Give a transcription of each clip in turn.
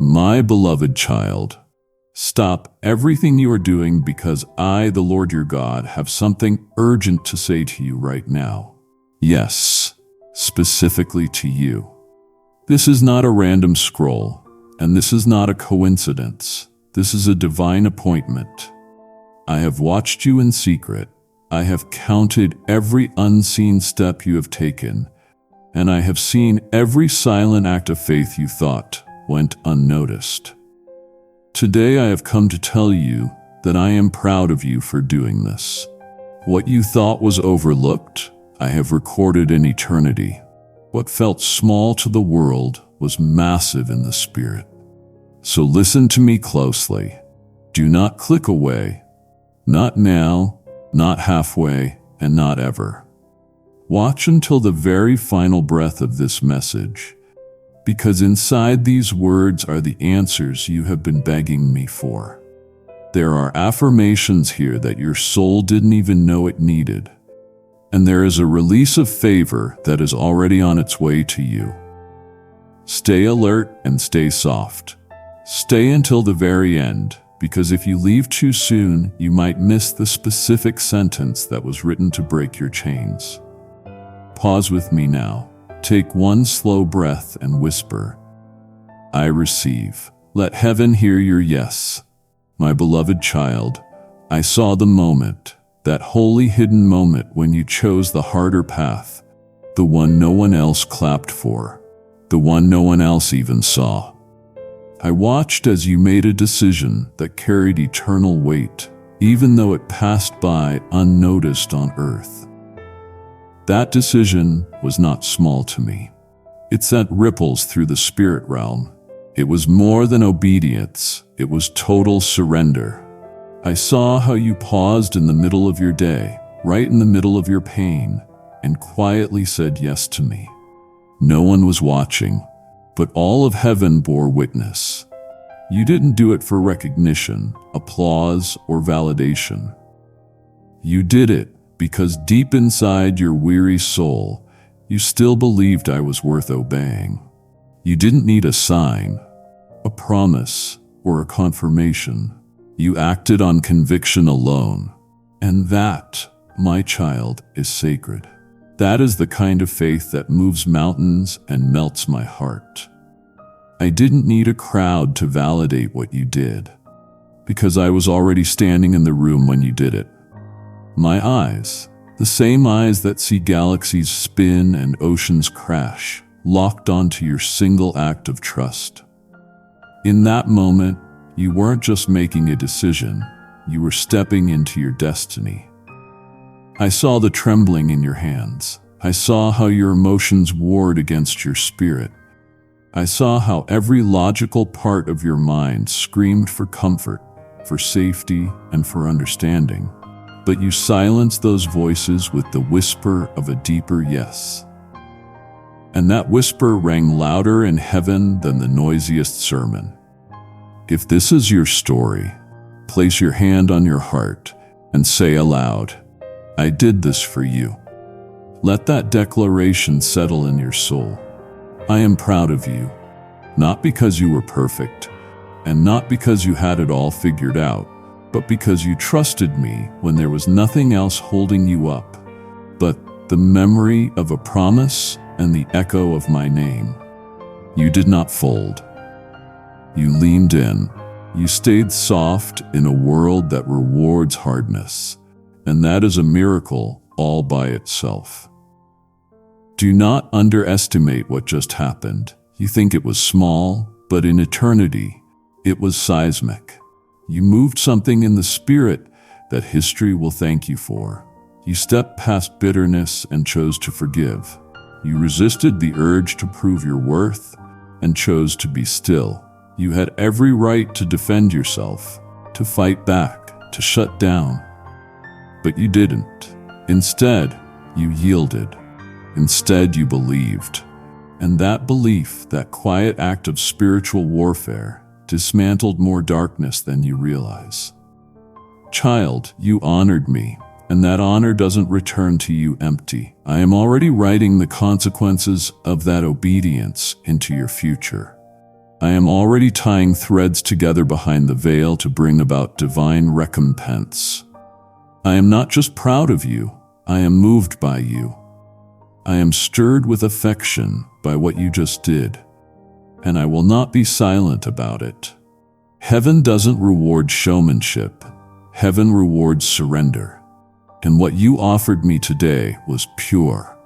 My beloved child, stop everything you are doing because I, the Lord your God, have something urgent to say to you right now. Yes, specifically to you. This is not a random scroll, and this is not a coincidence. This is a divine appointment. I have watched you in secret. I have counted every unseen step you have taken, and I have seen every silent act of faith you thought went unnoticed. Today I have come to tell you that I am proud of you for doing this. What you thought was overlooked, I have recorded in eternity. What felt small to the world was massive in the spirit. So listen to me closely. Do not click away. Not now, not halfway, and not ever. Watch until the very final breath of this message, because inside these words are the answers you have been begging me for. There are affirmations here that your soul didn't even know it needed, and there is a release of favor that is already on its way to you. Stay alert and stay soft. Stay until the very end, because if you leave too soon, you might miss the specific sentence that was written to break your chains. Pause with me now. Take one slow breath and whisper, I receive. Let heaven hear your yes. My beloved child, I saw the moment, that holy hidden moment when you chose the harder path, the one no one else clapped for, the one no one else even saw. I watched as you made a decision that carried eternal weight, even though it passed by unnoticed on earth. That decision was not small to me. It sent ripples through the spirit realm. It was more than obedience, it was total surrender. I saw how you paused in the middle of your day, right in the middle of your pain, and quietly said yes to me. No one was watching, but all of heaven bore witness. You didn't do it for recognition, applause, or validation. You did it because deep inside your weary soul, you still believed I was worth obeying. You didn't need a sign, a promise, or a confirmation. You acted on conviction alone. And that, my child, is sacred. That is the kind of faith that moves mountains and melts my heart. I didn't need a crowd to validate what you did, because I was already standing in the room when you did it. My eyes, the same eyes that see galaxies spin and oceans crash, locked onto your single act of trust. In that moment, you weren't just making a decision, you were stepping into your destiny. I saw the trembling in your hands. I saw how your emotions warred against your spirit. I saw how every logical part of your mind screamed for comfort, for safety, and for understanding. But you silenced those voices with the whisper of a deeper yes. And that whisper rang louder in heaven than the noisiest sermon. If this is your story, place your hand on your heart and say aloud, I did this for you. Let that declaration settle in your soul. I am proud of you, not because you were perfect, and not because you had it all figured out, but because you trusted me when there was nothing else holding you up but the memory of a promise and the echo of my name. You did not fold. You leaned in. You stayed soft in a world that rewards hardness, and that is a miracle all by itself. Do not underestimate what just happened. You think it was small, but in eternity, it was seismic. You moved something in the spirit that history will thank you for. You stepped past bitterness and chose to forgive. You resisted the urge to prove your worth and chose to be still. You had every right to defend yourself, to fight back, to shut down. But you didn't. Instead, you yielded. Instead, you believed. And that belief, that quiet act of spiritual warfare, dismantled more darkness than you realize. Child, you honored me, and that honor doesn't return to you empty. I am already writing the consequences of that obedience into your future. I am already tying threads together behind the veil to bring about divine recompense. I am not just proud of you, I am moved by you. I am stirred with affection by what you just did, and I will not be silent about it. Heaven doesn't reward showmanship, heaven rewards surrender. And what you offered me today was pure.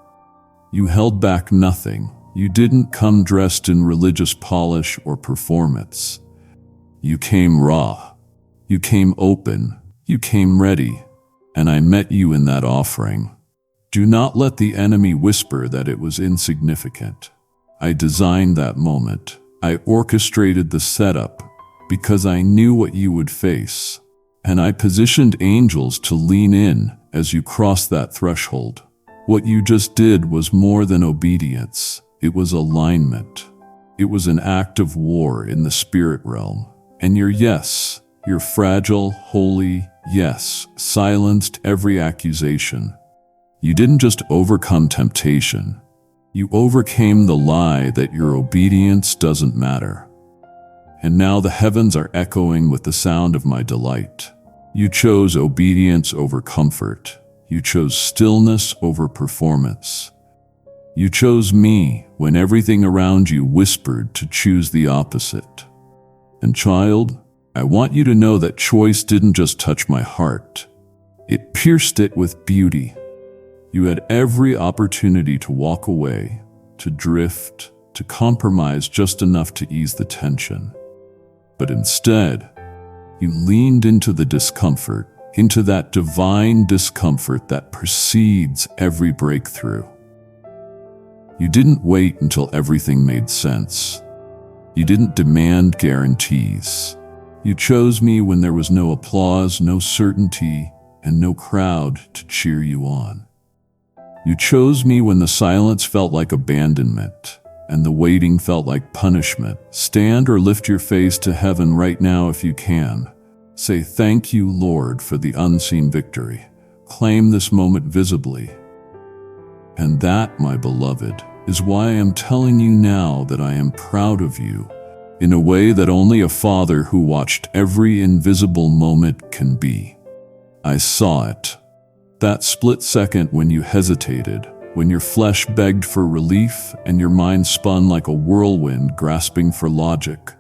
You held back nothing. You didn't come dressed in religious polish or performance. You came raw. You came open. You came ready. And I met you in that offering. Do not let the enemy whisper that it was insignificant. I designed that moment. I orchestrated the setup because I knew what you would face. And I positioned angels to lean in as you crossed that threshold. What you just did was more than obedience. It was alignment. It was an act of war in the spirit realm. And your yes, your fragile, holy yes, silenced every accusation. You didn't just overcome temptation. You overcame the lie that your obedience doesn't matter. And now the heavens are echoing with the sound of my delight. You chose obedience over comfort. You chose stillness over performance. You chose me when everything around you whispered to choose the opposite. And child, I want you to know that choice didn't just touch my heart. It pierced it with beauty. You had every opportunity to walk away, to drift, to compromise just enough to ease the tension. But instead, you leaned into the discomfort, into that divine discomfort that precedes every breakthrough. You didn't wait until everything made sense. You didn't demand guarantees. You chose me when there was no applause, no certainty, and no crowd to cheer you on. You chose me when the silence felt like abandonment, and the waiting felt like punishment. Stand or lift your face to heaven right now if you can. Say, "Thank you, Lord, for the unseen victory." Claim this moment visibly. And that, my beloved, is why I am telling you now that I am proud of you in a way that only a father who watched every invisible moment can be. I saw it. That split second when you hesitated, when your flesh begged for relief and your mind spun like a whirlwind grasping for logic.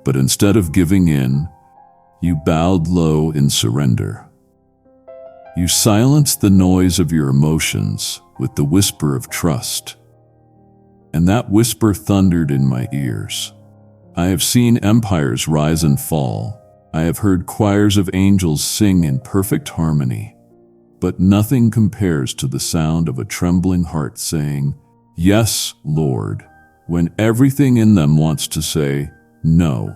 But instead of giving in, you bowed low in surrender. You silenced the noise of your emotions with the whisper of trust. And that whisper thundered in my ears. I have seen empires rise and fall. I have heard choirs of angels sing in perfect harmony. But nothing compares to the sound of a trembling heart saying, "Yes, Lord," when everything in them wants to say, "No."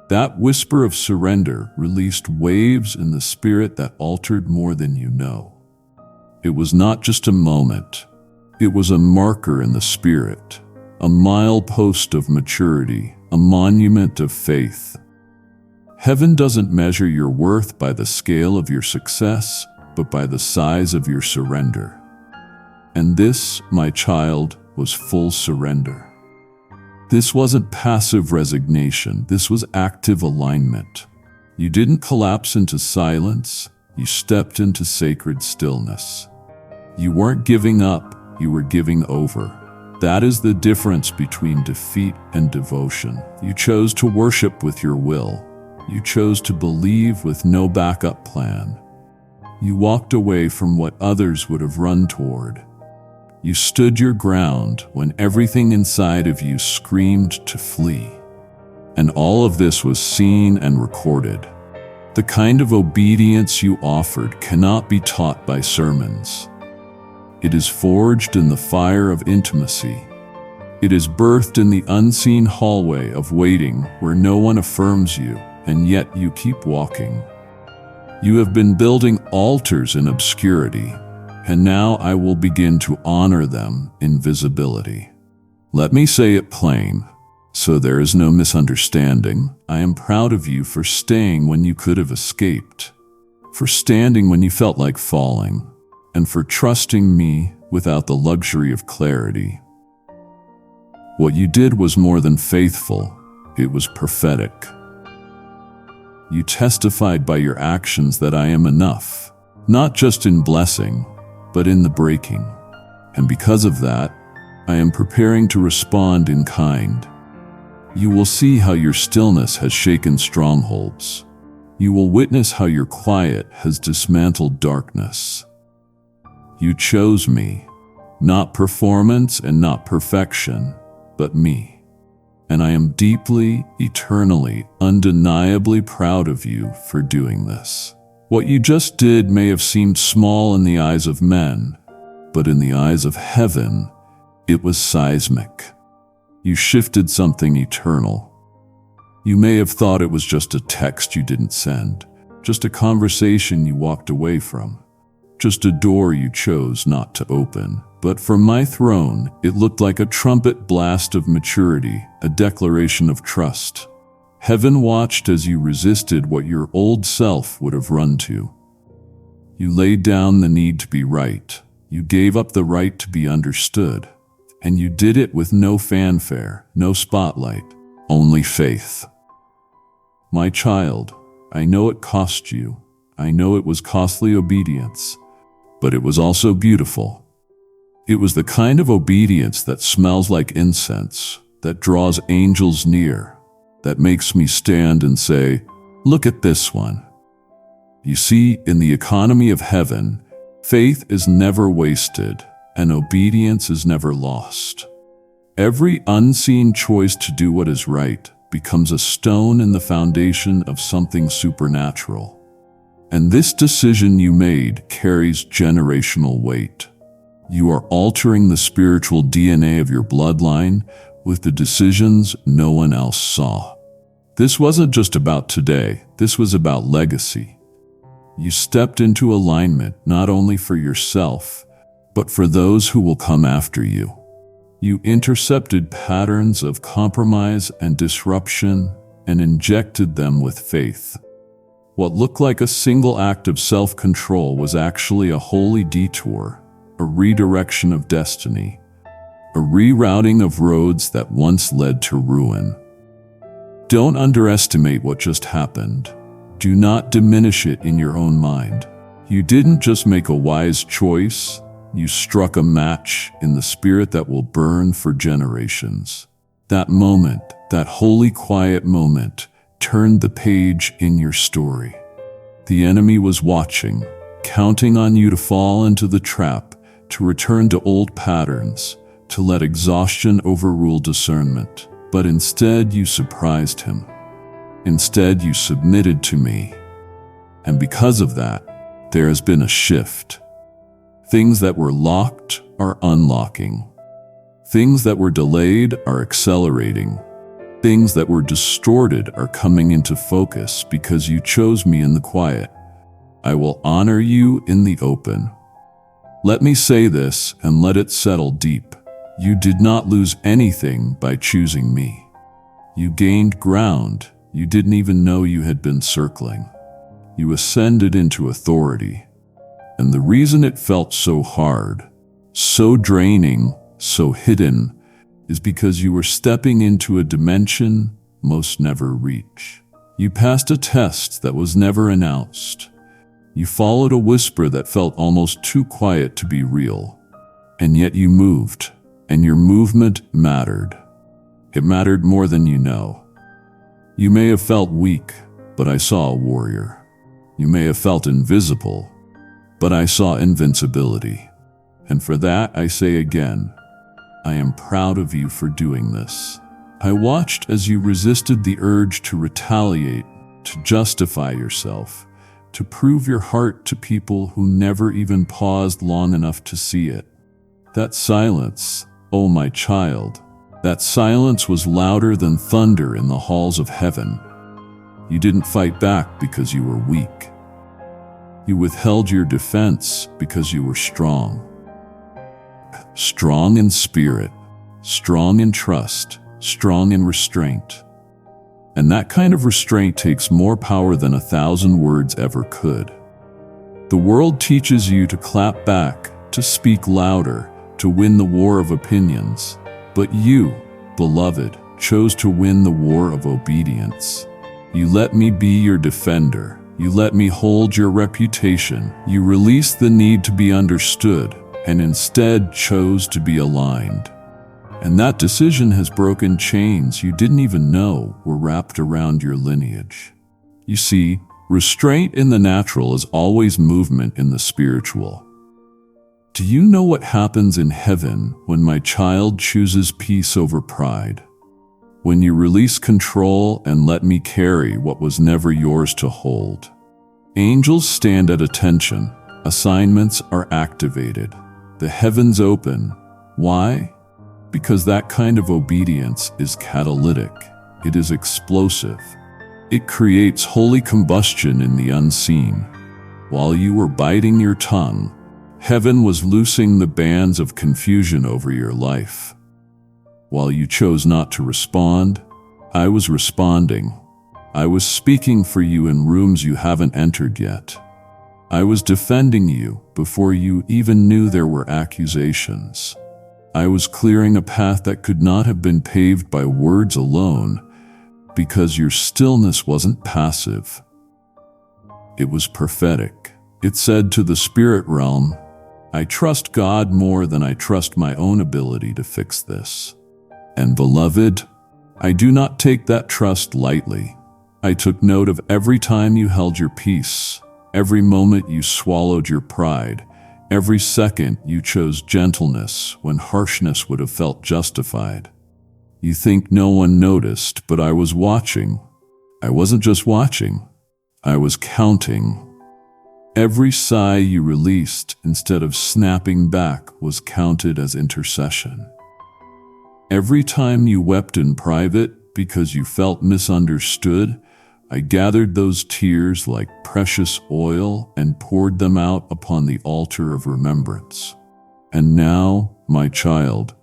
That whisper of surrender released waves in the spirit that altered more than you know. It was not just a moment. It was a marker in the spirit, a milepost of maturity, a monument of faith. Heaven doesn't measure your worth by the scale of your success, but by the size of your surrender. And this, my child, was full surrender. This wasn't passive resignation, this was active alignment. You didn't collapse into silence, you stepped into sacred stillness. You weren't giving up, you were giving over. That is the difference between defeat and devotion. You chose to worship with your will. You chose to believe with no backup plan. You walked away from what others would have run toward. You stood your ground when everything inside of you screamed to flee. And all of this was seen and recorded. The kind of obedience you offered cannot be taught by sermons. It is forged in the fire of intimacy. It is birthed in the unseen hallway of waiting where no one affirms you, and yet you keep walking. You have been building altars in obscurity, and now I will begin to honor them in visibility. Let me say it plain, so there is no misunderstanding. I am proud of you for staying when you could have escaped, for standing when you felt like falling, and for trusting me without the luxury of clarity. What you did was more than faithful, it was prophetic. You testified by your actions that I am enough, not just in blessing, but in the breaking. And because of that, I am preparing to respond in kind. You will see how your stillness has shaken strongholds. You will witness how your quiet has dismantled darkness. You chose me, not performance and not perfection, but me. And I am deeply, eternally, undeniably proud of you for doing this. What you just did may have seemed small in the eyes of men, but in the eyes of heaven, it was seismic. You shifted something eternal. You may have thought it was just a text you didn't send, just a conversation you walked away from, just a door you chose not to open. But from my throne, it looked like a trumpet blast of maturity, a declaration of trust. Heaven watched as you resisted what your old self would have run to. You laid down the need to be right. You gave up the right to be understood. And you did it with no fanfare, no spotlight, only faith. My child, I know it cost you. I know it was costly obedience, but it was also beautiful. It was the kind of obedience that smells like incense, that draws angels near, that makes me stand and say, "Look at this one." You see, in the economy of heaven, faith is never wasted, and obedience is never lost. Every unseen choice to do what is right becomes a stone in the foundation of something supernatural. And this decision you made carries generational weight. You are altering the spiritual DNA of your bloodline with the decisions no one else saw. This wasn't just about today, this was about legacy. You stepped into alignment not only for yourself, but for those who will come after you. You intercepted patterns of compromise and disruption and injected them with faith. What looked like a single act of self-control was actually a holy detour, a redirection of destiny, a rerouting of roads that once led to ruin. Don't underestimate what just happened. Do not diminish it in your own mind. You didn't just make a wise choice, you struck a match in the spirit that will burn for generations. That moment, that holy quiet moment, turned the page in your story. The enemy was watching, counting on you to fall into the trap, to return to old patterns, to let exhaustion overrule discernment. But instead you surprised him. Instead you submitted to me. And because of that, there has been a shift. Things that were locked are unlocking. Things that were delayed are accelerating. Things that were distorted are coming into focus because you chose me in the quiet. I will honor you in the open. Let me say this and let it settle deep. You did not lose anything by choosing me. You gained ground you didn't even know you had been circling. You ascended into authority. And the reason it felt so hard, so draining, so hidden, is because you were stepping into a dimension most never reach. You passed a test that was never announced. You followed a whisper that felt almost too quiet to be real. And yet you moved, and your movement mattered. It mattered more than you know. You may have felt weak, but I saw a warrior. You may have felt invisible, but I saw invincibility. And for that, I say again, I am proud of you for doing this. I watched as you resisted the urge to retaliate, to justify yourself, to prove your heart to people who never even paused long enough to see it. That silence, oh my child, that silence was louder than thunder in the halls of heaven. You didn't fight back because you were weak. You withheld your defense because you were strong. Strong in spirit, strong in trust, strong in restraint. And that kind of restraint takes more power than 1,000 words ever could. The world teaches you to clap back, to speak louder, to win the war of opinions. But you, beloved, chose to win the war of obedience. You let me be your defender. You let me hold your reputation. You released the need to be understood and instead chose to be aligned. And that decision has broken chains you didn't even know were wrapped around your lineage. You see, restraint in the natural is always movement in the spiritual. Do you know what happens in heaven when my child chooses peace over pride? When you release control and let me carry what was never yours to hold. Angels stand at attention. Assignments are activated. The heavens open. Why? Because that kind of obedience is catalytic. It is explosive. It creates holy combustion in the unseen. While you were biting your tongue, heaven was loosing the bands of confusion over your life. While you chose not to respond, I was responding. I was speaking for you in rooms you haven't entered yet. I was defending you before you even knew there were accusations. I was clearing a path that could not have been paved by words alone, because your stillness wasn't passive. It was prophetic. It said to the spirit realm, I trust God more than I trust my own ability to fix this. And beloved, I do not take that trust lightly. I took note of every time you held your peace, every moment you swallowed your pride, every second you chose gentleness when harshness would have felt justified. You think no one noticed, but I was watching. I wasn't just watching, I was counting. Every sigh you released instead of snapping back was counted as intercession. Every time you wept in private because you felt misunderstood, I gathered those tears like precious oil and poured them out upon the altar of remembrance. And now, my child,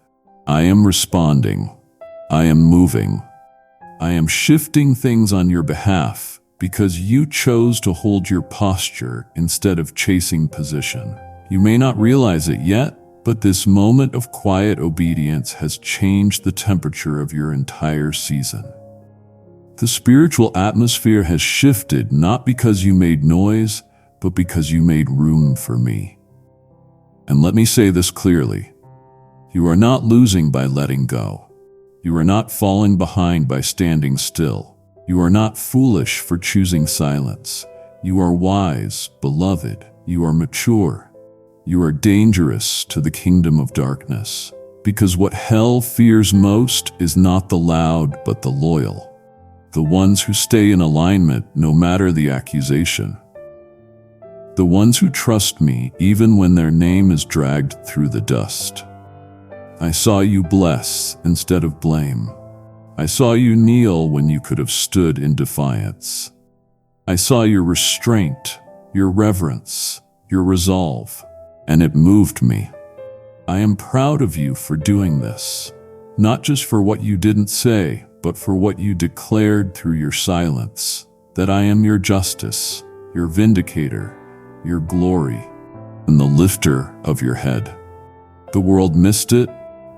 I am responding. I am moving. I am shifting things on your behalf because you chose to hold your posture instead of chasing position. You may not realize it yet, but this moment of quiet obedience has changed the temperature of your entire season. The spiritual atmosphere has shifted not because you made noise, but because you made room for me. And let me say this clearly. You are not losing by letting go. You are not falling behind by standing still. You are not foolish for choosing silence. You are wise, beloved. You are mature. You are dangerous to the kingdom of darkness. Because what hell fears most is not the loud, but the loyal. The ones who stay in alignment no matter the accusation. The ones who trust me even when their name is dragged through the dust. I saw you bless instead of blame. I saw you kneel when you could have stood in defiance. I saw your restraint, your reverence, your resolve, and it moved me. I am proud of you for doing this, not just for what you didn't say, but for what you declared through your silence, that I am your justice, your vindicator, your glory, and the lifter of your head. The world missed it,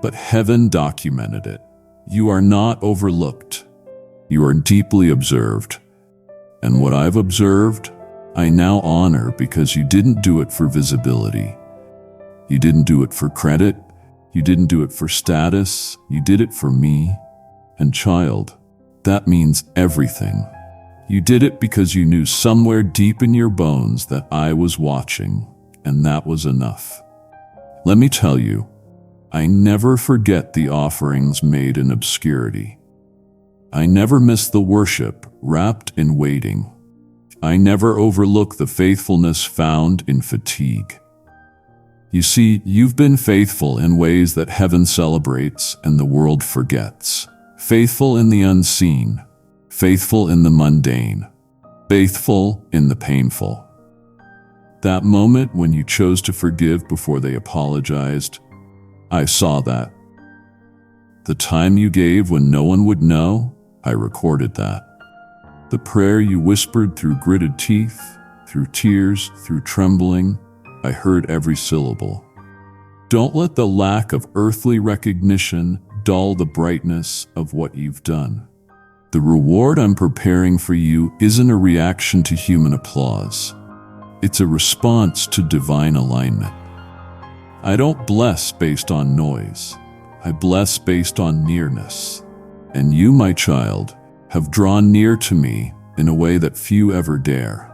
but heaven documented it. You are not overlooked. You are deeply observed. And what I've observed, I now honor because you didn't do it for visibility. You didn't do it for credit. You didn't do it for status. You did it for me. And child, that means everything. You did it because you knew somewhere deep in your bones that I was watching, and that was enough. Let me tell you, I never forget the offerings made in obscurity. I never miss the worship wrapped in waiting. I never overlook the faithfulness found in fatigue. You see, you've been faithful in ways that heaven celebrates and the world forgets. Faithful in the unseen, faithful in the mundane, faithful in the painful. That moment when you chose to forgive before they apologized, I saw that. The time you gave when no one would know, I recorded that. The prayer you whispered through gritted teeth, through tears, through trembling, I heard every syllable. Don't let the lack of earthly recognition dull the brightness of what you've done. The reward I'm preparing for you isn't a reaction to human applause. It's a response to divine alignment. I don't bless based on noise. I bless based on nearness. And you, my child, have drawn near to me in a way that few ever dare.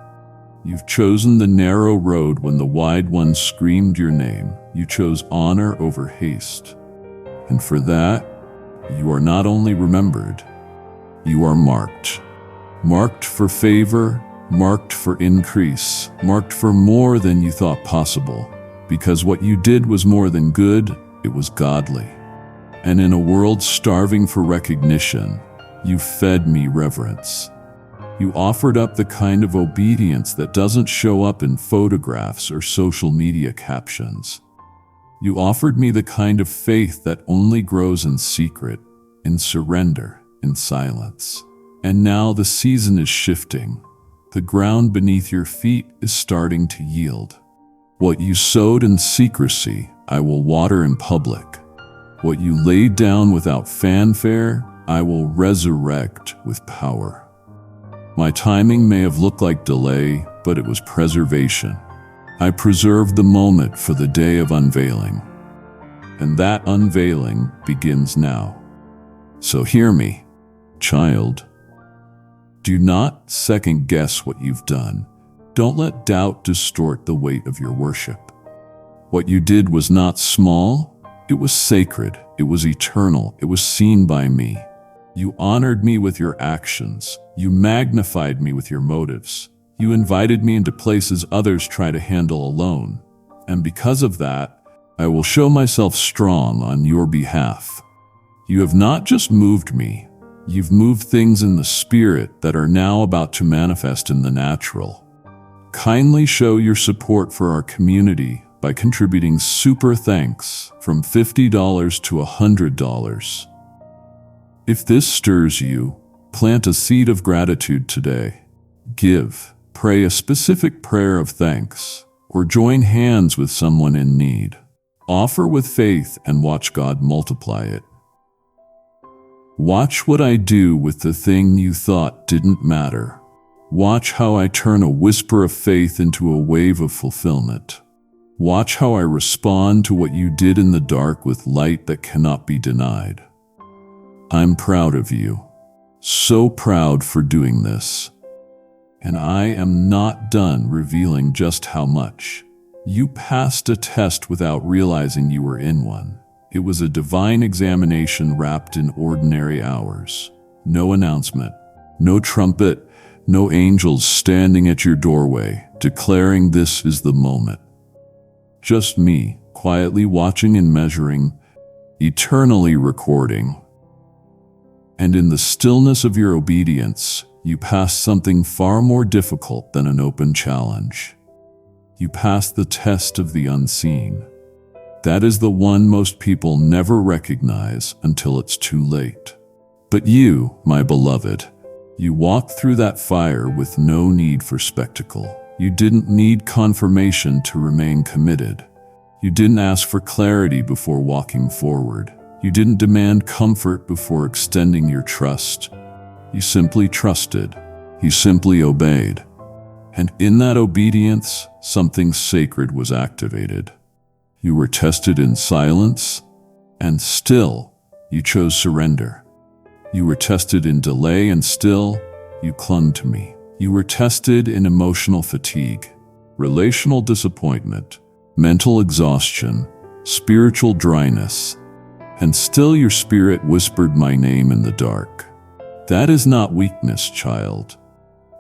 You've chosen the narrow road when the wide one screamed your name. You chose honor over haste. And for that, you are not only remembered, you are marked. Marked for favor, marked for increase, marked for more than you thought possible. Because what you did was more than good, it was godly. And in a world starving for recognition, you fed me reverence. You offered up the kind of obedience that doesn't show up in photographs or social media captions. You offered me the kind of faith that only grows in secret, in surrender, in silence. And now the season is shifting. The ground beneath your feet is starting to yield. What you sowed in secrecy, I will water in public. What you laid down without fanfare, I will resurrect with power. My timing may have looked like delay, but it was preservation. I preserved the moment for the day of unveiling. And that unveiling begins now. So hear me, child. Do not second guess what you've done. Don't let doubt distort the weight of your worship. What you did was not small, it was sacred, it was eternal, it was seen by me. You honored me with your actions, you magnified me with your motives. You invited me into places others try to handle alone. And because of that, I will show myself strong on your behalf. You have not just moved me, you've moved things in the spirit that are now about to manifest in the natural. Kindly show your support for our community by contributing super thanks from $50 to $100. If this stirs you, plant a seed of gratitude today. Give, pray a specific prayer of thanks, or join hands with someone in need. Offer with faith and watch God multiply it. Watch what I do with the thing you thought didn't matter. Watch how I turn a whisper of faith into a wave of fulfillment. Watch how I respond to what you did in the dark with light that cannot be denied. I'm proud of you. So proud for doing this. And I am not done revealing just how much. You passed a test without realizing you were in one. It was a divine examination wrapped in ordinary hours. No announcement, no trumpet, no angels standing at your doorway, declaring this is the moment. Just me, quietly watching and measuring, eternally recording. And in the stillness of your obedience, you passed something far more difficult than an open challenge. You passed the test of the unseen. That is the one most people never recognize until it's too late. But you, my beloved, you walked through that fire with no need for spectacle. You didn't need confirmation to remain committed. You didn't ask for clarity before walking forward. You didn't demand comfort before extending your trust. You simply trusted. You simply obeyed. And in that obedience, something sacred was activated. You were tested in silence, and still, you chose surrender. You were tested in delay, and still, you clung to me. You were tested in emotional fatigue, relational disappointment, mental exhaustion, spiritual dryness, and still your spirit whispered my name in the dark. That is not weakness, child.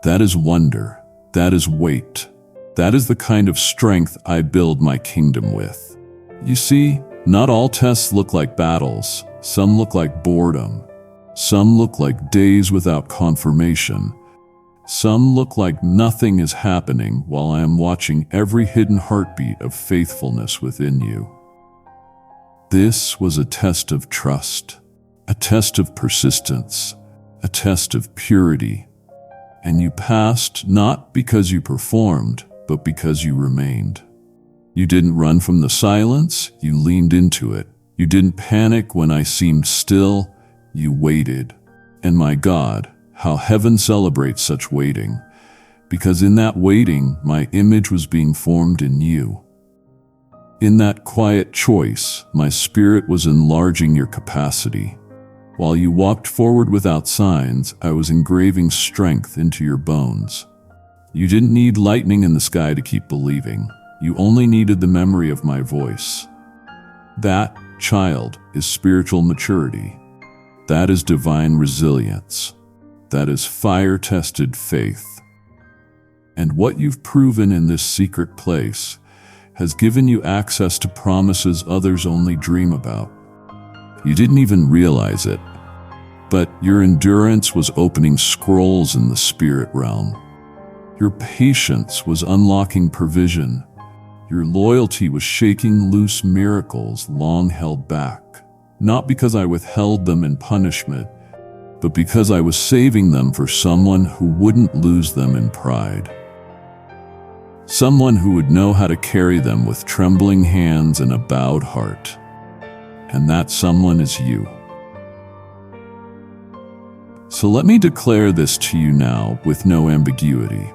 That is wonder. That is weight. That is the kind of strength I build my kingdom with. You see, not all tests look like battles. Some look like boredom. Some look like days without confirmation. Some look like nothing is happening while I am watching every hidden heartbeat of faithfulness within you. This was a test of trust, a test of persistence, a test of purity. And you passed not because you performed, but because you remained. You didn't run from the silence, you leaned into it. You didn't panic when I seemed still, you waited. And my God, how heaven celebrates such waiting, because in that waiting, my image was being formed in you. In that quiet choice, my spirit was enlarging your capacity. While you walked forward without signs, I was engraving strength into your bones. You didn't need lightning in the sky to keep believing. You only needed the memory of my voice. That, child, is spiritual maturity. That is divine resilience. That is fire-tested faith. And what you've proven in this secret place has given you access to promises others only dream about. You didn't even realize it, but your endurance was opening scrolls in the spirit realm. Your patience was unlocking provision. Your loyalty was shaking loose miracles long held back, not because I withheld them in punishment, but because I was saving them for someone who wouldn't lose them in pride. Someone who would know how to carry them with trembling hands and a bowed heart. And that someone is you. So let me declare this to you now with no ambiguity.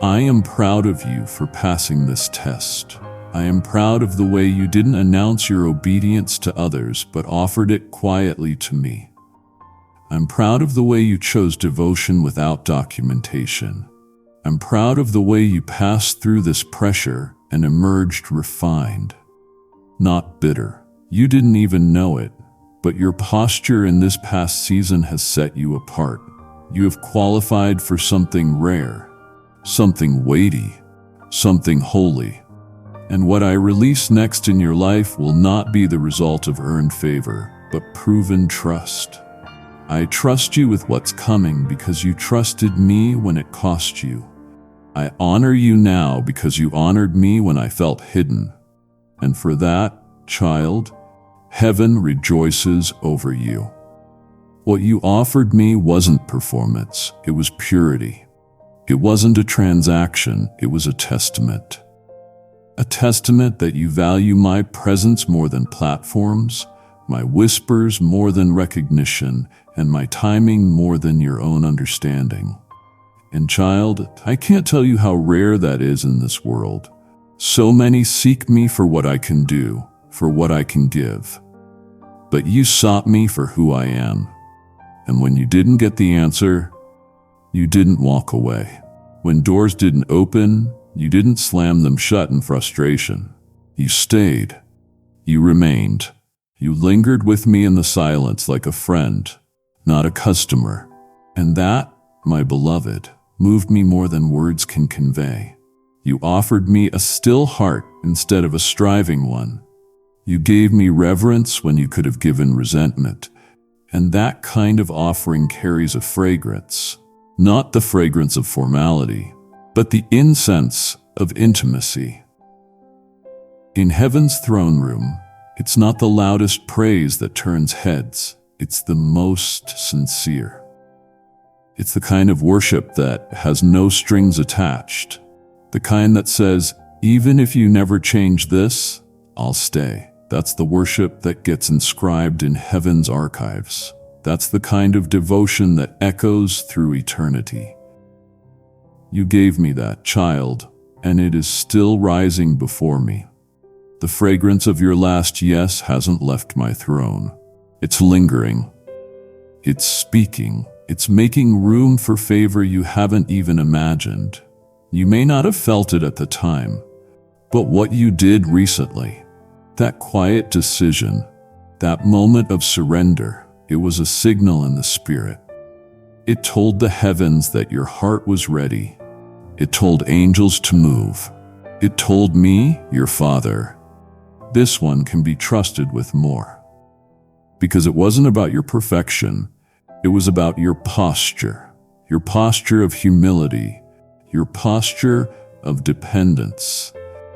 I am proud of you for passing this test. I am proud of the way you didn't announce your obedience to others, but offered it quietly to me. I'm proud of the way you chose devotion without documentation. I'm proud of the way you passed through this pressure and emerged refined, not bitter. You didn't even know it, but your posture in this past season has set you apart. You have qualified for something rare, something weighty, something holy. And what I release next in your life will not be the result of earned favor, but proven trust. I trust you with what's coming because you trusted me when it cost you. I honor you now because you honored me when I felt hidden. And for that, child, heaven rejoices over you. What you offered me wasn't performance, it was purity. It wasn't a transaction, it was a testament. A testament that you value my presence more than platforms, my whispers more than recognition, and my timing more than your own understanding. And child, I can't tell you how rare that is in this world. So many seek me for what I can do, for what I can give. But you sought me for who I am. And when you didn't get the answer, you didn't walk away. When doors didn't open, you didn't slam them shut in frustration. You stayed. You remained. You lingered with me in the silence like a friend, not a customer. And that, my beloved, moved me more than words can convey. You offered me a still heart instead of a striving one. You gave me reverence when you could have given resentment. And that kind of offering carries a fragrance, not the fragrance of formality, but the incense of intimacy. In heaven's throne room, it's not the loudest praise that turns heads, it's the most sincere. It's the kind of worship that has no strings attached, the kind that says, even if you never change this, I'll stay. That's the worship that gets inscribed in heaven's archives. That's the kind of devotion that echoes through eternity. You gave me that, child, and it is still rising before me. The fragrance of your last yes hasn't left my throne. It's lingering. It's speaking. It's making room for favor you haven't even imagined. You may not have felt it at the time, but what you did recently, that quiet decision, that moment of surrender, it was a signal in the spirit. It told the heavens that your heart was ready. It told angels to move. It told me, your father, this one can be trusted with more. Because it wasn't about your perfection, it was about your posture of humility, your posture of dependence,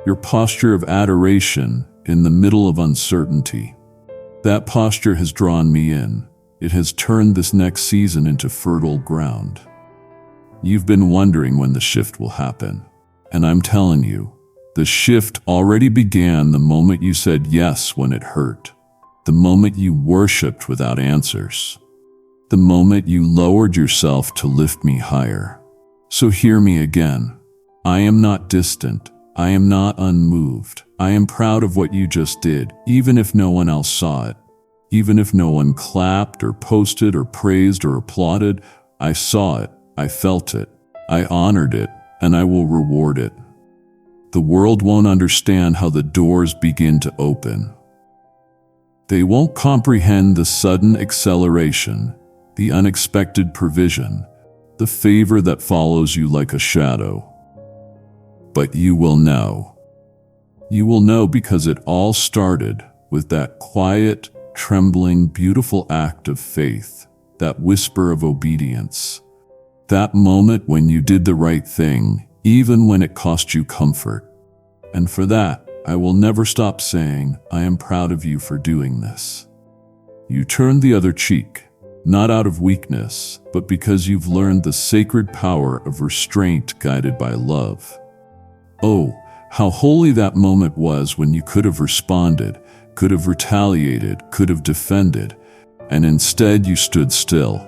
your posture of adoration in the middle of uncertainty. That posture has drawn me in. It has turned this next season into fertile ground. You've been wondering when the shift will happen. And I'm telling you, the shift already began the moment you said yes when it hurt. the moment you worshipped without answers, the moment you lowered yourself to lift me higher. So hear me again. I am not distant. I am not unmoved. I am proud of what you just did, even if no one else saw it. Even if no one clapped or posted or praised or applauded, I saw it, I felt it, I honored it, and I will reward it. The world won't understand how the doors begin to open. They won't comprehend the sudden acceleration, the unexpected provision, the favor that follows you like a shadow. But you will know. You will know because it all started with that quiet, trembling, beautiful act of faith, that whisper of obedience, that moment when you did the right thing, even when it cost you comfort. And for that, I will never stop saying, I am proud of you for doing this. You turned the other cheek, not out of weakness, but because you've learned the sacred power of restraint guided by love. Oh, how holy that moment was when you could have responded, could have retaliated, could have defended, and instead you stood still,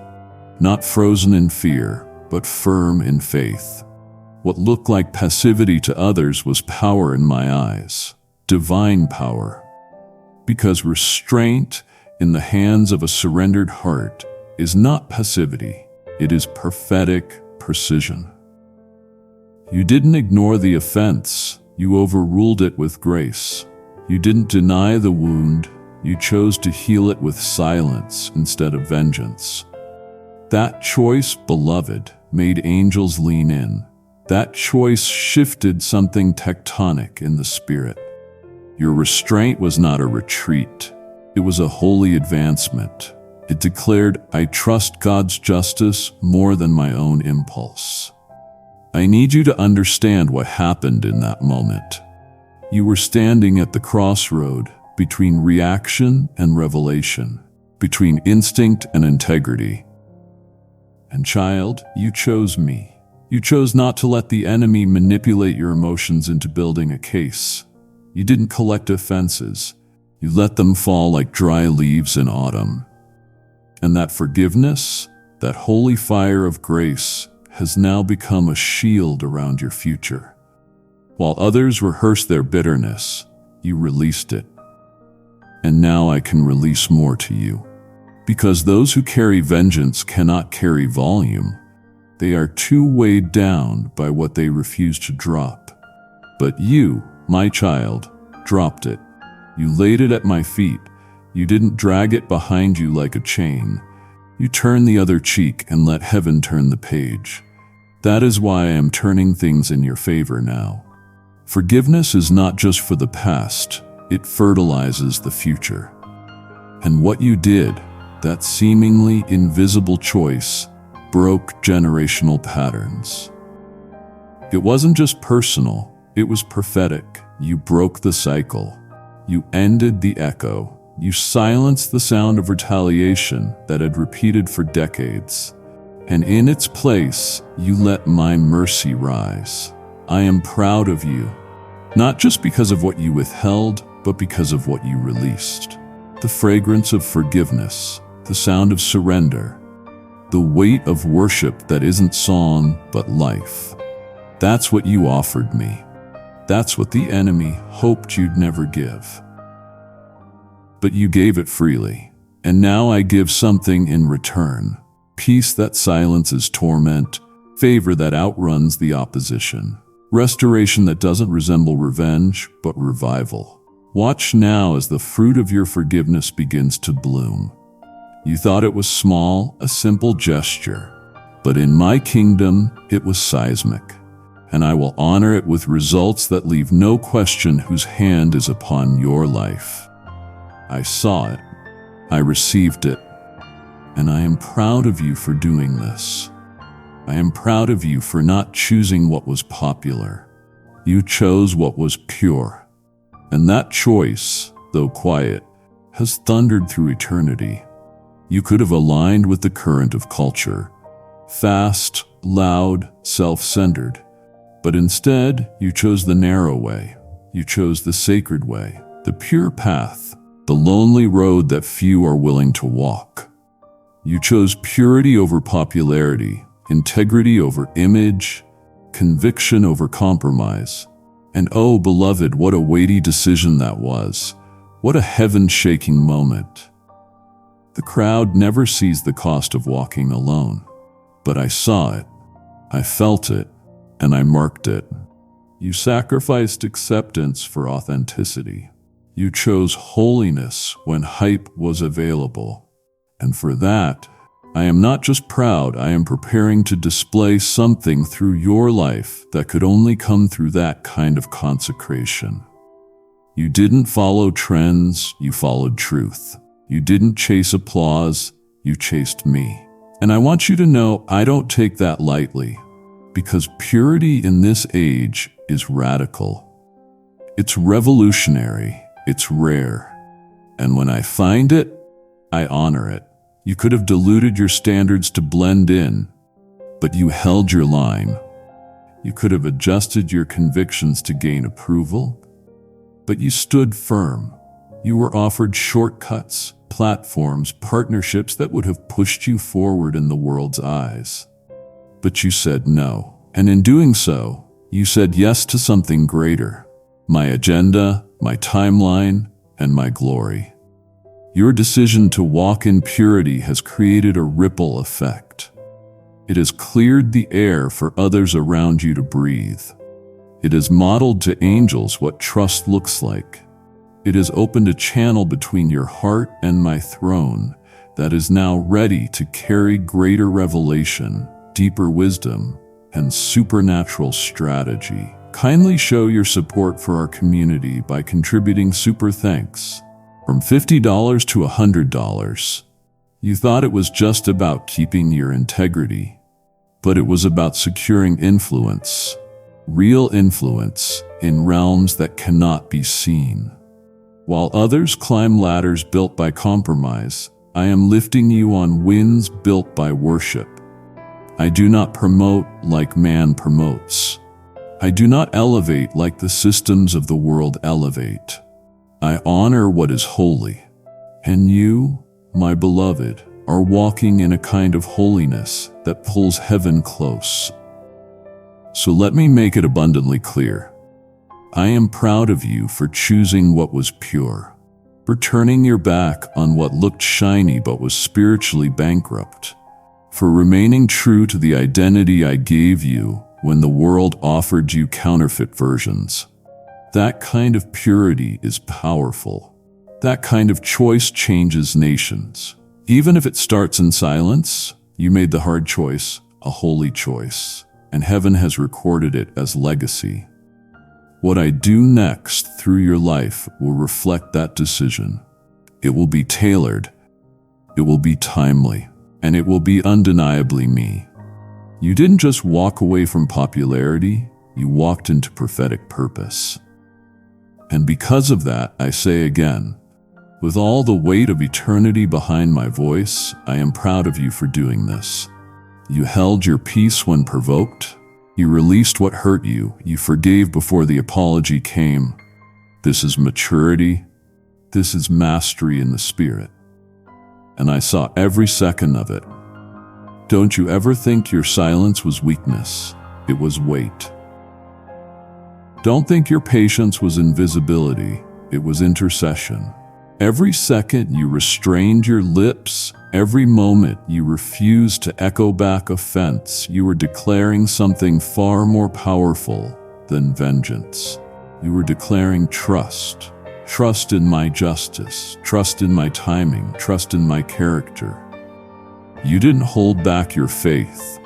not frozen in fear, but firm in faith. What looked like passivity to others was power in my eyes, divine power. Because restraint in the hands of a surrendered heart is not passivity, it is prophetic precision. You didn't ignore the offense, you overruled it with grace. You didn't deny the wound, you chose to heal it with silence instead of vengeance. That choice, beloved, made angels lean in. That choice shifted something tectonic in the spirit. Your restraint was not a retreat. It was a holy advancement. It declared, I trust God's justice more than my own impulse. I need you to understand what happened in that moment. You were standing at the crossroad between reaction and revelation, between instinct and integrity. And child, you chose me. You chose not to let the enemy manipulate your emotions into building a case. You didn't collect offenses. You let them fall like dry leaves in autumn. And that forgiveness, that holy fire of grace, has now become a shield around your future. While others rehearse their bitterness, you released it. And now I can release more to you. Because those who carry vengeance cannot carry volume. They are too weighed down by what they refuse to drop. But you, my child, dropped it. You laid it at my feet. You didn't drag it behind you like a chain. You turned the other cheek and let heaven turn the page. That is why I am turning things in your favor now. Forgiveness is not just for the past, it fertilizes the future. And what you did, that seemingly invisible choice, broke generational patterns. It wasn't just personal, it was prophetic. You broke the cycle. You ended the echo. You silenced the sound of retaliation that had repeated for decades. And in its place, you let my mercy rise. I am proud of you, not just because of what you withheld, but because of what you released. The fragrance of forgiveness, the sound of surrender, the weight of worship that isn't song, but life. That's what you offered me. That's what the enemy hoped you'd never give. But you gave it freely, and now I give something in return. Peace that silences torment, favor that outruns the opposition, restoration that doesn't resemble revenge, but revival. Watch now as the fruit of your forgiveness begins to bloom. You thought it was small, a simple gesture, but in my kingdom, it was seismic, and I will honor it with results that leave no question whose hand is upon your life. I saw it, I received it, and I am proud of you for doing this. I am proud of you for not choosing what was popular. You chose what was pure. And that choice, though quiet, has thundered through eternity. You could have aligned with the current of culture, fast, loud, self-centered. But instead, you chose the narrow way. You chose the sacred way, the pure path, the lonely road that few are willing to walk. You chose purity over popularity, integrity over image, conviction over compromise. And oh, beloved, what a weighty decision that was. What a heaven-shaking moment. The crowd never sees the cost of walking alone. But I saw it, I felt it, and I marked it. You sacrificed acceptance for authenticity. You chose holiness when hype was available. And for that, I am not just proud, I am preparing to display something through your life that could only come through that kind of consecration. You didn't follow trends, you followed truth. You didn't chase applause, you chased me. And I want you to know I don't take that lightly, because purity in this age is radical. It's revolutionary, it's rare. And when I find it, I honor it. You could have diluted your standards to blend in, but you held your line. You could have adjusted your convictions to gain approval, but you stood firm. You were offered shortcuts, platforms, partnerships that would have pushed you forward in the world's eyes. But you said no, and in doing so, you said yes to something greater. My agenda, my timeline, and my glory. Your decision to walk in purity has created a ripple effect. It has cleared the air for others around you to breathe. It has modeled to angels what trust looks like. It has opened a channel between your heart and my throne that is now ready to carry greater revelation, deeper wisdom, and supernatural strategy. Kindly show your support for our community by contributing super thanks. From $50 to $100. You thought it was just about keeping your integrity, but it was about securing influence, real influence in realms that cannot be seen. While others climb ladders built by compromise, I am lifting you on wings built by worship. I do not promote like man promotes. I do not elevate like the systems of the world elevate. I honor what is holy, and you, my beloved, are walking in a kind of holiness that pulls heaven close. So let me make it abundantly clear. I am proud of you for choosing what was pure, for turning your back on what looked shiny but was spiritually bankrupt, for remaining true to the identity I gave you when the world offered you counterfeit versions. That kind of purity is powerful. That kind of choice changes nations. Even if it starts in silence, you made the hard choice, a holy choice, and heaven has recorded it as legacy. What I do next through your life will reflect that decision. It will be tailored, it will be timely, and it will be undeniably me. You didn't just walk away from popularity, you walked into prophetic purpose. And because of that, I say again, with all the weight of eternity behind my voice, I am proud of you for doing this. You held your peace when provoked. You released what hurt you. You forgave before the apology came. This is maturity. This is mastery in the spirit. And I saw every second of it. Don't you ever think your silence was weakness. It was weight. Don't think your patience was invisibility, it was intercession. Every second you restrained your lips, every moment you refused to echo back offense, you were declaring something far more powerful than vengeance. You were declaring trust. Trust in my justice, trust in my timing, trust in my character. You didn't hold back your faith.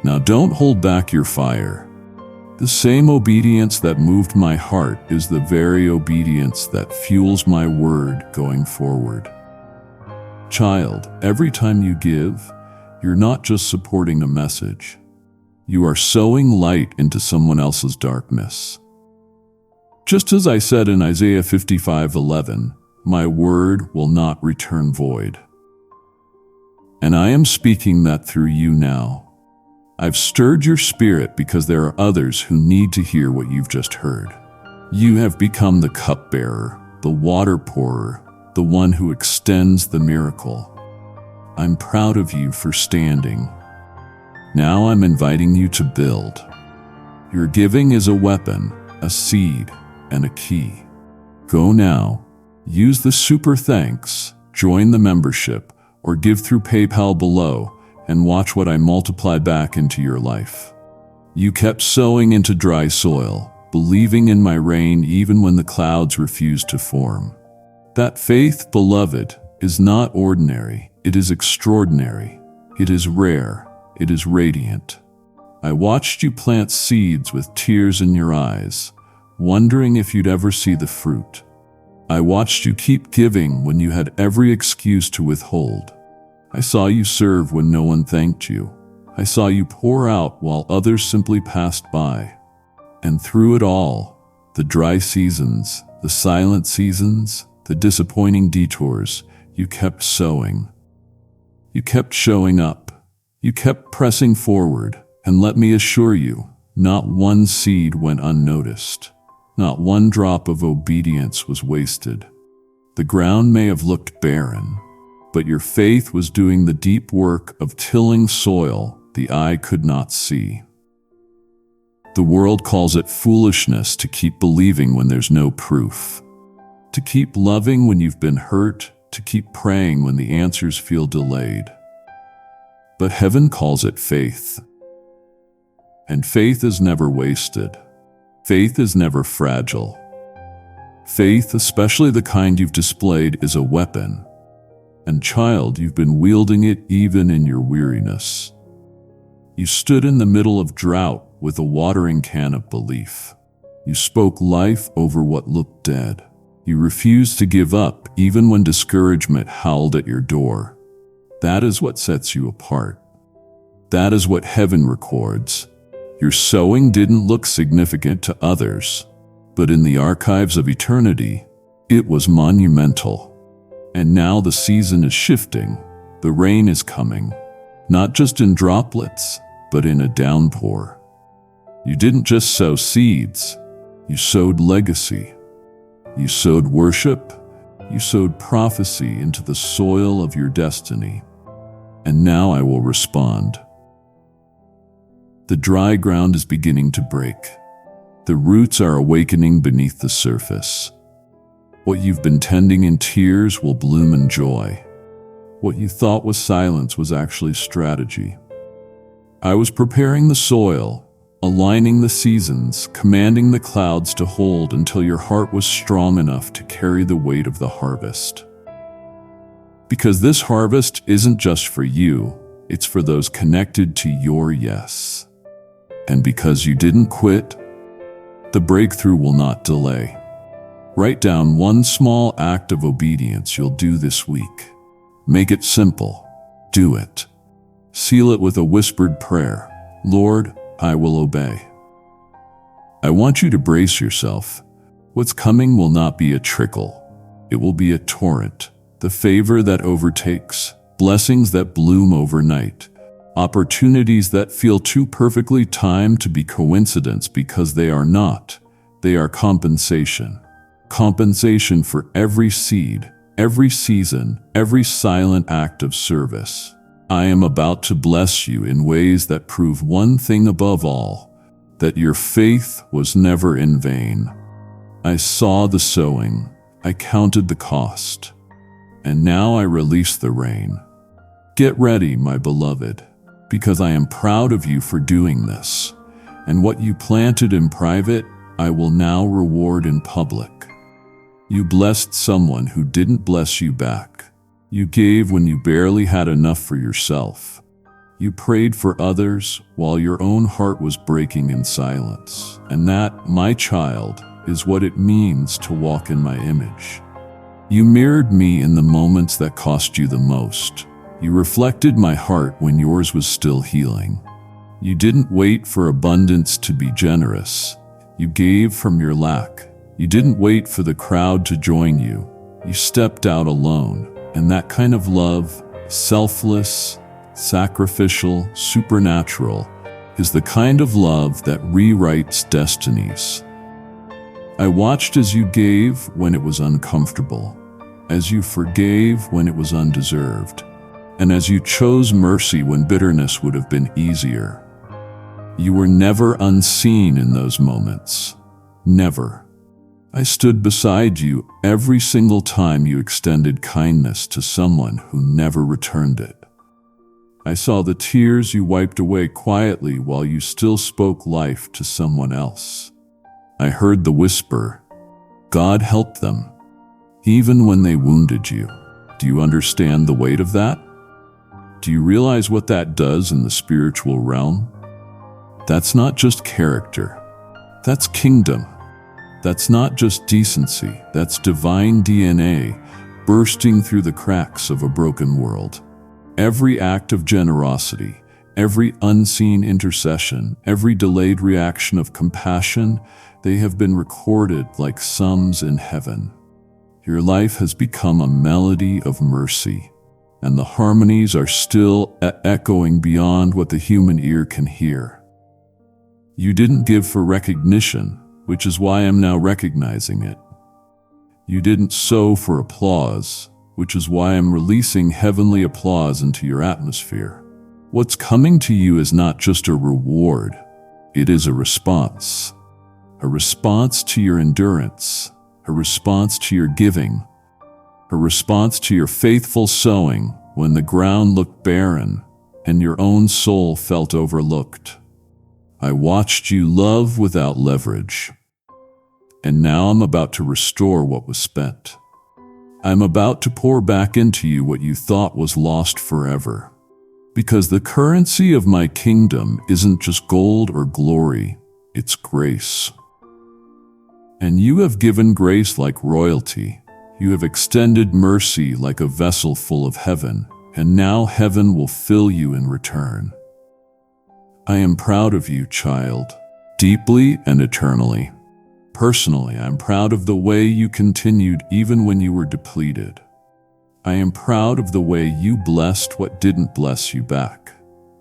Now don't hold back your fire. The same obedience that moved my heart is the very obedience that fuels my word going forward. Child, every time you give, you're not just supporting a message. You are sowing light into someone else's darkness. Just as I said in Isaiah 55:11, my word will not return void. And I am speaking that through you now. I've stirred your spirit because there are others who need to hear what you've just heard. You have become the cupbearer, the water pourer, the one who extends the miracle. I'm proud of you for standing. Now I'm inviting you to build. Your giving is a weapon, a seed, and a key. Go now. Use the super thanks, join the membership, or give through PayPal below and watch what I multiply back into your life. You kept sowing into dry soil, believing in my rain even when the clouds refused to form. That faith, beloved, is not ordinary. It is extraordinary. It is rare. It is radiant. I watched you plant seeds with tears in your eyes, wondering if you'd ever see the fruit. I watched you keep giving when you had every excuse to withhold. I saw you serve when no one thanked you. I saw you pour out while others simply passed by. And through it all, the dry seasons, the silent seasons, the disappointing detours, you kept sowing. You kept showing up. You kept pressing forward. And let me assure you, not one seed went unnoticed. Not one drop of obedience was wasted. The ground may have looked barren, but your faith was doing the deep work of tilling soil the eye could not see. The world calls it foolishness to keep believing when there's no proof, to keep loving when you've been hurt, to keep praying when the answers feel delayed. But heaven calls it faith. And faith is never wasted. Faith is never fragile. Faith, especially the kind you've displayed, is a weapon. And child, you've been wielding it even in your weariness. You stood in the middle of drought with a watering can of belief. You spoke life over what looked dead. You refused to give up even when discouragement howled at your door. That is what sets you apart. That is what heaven records. Your sowing didn't look significant to others, but in the archives of eternity, it was monumental. And now the season is shifting. The rain is coming, not just in droplets, but in a downpour. You didn't just sow seeds, you sowed legacy. You sowed worship, you sowed prophecy into the soil of your destiny. And now I will respond. The dry ground is beginning to break. The roots are awakening beneath the surface. What you've been tending in tears will bloom in joy. What you thought was silence was actually strategy. I was preparing the soil, aligning the seasons, commanding the clouds to hold until your heart was strong enough to carry the weight of the harvest. Because this harvest isn't just for you, it's for those connected to your yes. And because you didn't quit, the breakthrough will not delay. Write down one small act of obedience you'll do this week. Make it simple. Do it. Seal it with a whispered prayer. Lord, I will obey. I want you to brace yourself. What's coming will not be a trickle. It will be a torrent. The favor that overtakes, blessings that bloom overnight, opportunities that feel too perfectly timed to be coincidence because they are not. They are compensation. Compensation for every seed, every season, every silent act of service. I am about to bless you in ways that prove one thing above all, that your faith was never in vain. I saw the sowing, I counted the cost, and now I release the rain. Get ready, my beloved, because I am proud of you for doing this, and what you planted in private, I will now reward in public. You blessed someone who didn't bless you back. You gave when you barely had enough for yourself. You prayed for others while your own heart was breaking in silence. And that, my child, is what it means to walk in my image. You mirrored me in the moments that cost you the most. You reflected my heart when yours was still healing. You didn't wait for abundance to be generous. You gave from your lack. You didn't wait for the crowd to join you. You stepped out alone. And that kind of love, selfless, sacrificial, supernatural, is the kind of love that rewrites destinies. I watched as you gave when it was uncomfortable. as you forgave when it was undeserved, and as you chose mercy when bitterness would have been easier. You were never unseen in those moments. Never. I stood beside you every single time you extended kindness to someone who never returned it. I saw the tears you wiped away quietly while you still spoke life to someone else. I heard the whisper, "God help them," even when they wounded you. Do you understand the weight of that? Do you realize what that does in the spiritual realm? That's not just character. That's kingdom. That's not just decency. That's divine DNA bursting through the cracks of a broken world. Every act of generosity, every unseen intercession, every delayed reaction of compassion, they have been recorded like psalms in heaven. Your life has become a melody of mercy, and the harmonies are still echoing beyond what the human ear can hear. You didn't give for recognition, which is why I'm now recognizing it. You didn't sow for applause, which is why I'm releasing heavenly applause into your atmosphere. What's coming to you is not just a reward, it is a response. A response to your endurance, a response to your giving, a response to your faithful sowing when the ground looked barren and your own soul felt overlooked. I watched you love without leverage. And now I'm about to restore what was spent. I'm about to pour back into you what you thought was lost forever. Because the currency of my kingdom isn't just gold or glory, it's grace. And you have given grace like royalty. You have extended mercy like a vessel full of heaven, and now heaven will fill you in return. I am proud of you, child, deeply and eternally. Personally, I'm proud of the way you continued even when you were depleted. I am proud of the way you blessed what didn't bless you back,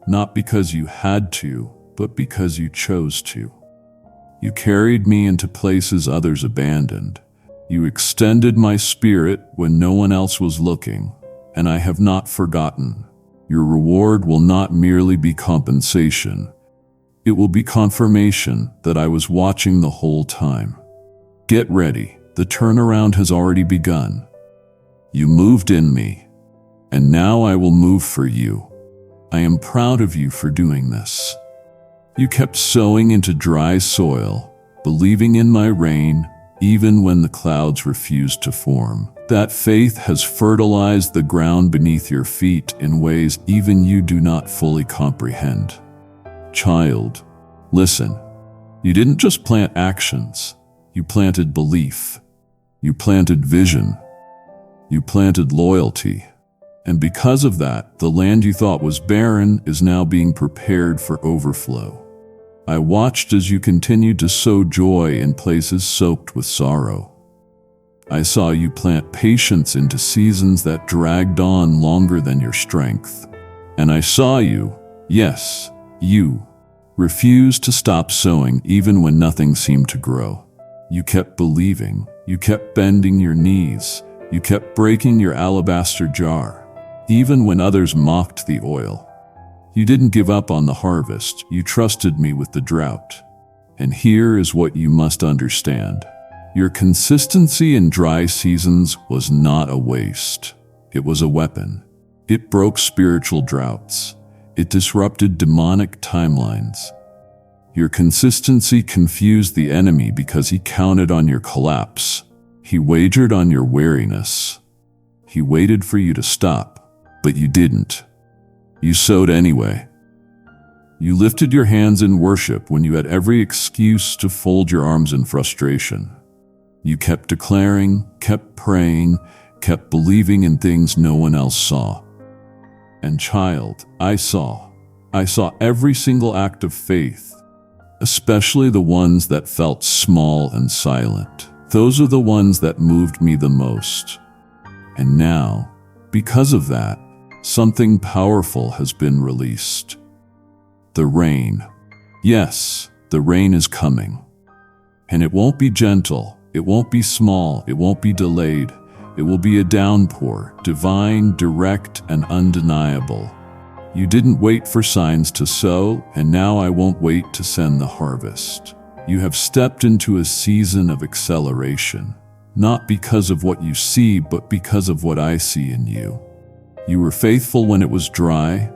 not because you had to, but because you chose to. You carried me into places others abandoned. You extended my spirit when no one else was looking, and I have not forgotten. Your reward will not merely be compensation. It will be confirmation that I was watching the whole time. Get ready, the turnaround has already begun. You moved in me, and now I will move for you. I am proud of you for doing this. You kept sowing into dry soil, believing in my rain, even when the clouds refused to form. That faith has fertilized the ground beneath your feet in ways even you do not fully comprehend. Child, listen. You didn't just plant actions. You planted belief. You planted vision. You planted loyalty. And because of that, the land you thought was barren is now being prepared for overflow. I watched as you continued to sow joy in places soaked with sorrow. I saw you plant patience into seasons that dragged on longer than your strength. And I saw you, yes, you, refuse to stop sowing even when nothing seemed to grow. You kept believing, you kept bending your knees, you kept breaking your alabaster jar, even when others mocked the oil. You didn't give up on the harvest, you trusted me with the drought. And here is what you must understand. Your consistency in dry seasons was not a waste. It was a weapon. It broke spiritual droughts. It disrupted demonic timelines. Your consistency confused the enemy because he counted on your collapse. He wagered on your weariness. He waited for you to stop, but you didn't. You sowed anyway. You lifted your hands in worship when you had every excuse to fold your arms in frustration. You kept declaring, kept praying, kept believing in things no one else saw. And child, I saw every single act of faith, especially the ones that felt small and silent. Those are the ones that moved me the most. And now, because of that, something powerful has been released. The rain. Yes, the rain is coming. And it won't be gentle, it won't be small, it won't be delayed. It will be a downpour, divine, direct, and undeniable. You didn't wait for signs to sow, and now I won't wait to send the harvest. You have stepped into a season of acceleration, not because of what you see, but because of what I see in you. You were faithful when it was dry,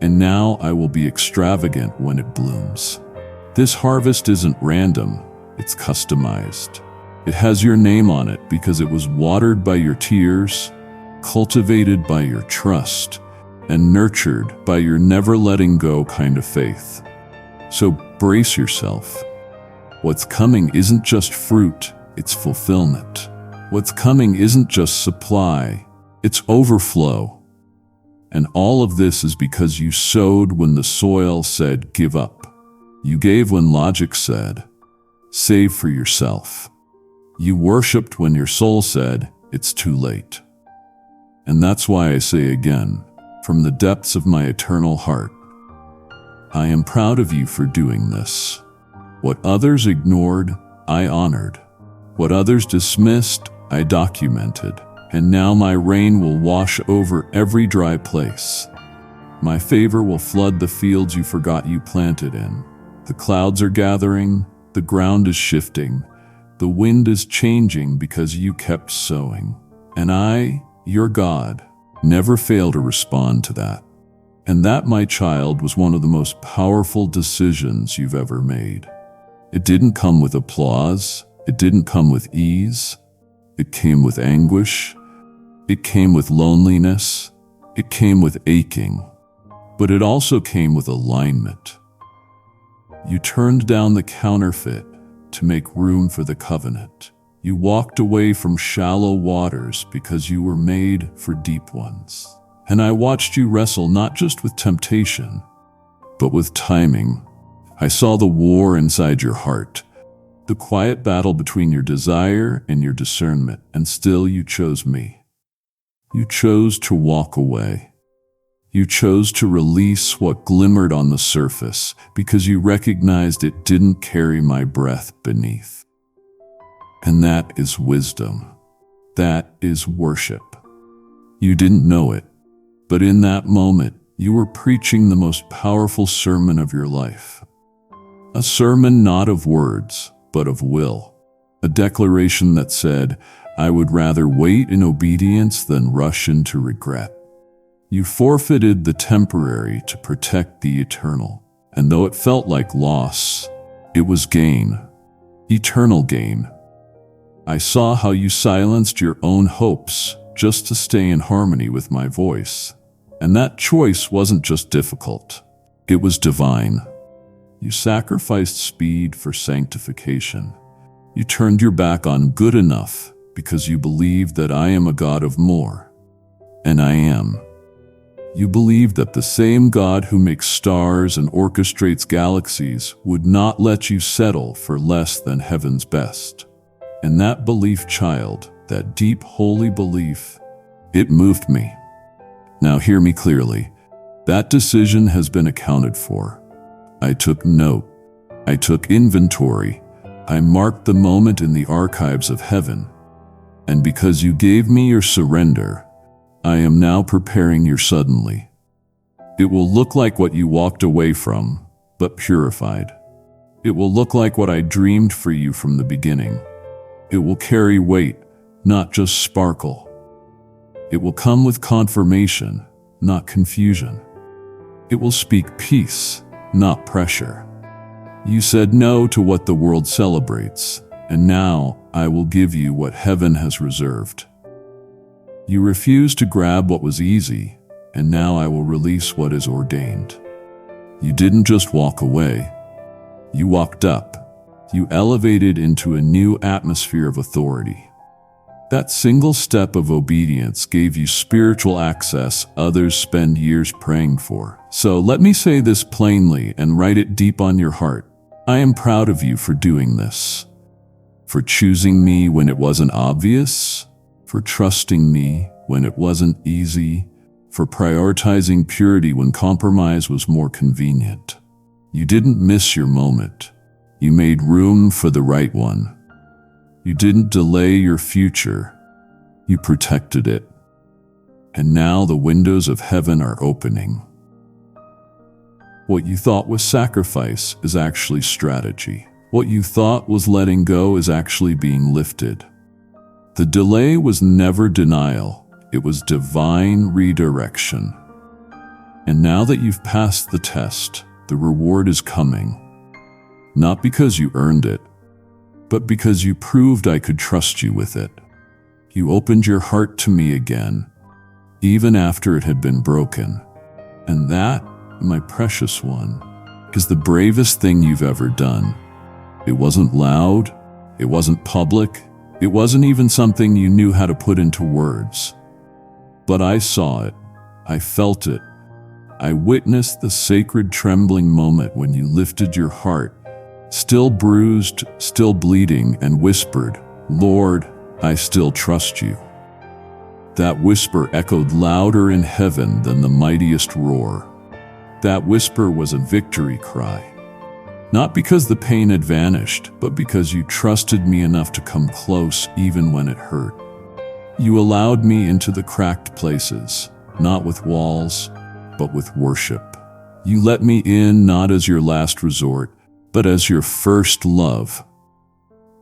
and now I will be extravagant when it blooms. This harvest isn't random, it's customized. It has your name on it because it was watered by your tears, cultivated by your trust, and nurtured by your never letting go kind of faith. So brace yourself. What's coming isn't just fruit, it's fulfillment. What's coming isn't just supply, it's overflow. And all of this is because you sowed when the soil said, give up. You gave when logic said, save for yourself. You worshiped when your soul said, it's too late. And that's why I say again, from the depths of my eternal heart, I am proud of you for doing this. What others ignored, I honored. What others dismissed, I documented. And now my rain will wash over every dry place. My favor will flood the fields you forgot you planted in. The clouds are gathering, the ground is shifting, the wind is changing because you kept sowing. And I, your God, never fail to respond to that. And that, my child, was one of the most powerful decisions you've ever made. It didn't come with applause. It didn't come with ease. It came with anguish. It came with loneliness. It came with aching. But it also came with alignment. You turned down the counterfeit to make room for the covenant. You walked away from shallow waters because you were made for deep ones. And I watched you wrestle not just with temptation, but with timing. I saw the war inside your heart, the quiet battle between your desire and your discernment, and still you chose me. You chose to walk away. You chose to release what glimmered on the surface because you recognized it didn't carry my breath beneath. And that is wisdom. That is worship. You didn't know it, but in that moment, you were preaching the most powerful sermon of your life. A sermon not of words, but of will. A declaration that said, I would rather wait in obedience than rush into regret. You forfeited the temporary to protect the eternal. And though it felt like loss, it was gain. Eternal gain. I saw how you silenced your own hopes just to stay in harmony with my voice. And that choice wasn't just difficult. It was divine. You sacrificed speed for sanctification. You turned your back on good enough because you believed that I am a God of more. And I am. You believed that the same God who makes stars and orchestrates galaxies would not let you settle for less than heaven's best. And that belief, child, that deep, holy belief, it moved me. Now hear me clearly. That decision has been accounted for. I took note. I took inventory. I marked the moment in the archives of heaven. And because you gave me your surrender, I am now preparing your suddenly. It will look like what you walked away from, but purified. It will look like what I dreamed for you from the beginning. It will carry weight, not just sparkle. It will come with confirmation, not confusion. It will speak peace, not pressure. You said no to what the world celebrates, and now I will give you what heaven has reserved. You refused to grab what was easy, and now I will release what is ordained. You didn't just walk away. You walked up. You elevated into a new atmosphere of authority. That single step of obedience gave you spiritual access others spend years praying for. So let me say this plainly and write it deep on your heart. I am proud of you for doing this. For choosing me when it wasn't obvious. For trusting me when it wasn't easy. For prioritizing purity when compromise was more convenient. You didn't miss your moment. You made room for the right one. You didn't delay your future. You protected it. And now the windows of heaven are opening. What you thought was sacrifice is actually strategy. What you thought was letting go is actually being lifted. The delay was never denial. It was divine redirection. And now that you've passed the test, the reward is coming. Not because you earned it, but because you proved I could trust you with it. You opened your heart to me again, even after it had been broken. And that, my precious one, is the bravest thing you've ever done. It wasn't loud, it wasn't public, it wasn't even something you knew how to put into words. But I saw it, I felt it. I witnessed the sacred trembling moment when you lifted your heart, still bruised, still bleeding, and whispered, "Lord, I still trust you." That whisper echoed louder in heaven than the mightiest roar. That whisper was a victory cry. Not because the pain had vanished, but because you trusted me enough to come close even when it hurt. You allowed me into the cracked places, not with walls, but with worship. You let me in not as your last resort, but as your first love.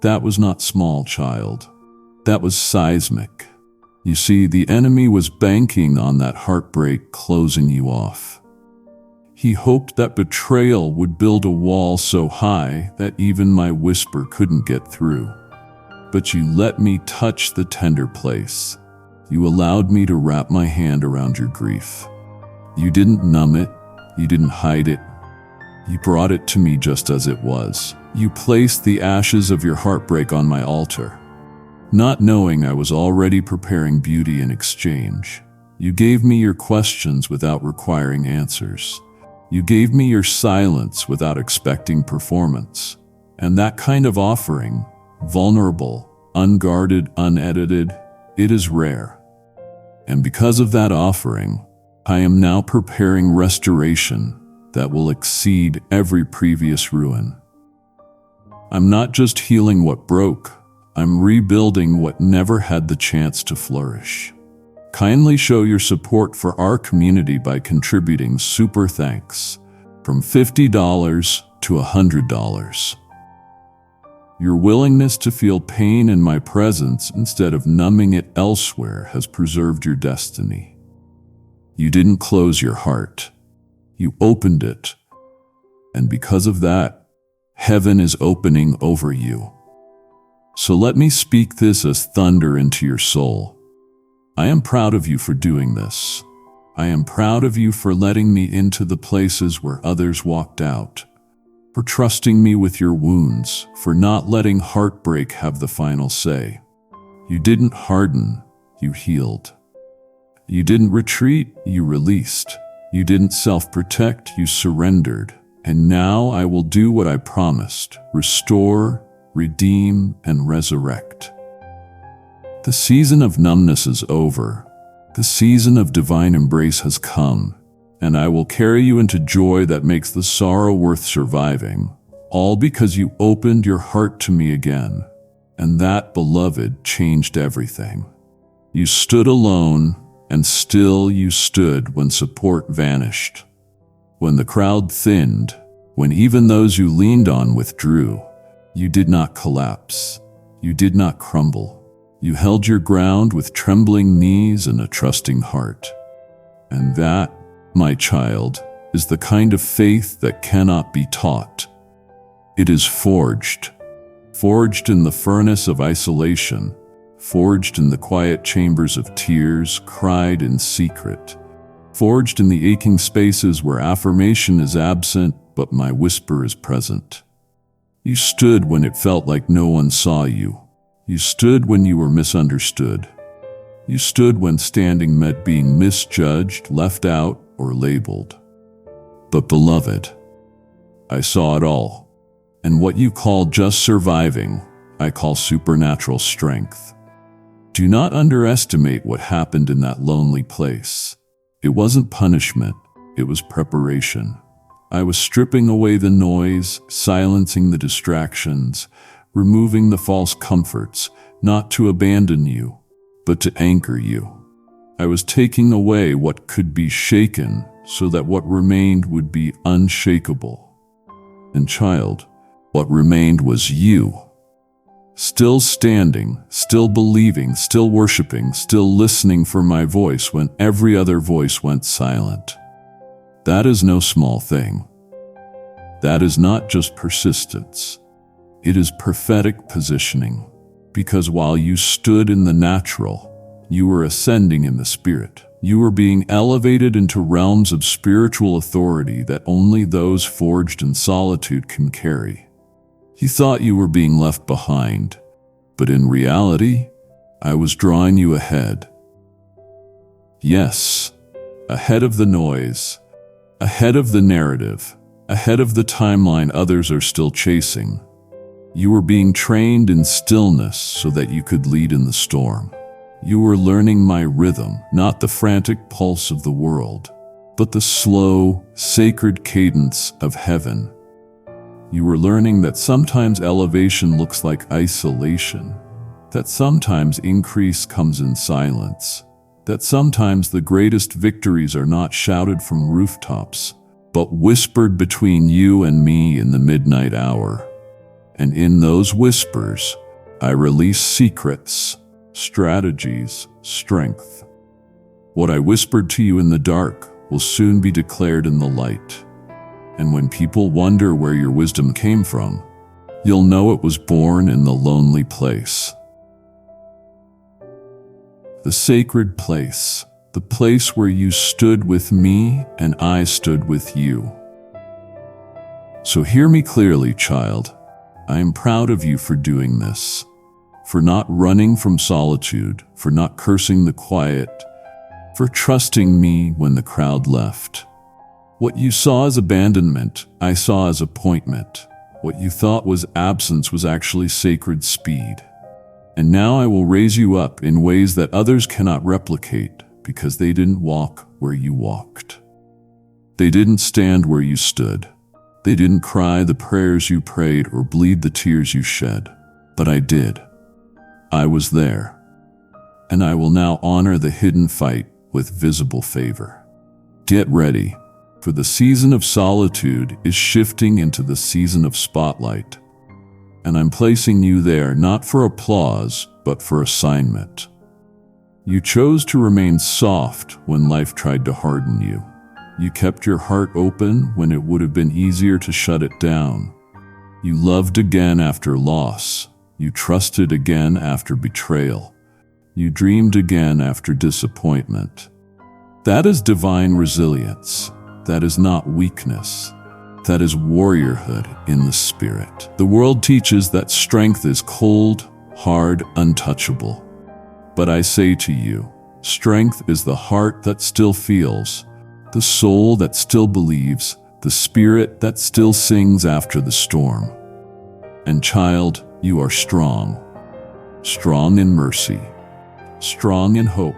That was not small, child. That was seismic. You see, the enemy was banking on that heartbreak closing you off. He hoped that betrayal would build a wall so high that even my whisper couldn't get through. But you let me touch the tender place. You allowed me to wrap my hand around your grief. You didn't numb it. You didn't hide it. You brought it to me just as it was. You placed the ashes of your heartbreak on my altar, not knowing I was already preparing beauty in exchange. You gave me your questions without requiring answers. You gave me your silence without expecting performance. And that kind of offering, vulnerable, unguarded, unedited, it is rare. And because of that offering, I am now preparing restoration that will exceed every previous ruin. I'm not just healing what broke, I'm rebuilding what never had the chance to flourish. Kindly show your support for our community by contributing super thanks from $50 to $100. Your willingness to feel pain in my presence instead of numbing it elsewhere has preserved your destiny. You didn't close your heart. You opened it. And because of that, heaven is opening over you. So let me speak this as thunder into your soul. I am proud of you for doing this. I am proud of you for letting me into the places where others walked out, for trusting me with your wounds, for not letting heartbreak have the final say. You didn't harden, you healed. You didn't retreat, you released. You didn't self-protect, you surrendered. And now I will do what I promised: restore, redeem, and resurrect. The season of numbness is over. The season of divine embrace has come, and I will carry you into joy that makes the sorrow worth surviving, all because you opened your heart to me again. And that, beloved, changed everything. You stood alone, and still you stood when support vanished. When the crowd thinned, when even those you leaned on withdrew, you did not collapse. You did not crumble. You held your ground with trembling knees and a trusting heart. And that, my child, is the kind of faith that cannot be taught. It is forged in the furnace of isolation, forged in the quiet chambers of tears cried in secret, forged in the aching spaces where affirmation is absent but my whisper is present. You stood when it felt like no one saw you. You stood when you were misunderstood. You stood when standing meant being misjudged, left out, or labeled. But beloved, I saw it all. And what you call just surviving, I call supernatural strength. Do not underestimate what happened in that lonely place. It wasn't punishment, it was preparation. I was stripping away the noise, silencing the distractions, removing the false comforts, not to abandon you, but to anchor you. I was taking away what could be shaken so that what remained would be unshakable. And child, what remained was you. Still standing, still believing, still worshiping, still listening for my voice when every other voice went silent. That is no small thing. That is not just persistence. It is prophetic positioning, because while you stood in the natural, you were ascending in the spirit. You were being elevated into realms of spiritual authority that only those forged in solitude can carry. You thought you were being left behind, but in reality, I was drawing you ahead. Yes, ahead of the noise, ahead of the narrative, ahead of the timeline others are still chasing. You were being trained in stillness so that you could lead in the storm. You were learning my rhythm, not the frantic pulse of the world, but the slow, sacred cadence of heaven. You were learning that sometimes elevation looks like isolation, that sometimes increase comes in silence, that sometimes the greatest victories are not shouted from rooftops, but whispered between you and me in the midnight hour. And in those whispers, I release secrets, strategies, strength. What I whispered to you in the dark will soon be declared in the light. And when people wonder where your wisdom came from, you'll know it was born in the lonely place. The sacred place, the place where you stood with me and I stood with you. So hear me clearly, child. I am proud of you for doing this, for not running from solitude, for not cursing the quiet, for trusting me when the crowd left. What you saw as abandonment, I saw as appointment. What you thought was absence was actually sacred speed. And now I will raise you up in ways that others cannot replicate because they didn't walk where you walked. They didn't stand where you stood. They didn't cry the prayers you prayed or bleed the tears you shed. But I did. I was there. And I will now honor the hidden fight with visible favor. Get ready. For the season of solitude is shifting into the season of spotlight. And I'm placing you there not for applause, but for assignment. You chose to remain soft when life tried to harden you. You kept your heart open when it would have been easier to shut it down. You loved again after loss. You trusted again after betrayal. You dreamed again after disappointment. That is divine resilience. That is not weakness. That is warriorhood in the spirit. The world teaches that strength is cold, hard, untouchable. But I say to you, strength is the heart that still feels, the soul that still believes, the spirit that still sings after the storm. And child, you are strong. Strong in mercy. Strong in hope.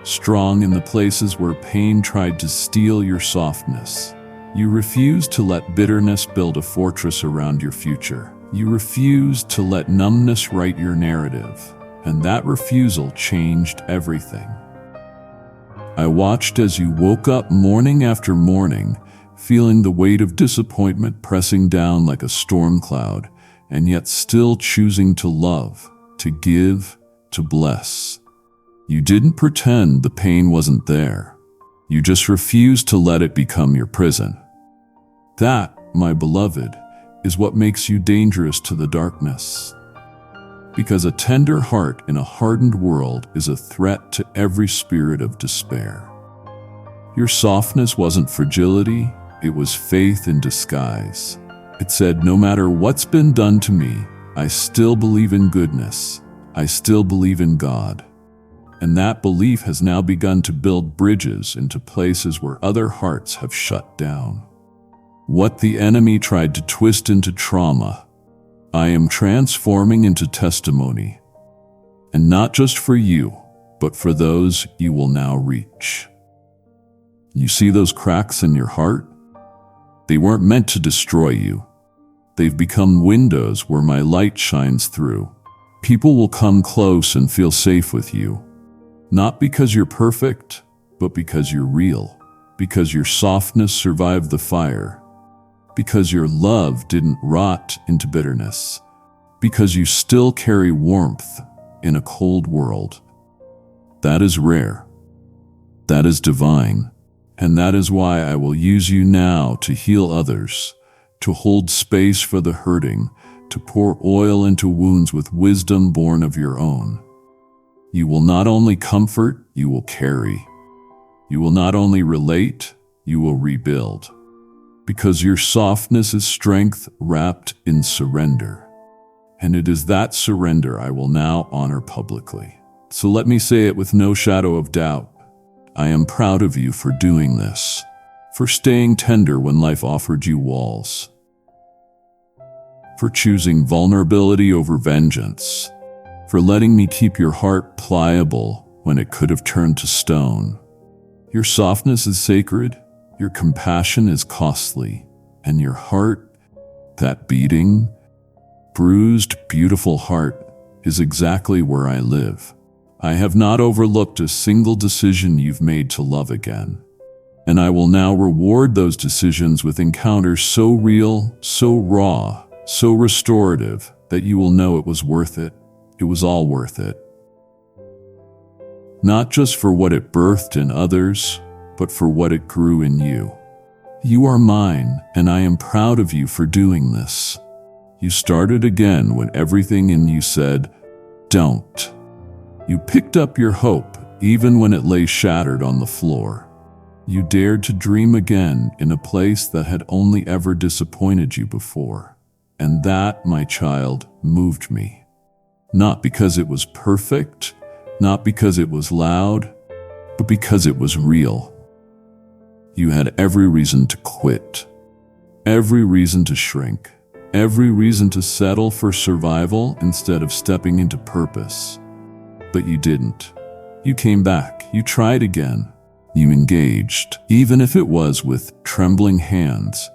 Strong in the places where pain tried to steal your softness. You refused to let bitterness build a fortress around your future. You refused to let numbness write your narrative, and that refusal changed everything. I watched as you woke up morning after morning, feeling the weight of disappointment pressing down like a storm cloud, and yet still choosing to love, to give, to bless. You didn't pretend the pain wasn't there. You just refused to let it become your prison. That, my beloved, is what makes you dangerous to the darkness. Because a tender heart in a hardened world is a threat to every spirit of despair. Your softness wasn't fragility, it was faith in disguise. It said, no matter what's been done to me, I still believe in goodness. I still believe in God. And that belief has now begun to build bridges into places where other hearts have shut down. What the enemy tried to twist into trauma, I am transforming into testimony. And not just for you, but for those you will now reach. You see those cracks in your heart? They weren't meant to destroy you. They've become windows where my light shines through. People will come close and feel safe with you. Not because you're perfect, but because you're real. Because your softness survived the fire. Because your love didn't rot into bitterness. Because you still carry warmth in a cold world. That is rare. That is divine. And that is why I will use you now to heal others, to hold space for the hurting, to pour oil into wounds with wisdom born of your own. You will not only comfort, you will carry. You will not only relate, you will rebuild. Because your softness is strength wrapped in surrender. And it is that surrender I will now honor publicly. So let me say it with no shadow of doubt. I am proud of you for doing this, for staying tender when life offered you walls, for choosing vulnerability over vengeance, for letting me keep your heart pliable when it could have turned to stone. Your softness is sacred, your compassion is costly, and your heart, that beating, bruised, beautiful heart, is exactly where I live. I have not overlooked a single decision you've made to love again. And I will now reward those decisions with encounters so real, so raw, so restorative, that you will know it was worth it. It was all worth it. Not just for what it birthed in others, but for what it grew in you. You are mine, and I am proud of you for doing this. You started again when everything in you said, "Don't." You picked up your hope even when it lay shattered on the floor. You dared to dream again in a place that had only ever disappointed you before. And that, my child, moved me. Not because it was perfect, not because it was loud, but because it was real. You had every reason to quit, every reason to shrink, every reason to settle for survival instead of stepping into purpose. But you didn't. You came back, you tried again, you engaged, even if it was with trembling hands,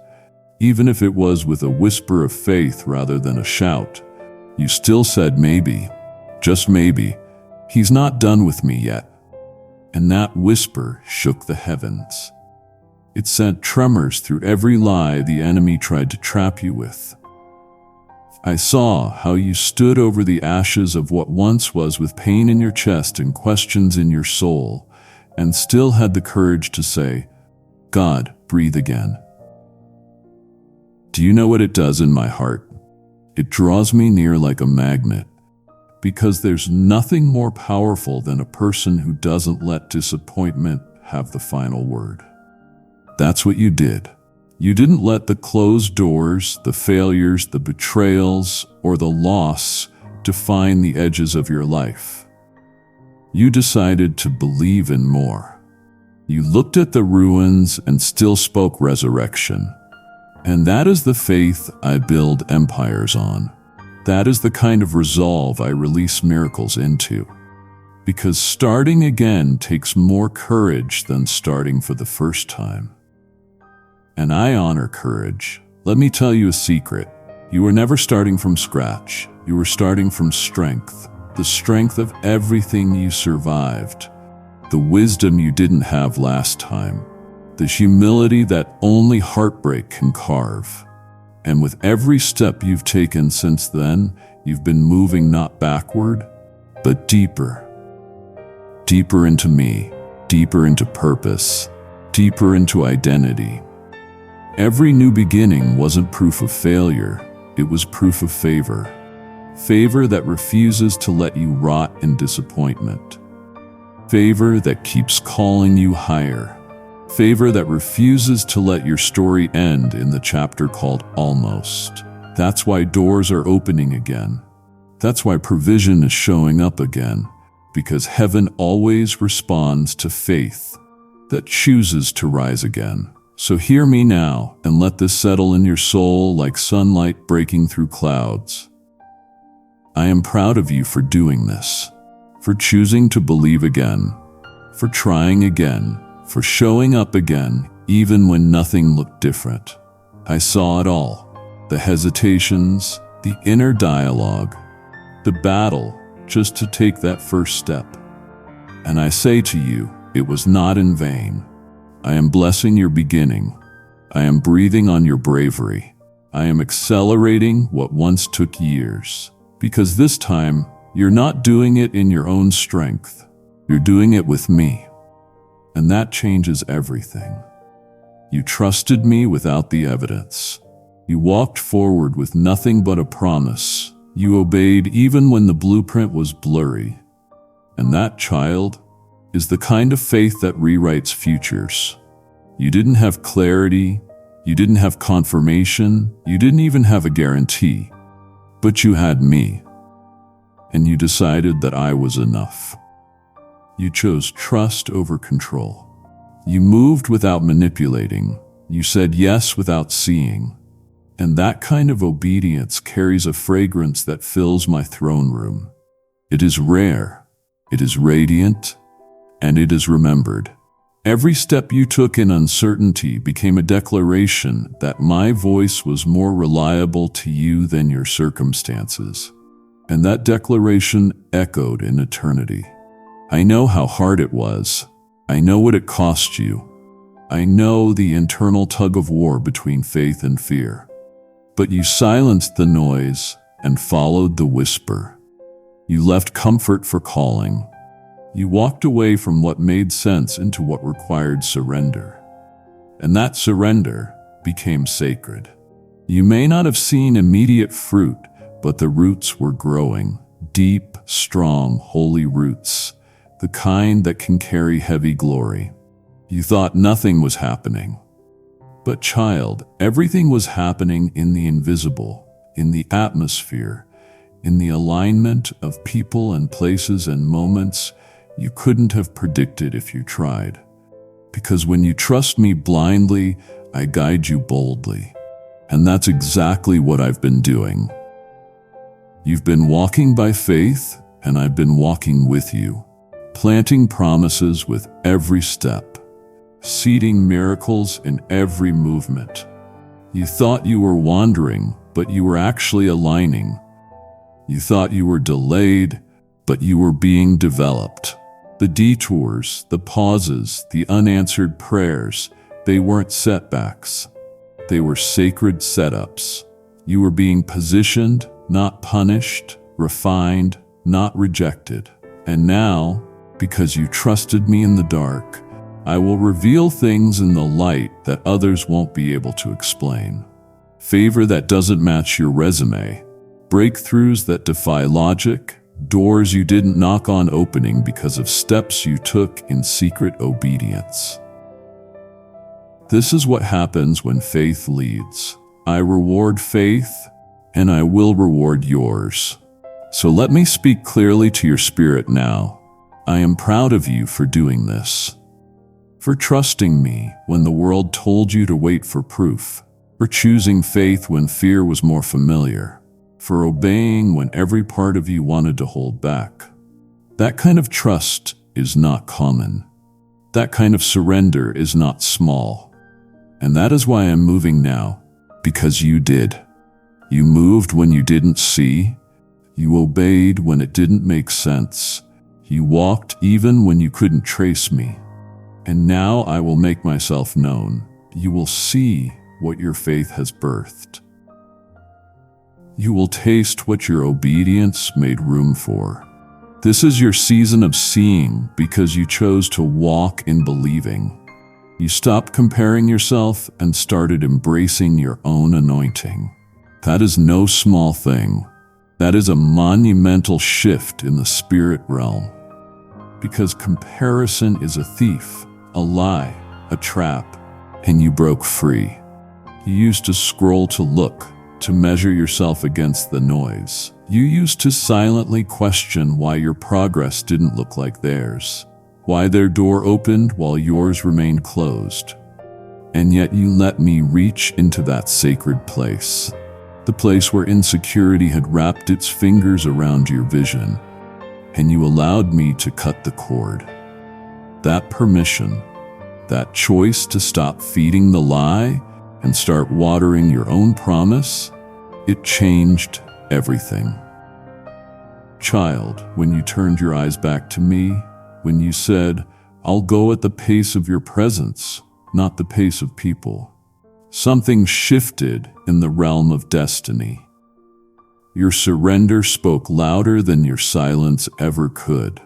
even if it was with a whisper of faith rather than a shout. You still said maybe, just maybe, he's not done with me yet. And that whisper shook the heavens. It sent tremors through every lie the enemy tried to trap you with. I saw how you stood over the ashes of what once was with pain in your chest and questions in your soul, and still had the courage to say, "God, breathe again." Do you know what it does in my heart? It draws me near like a magnet, because there's nothing more powerful than a person who doesn't let disappointment have the final word. That's what you did. You didn't let the closed doors, the failures, the betrayals, or the loss define the edges of your life. You decided to believe in more. You looked at the ruins and still spoke resurrection. And that is the faith I build empires on. That is the kind of resolve I release miracles into. Because starting again takes more courage than starting for the first time. And I honor courage. Let me tell you a secret. You were never starting from scratch. You were starting from strength. The strength of everything you survived. The wisdom you didn't have last time. The humility that only heartbreak can carve. And with every step you've taken since then, you've been moving not backward, but deeper. Deeper into me, deeper into purpose, deeper into identity. Every new beginning wasn't proof of failure, it was proof of favor. Favor that refuses to let you rot in disappointment. Favor that keeps calling you higher. Favor that refuses to let your story end in the chapter called Almost. That's why doors are opening again. That's why provision is showing up again. Because heaven always responds to faith that chooses to rise again. So hear me now and let this settle in your soul like sunlight breaking through clouds. I am proud of you for doing this, for choosing to believe again, for trying again, for showing up again, even when nothing looked different. I saw it all, the hesitations, the inner dialogue, the battle just to take that first step. And I say to you, it was not in vain. I am blessing your beginning. I am breathing on your bravery. I am accelerating what once took years. Because this time, you're not doing it in your own strength. You're doing it with me. And that changes everything. You trusted me without the evidence. You walked forward with nothing but a promise. You obeyed even when the blueprint was blurry. And that, child, is the kind of faith that rewrites futures. You didn't have clarity, you didn't have confirmation, you didn't even have a guarantee. But you had me. And you decided that I was enough. You chose trust over control. You moved without manipulating. You said yes without seeing. And that kind of obedience carries a fragrance that fills my throne room. It is rare, it is radiant, and it is remembered. Every step you took in uncertainty became a declaration that my voice was more reliable to you than your circumstances. And that declaration echoed in eternity. I know how hard it was. I know what it cost you. I know the internal tug of war between faith and fear. But you silenced the noise and followed the whisper. You left comfort for calling. You walked away from what made sense into what required surrender. And that surrender became sacred. You may not have seen immediate fruit, but the roots were growing. Deep, strong, holy roots. The kind that can carry heavy glory. You thought nothing was happening. But child, everything was happening in the invisible, in the atmosphere, in the alignment of people and places and moments you couldn't have predicted if you tried. Because when you trust me blindly, I guide you boldly. And that's exactly what I've been doing. You've been walking by faith, and I've been walking with you. Planting promises with every step, seeding miracles in every movement. You thought you were wandering, but you were actually aligning. You thought you were delayed, but you were being developed. The detours, the pauses, the unanswered prayers, they weren't setbacks. They were sacred setups. You were being positioned, not punished, refined, not rejected. And now, because you trusted me in the dark, I will reveal things in the light that others won't be able to explain. Favor that doesn't match your resume. Breakthroughs that defy logic. Doors you didn't knock on opening because of steps you took in secret obedience. This is what happens when faith leads. I reward faith, and I will reward yours. So let me speak clearly to your spirit now. I am proud of you for doing this, for trusting me when the world told you to wait for proof, for choosing faith when fear was more familiar, for obeying when every part of you wanted to hold back. That kind of trust is not common. That kind of surrender is not small. And that is why I'm moving now, because you did. You moved when you didn't see. You obeyed when it didn't make sense. You walked even when you couldn't trace me. And now I will make myself known. You will see what your faith has birthed. You will taste what your obedience made room for. This is your season of seeing because you chose to walk in believing. You stopped comparing yourself and started embracing your own anointing. That is no small thing. That is a monumental shift in the spirit realm. Because comparison is a thief, a lie, a trap, and you broke free. You used to scroll to look, to measure yourself against the noise. You used to silently question why your progress didn't look like theirs, why their door opened while yours remained closed. And yet you let me reach into that sacred place, the place where insecurity had wrapped its fingers around your vision. And you allowed me to cut the cord. That permission, that choice to stop feeding the lie and start watering your own promise, it changed everything. Child, when you turned your eyes back to me, when you said, "I'll go at the pace of your presence, not the pace of people." Something shifted in the realm of destiny. Your surrender spoke louder than your silence ever could.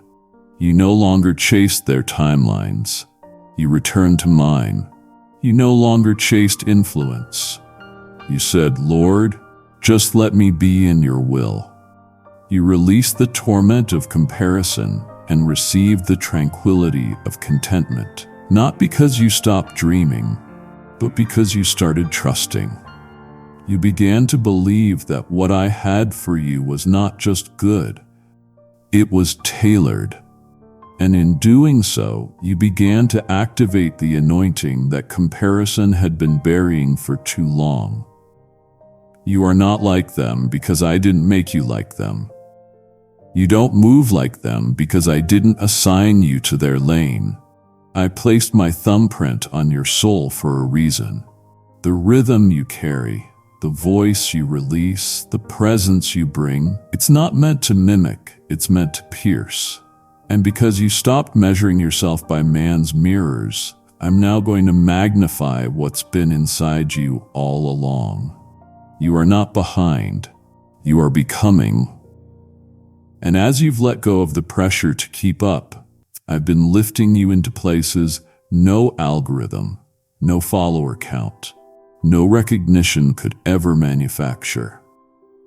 You no longer chased their timelines. You returned to mine. You no longer chased influence. You said, "Lord, just let me be in your will." You released the torment of comparison and received the tranquility of contentment, not because you stopped dreaming, but because you started trusting. You began to believe that what I had for you was not just good, it was tailored. And in doing so, you began to activate the anointing that comparison had been burying for too long. You are not like them because I didn't make you like them. You don't move like them because I didn't assign you to their lane. I placed my thumbprint on your soul for a reason. The rhythm you carry, the voice you release, the presence you bring, it's not meant to mimic, it's meant to pierce. And because you stopped measuring yourself by man's mirrors, I'm now going to magnify what's been inside you all along. You are not behind, you are becoming. And as you've let go of the pressure to keep up, I've been lifting you into places no algorithm, no follower count, no recognition could ever manufacture.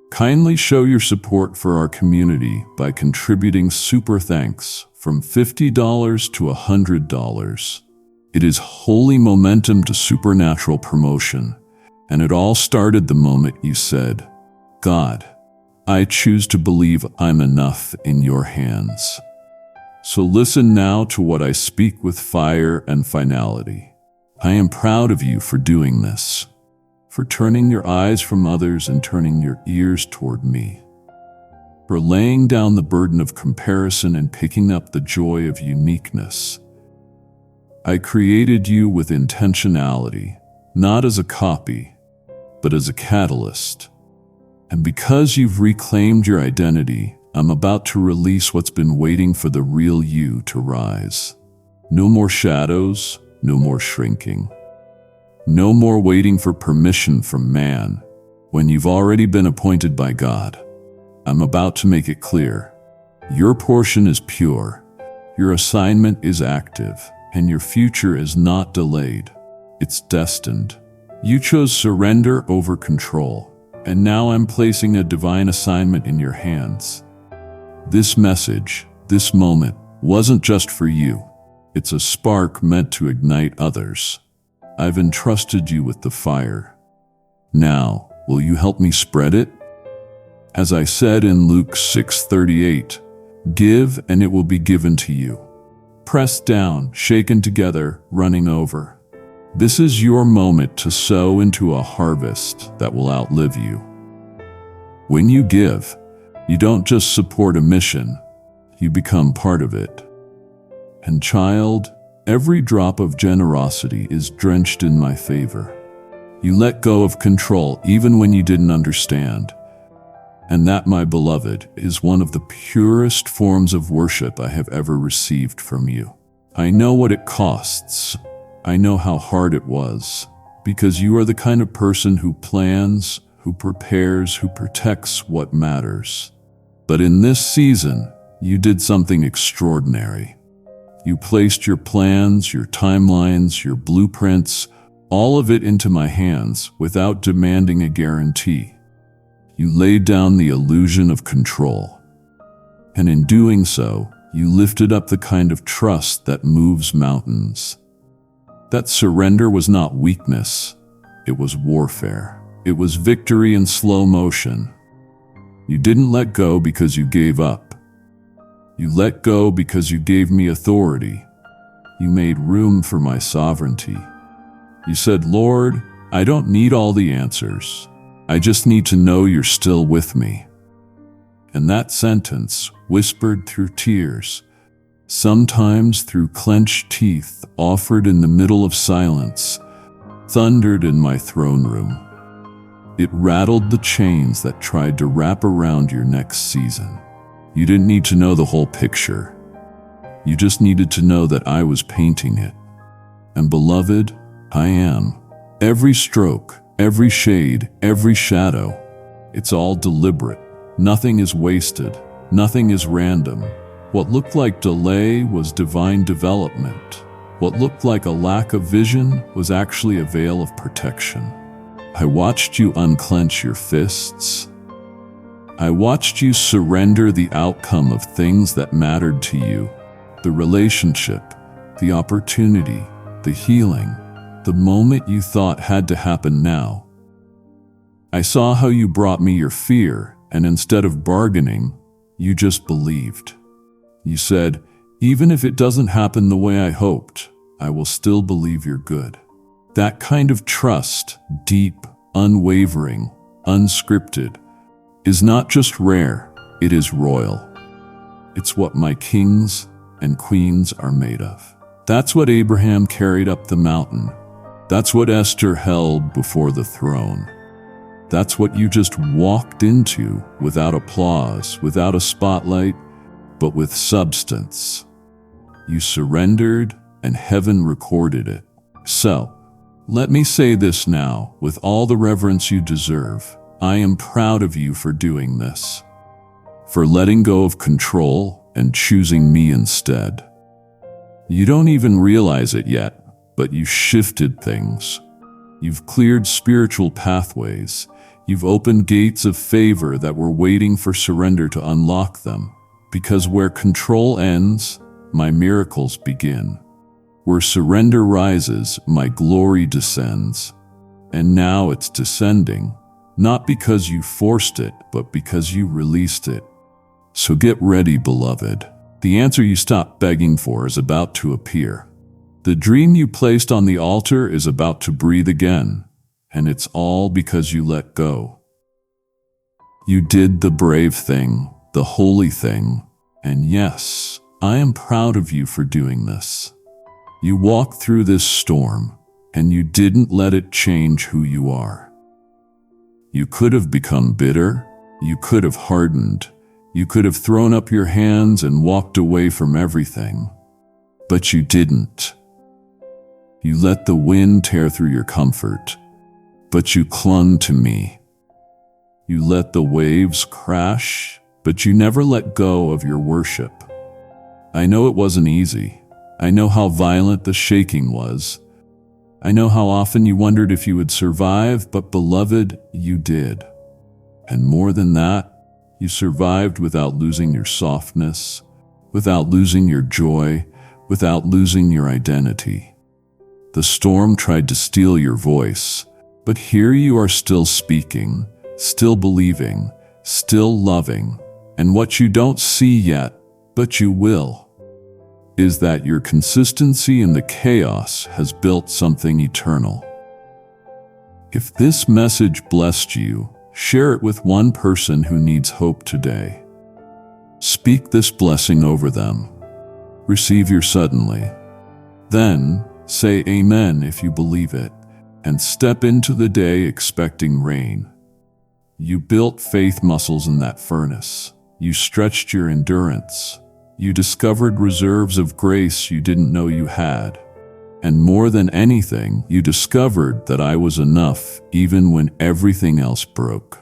Kindly show your support for our community by contributing super thanks from $50 to $100. It is holy momentum to supernatural promotion, and it all started the moment you said, "God, I choose to believe I'm enough in your hands." So listen now to what I speak with fire and finality. I am proud of you for doing this, for turning your eyes from others and turning your ears toward me, for laying down the burden of comparison and picking up the joy of uniqueness. I created you with intentionality, not as a copy, but as a catalyst. And because you've reclaimed your identity, I'm about to release what's been waiting for the real you to rise. No more shadows, no more shrinking. No more waiting for permission from man when you've already been appointed by God. I'm about to make it clear. Your portion is pure, your assignment is active, and your future is not delayed. It's destined. You chose surrender over control, and now I'm placing a divine assignment in your hands. This message, this moment, wasn't just for you. It's a spark meant to ignite others. I've entrusted you with the fire. Now, will you help me spread it? As I said in Luke 6:38, "Give and it will be given to you. Pressed down, shaken together, running over." This is your moment to sow into a harvest that will outlive you. When you give, you don't just support a mission, you become part of it. And child, every drop of generosity is drenched in my favor. You let go of control even when you didn't understand. And that, my beloved, is one of the purest forms of worship I have ever received from you. I know what it costs. I know how hard it was, because you are the kind of person who plans, who prepares, who protects what matters. But in this season, you did something extraordinary. You placed your plans, your timelines, your blueprints, all of it into my hands without demanding a guarantee. You laid down the illusion of control. And in doing so, you lifted up the kind of trust that moves mountains. That surrender was not weakness, it was warfare. It was victory in slow motion. You didn't let go because you gave up. You let go because you gave me authority. You made room for my sovereignty. You said, "Lord, I don't need all the answers. I just need to know you're still with me." And that sentence, whispered through tears, sometimes through clenched teeth, offered in the middle of silence, thundered in my throne room. It rattled the chains that tried to wrap around your next season. You didn't need to know the whole picture. You just needed to know that I was painting it. And beloved, I am. Every stroke, every shade, every shadow, it's all deliberate. Nothing is wasted. Nothing is random. What looked like delay was divine development. What looked like a lack of vision was actually a veil of protection. I watched you unclench your fists. I watched you surrender the outcome of things that mattered to you. The relationship, the opportunity, the healing, the moment you thought had to happen now. I saw how you brought me your fear, and instead of bargaining, you just believed. You said, even if it doesn't happen the way I hoped, I will still believe you're good. That kind of trust, deep, unwavering, unscripted, is not just rare, it is royal. It's what my kings and queens are made of. That's what Abraham carried up the mountain. That's what Esther held before the throne. That's what you just walked into without applause, without a spotlight, but with substance. You surrendered, and heaven recorded it. So, let me say this now, with all the reverence you deserve. I am proud of you for doing this, for letting go of control and choosing me instead. You don't even realize it yet, but you shifted things. You've cleared spiritual pathways. You've opened gates of favor that were waiting for surrender to unlock them. Because where control ends, my miracles begin. Where surrender rises, my glory descends. And now it's descending, not because you forced it, but because you released it. So get ready, beloved. The answer you stopped begging for is about to appear. The dream you placed on the altar is about to breathe again, and it's all because you let go. You did the brave thing, the holy thing, and yes, I am proud of you for doing this. You walked through this storm, and you didn't let it change who you are. You could have become bitter, you could have hardened, you could have thrown up your hands and walked away from everything, but you didn't. You let the wind tear through your comfort, but you clung to me. You let the waves crash, but you never let go of your worship. I know it wasn't easy. I know how violent the shaking was. I know how often you wondered if you would survive, but beloved, you did. And more than that, you survived without losing your softness, without losing your joy, without losing your identity. The storm tried to steal your voice, but here you are still speaking, still believing, still loving. And what you don't see yet, but you will, is that your consistency in the chaos has built something eternal. If this message blessed you, share it with one person who needs hope today. Speak this blessing over them. Receive your suddenly. Then, say amen if you believe it, and step into the day expecting rain. You built faith muscles in that furnace. You stretched your endurance. You discovered reserves of grace you didn't know you had. And more than anything, you discovered that I was enough even when everything else broke.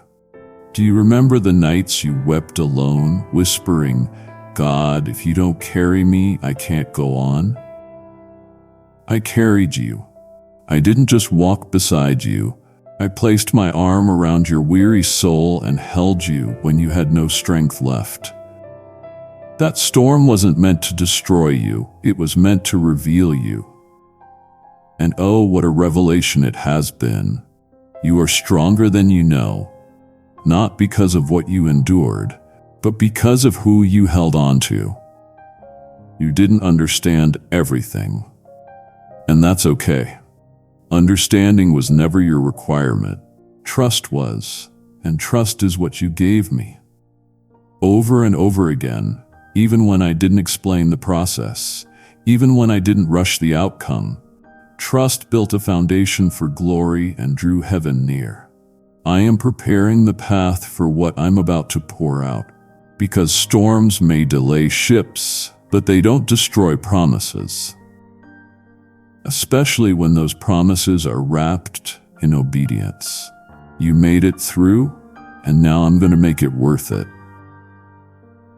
Do you remember the nights you wept alone, whispering, God, if you don't carry me, I can't go on? I carried you. I didn't just walk beside you. I placed my arm around your weary soul and held you when you had no strength left. That storm wasn't meant to destroy you, it was meant to reveal you. And oh, what a revelation it has been. You are stronger than you know, not because of what you endured, but because of who you held on to. You didn't understand everything, and that's okay. Understanding was never your requirement. Trust was, and trust is what you gave me. Over and over again, even when I didn't explain the process, even when I didn't rush the outcome, trust built a foundation for glory and drew heaven near. I am preparing the path for what I'm about to pour out, because storms may delay ships, but they don't destroy promises, especially when those promises are wrapped in obedience. You made it through, and now I'm going to make it worth it.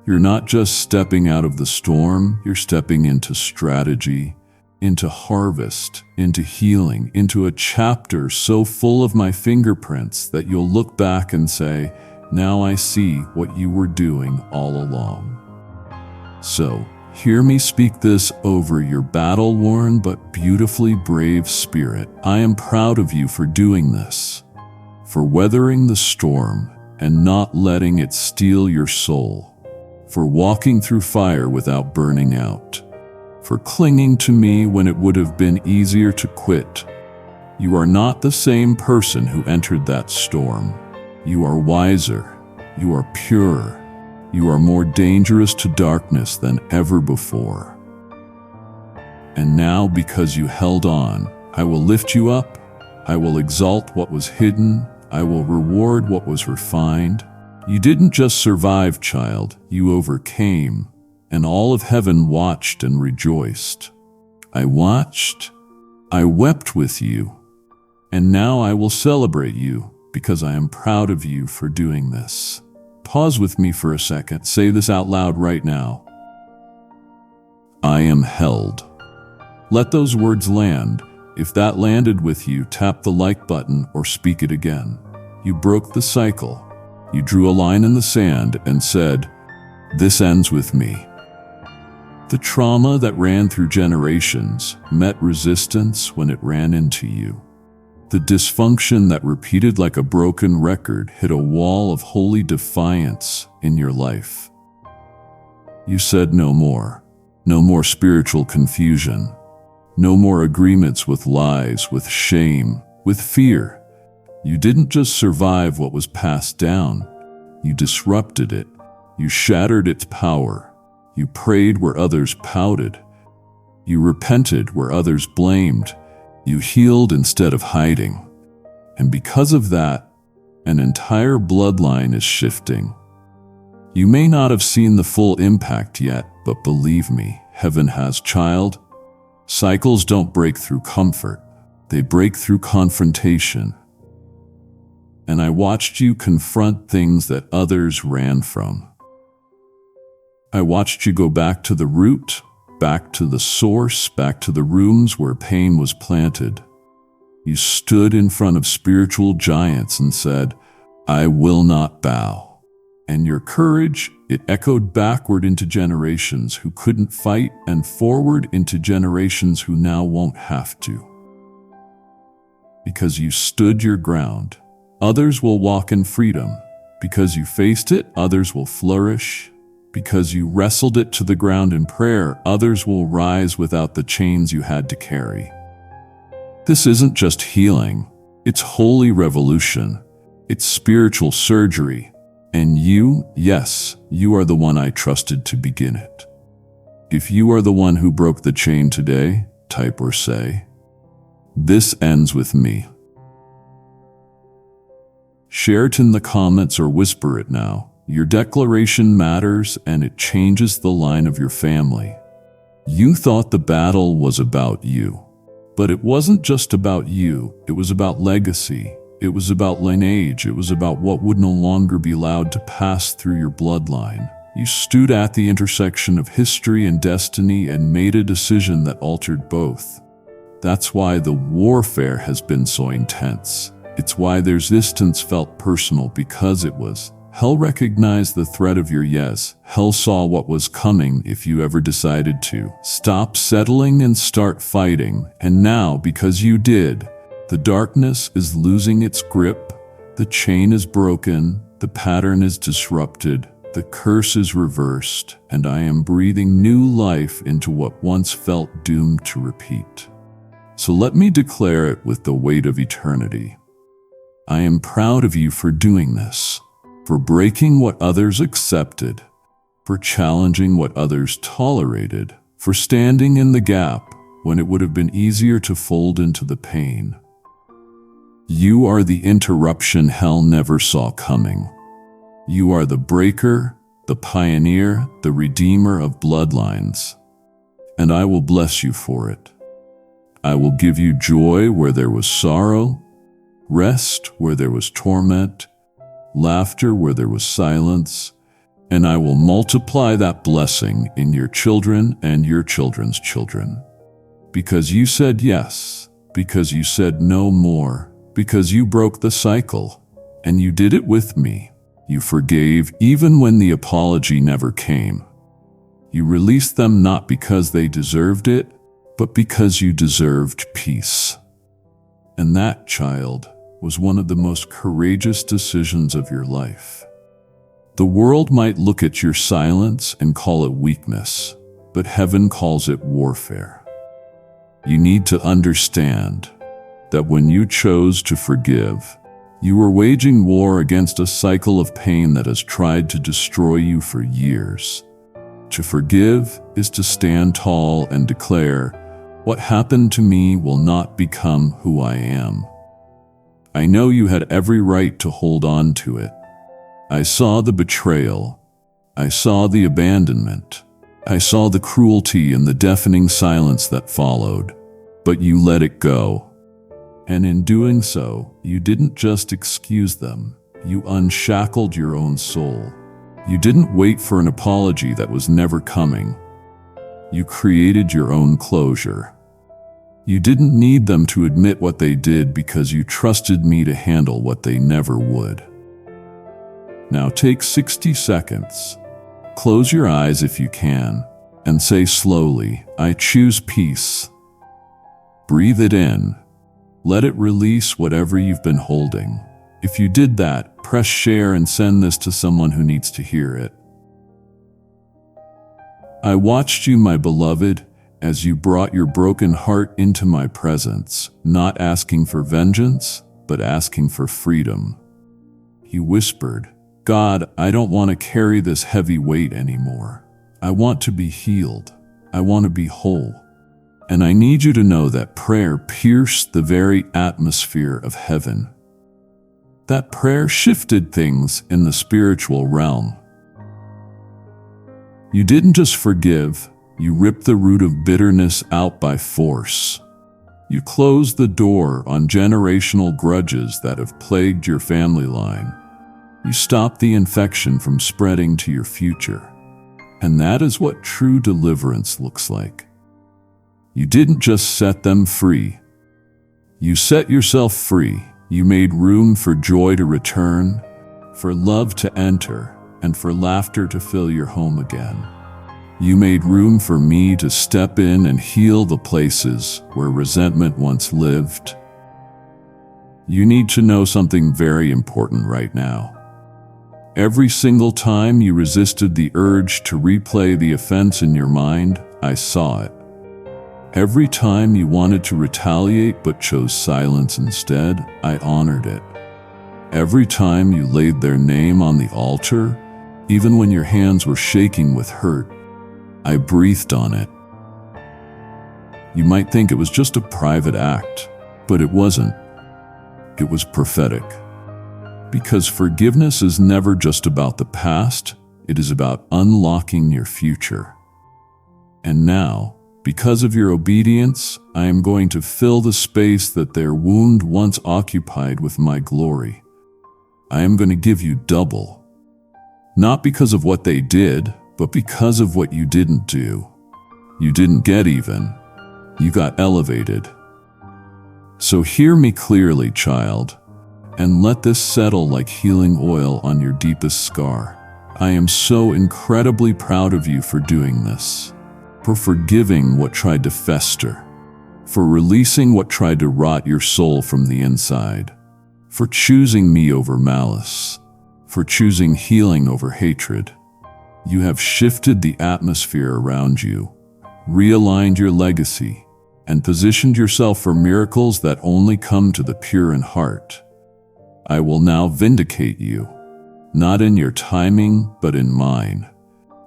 You're not just stepping out of the storm, you're stepping into strategy, into harvest, into healing, into a chapter so full of my fingerprints that you'll look back and say, now I see what you were doing all along. So, hear me speak this over your battle-worn but beautifully brave spirit. I am proud of you for doing this, for weathering the storm and not letting it steal your soul, for walking through fire without burning out, for clinging to me when it would have been easier to quit. You are not the same person who entered that storm. You are wiser, you are purer, you are more dangerous to darkness than ever before. And now, because you held on, I will lift you up, I will exalt what was hidden, I will reward what was refined. You didn't just survive, child, you overcame, and all of heaven watched and rejoiced. I watched, I wept with you, and now I will celebrate you because I am proud of you for doing this. Pause with me for a second. Say this out loud right now. I am held. Let those words land. If that landed with you, tap the like button or speak it again. You broke the cycle. You drew a line in the sand and said, this ends with me. The trauma that ran through generations met resistance when it ran into you. The dysfunction that repeated like a broken record hit a wall of holy defiance in your life. You said no more. No more spiritual confusion. No more agreements with lies, with shame, with fear. You didn't just survive what was passed down. You disrupted it. You shattered its power. You prayed where others pouted. You repented where others blamed. You healed instead of hiding. And because of that, an entire bloodline is shifting. You may not have seen the full impact yet, but believe me, heaven has, child. Cycles don't break through comfort. They break through confrontation. And I watched you confront things that others ran from. I watched you go back to the root, back to the source, back to the rooms where pain was planted. You stood in front of spiritual giants and said, I will not bow. And your courage, it echoed backward into generations who couldn't fight and forward into generations who now won't have to. Because you stood your ground, others will walk in freedom. Because you faced it, others will flourish. Because you wrestled it to the ground in prayer, others will rise without the chains you had to carry. This isn't just healing, it's holy revolution. It's spiritual surgery. And you, yes, you are the one I trusted to begin it. If you are the one who broke the chain today, type or say, this ends with me. Share it in the comments or whisper it now. Your declaration matters and it changes the line of your family. You thought the battle was about you, but it wasn't just about you. It was about legacy. It was about lineage. It was about what would no longer be allowed to pass through your bloodline. You stood at the intersection of history and destiny and made a decision that altered both. That's why the warfare has been so intense. It's why their resistance felt personal, because it was. Hell recognized the threat of your yes. Hell saw what was coming if you ever decided to. Stop settling and start fighting. And now, because you did, the darkness is losing its grip, the chain is broken, the pattern is disrupted, the curse is reversed, and I am breathing new life into what once felt doomed to repeat. So let me declare it with the weight of eternity. I am proud of you for doing this, for breaking what others accepted, for challenging what others tolerated, for standing in the gap when it would have been easier to fold into the pain. You are the interruption hell never saw coming. You are the breaker, the pioneer, the redeemer of bloodlines. And I will bless you for it. I will give you joy where there was sorrow, rest where there was torment, laughter where there was silence, and I will multiply that blessing in your children and your children's children. Because you said yes, because you said no more, because you broke the cycle, and you did it with me. You forgave even when the apology never came. You released them not because they deserved it, but because you deserved peace. And that, child, was one of the most courageous decisions of your life. The world might look at your silence and call it weakness, but heaven calls it warfare. You need to understand that when you chose to forgive, you were waging war against a cycle of pain that has tried to destroy you for years. To forgive is to stand tall and declare, "What happened to me will not become who I am." I know you had every right to hold on to it. I saw the betrayal. I saw the abandonment. I saw the cruelty and the deafening silence that followed. But you let it go. And in doing so, you didn't just excuse them. You unshackled your own soul. You didn't wait for an apology that was never coming. You created your own closure. You didn't need them to admit what they did because you trusted me to handle what they never would. Now take 60 seconds. Close your eyes if you can, and say slowly, "I choose peace." Breathe it in. Let it release whatever you've been holding. If you did that, press share and send this to someone who needs to hear it. I watched you, my beloved, as you brought your broken heart into my presence, not asking for vengeance, but asking for freedom. You whispered, "God, I don't want to carry this heavy weight anymore. I want to be healed. I want to be whole." And I need you to know that prayer pierced the very atmosphere of heaven. That prayer shifted things in the spiritual realm. You didn't just forgive, you ripped the root of bitterness out by force. You closed the door on generational grudges that have plagued your family line. You stopped the infection from spreading to your future. And that is what true deliverance looks like. You didn't just set them free. You set yourself free. You made room for joy to return, for love to enter, and for laughter to fill your home again. You made room for me to step in and heal the places where resentment once lived. You need to know something very important right now. Every single time you resisted the urge to replay the offense in your mind, I saw it. Every time you wanted to retaliate but chose silence instead, I honored it. Every time you laid their name on the altar, even when your hands were shaking with hurt, I breathed on it. You might think it was just a private act, but it wasn't. It was prophetic. Because forgiveness is never just about the past, it is about unlocking your future. And now, because of your obedience, I am going to fill the space that their wound once occupied with my glory. I am going to give you double. Not because of what they did, but because of what you didn't do. You didn't get even. You got elevated. So hear me clearly, child, and let this settle like healing oil on your deepest scar. I am so incredibly proud of you for doing this. For forgiving what tried to fester, for releasing what tried to rot your soul from the inside, for choosing me over malice, for choosing healing over hatred. You have shifted the atmosphere around you, realigned your legacy, and positioned yourself for miracles that only come to the pure in heart. I will now vindicate you, not in your timing, but in mine.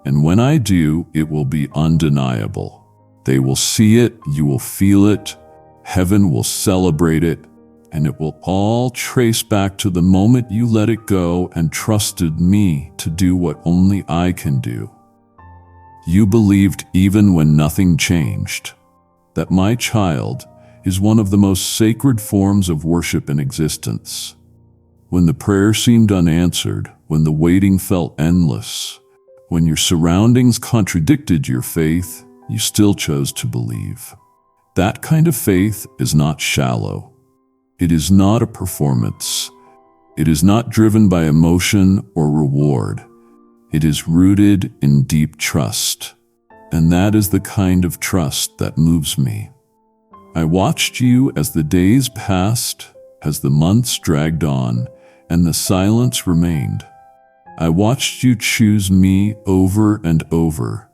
And when I do, it will be undeniable. They will see it, you will feel it, heaven will celebrate it, and it will all trace back to the moment you let it go and trusted me to do what only I can do. You believed even when nothing changed, that my child is one of the most sacred forms of worship in existence. When the prayer seemed unanswered, when the waiting felt endless, when your surroundings contradicted your faith, you still chose to believe. That kind of faith is not shallow. It is not a performance. It is not driven by emotion or reward. It is rooted in deep trust. And that is the kind of trust that moves me. I watched you as the days passed, as the months dragged on, and the silence remained. I watched you choose me over and over,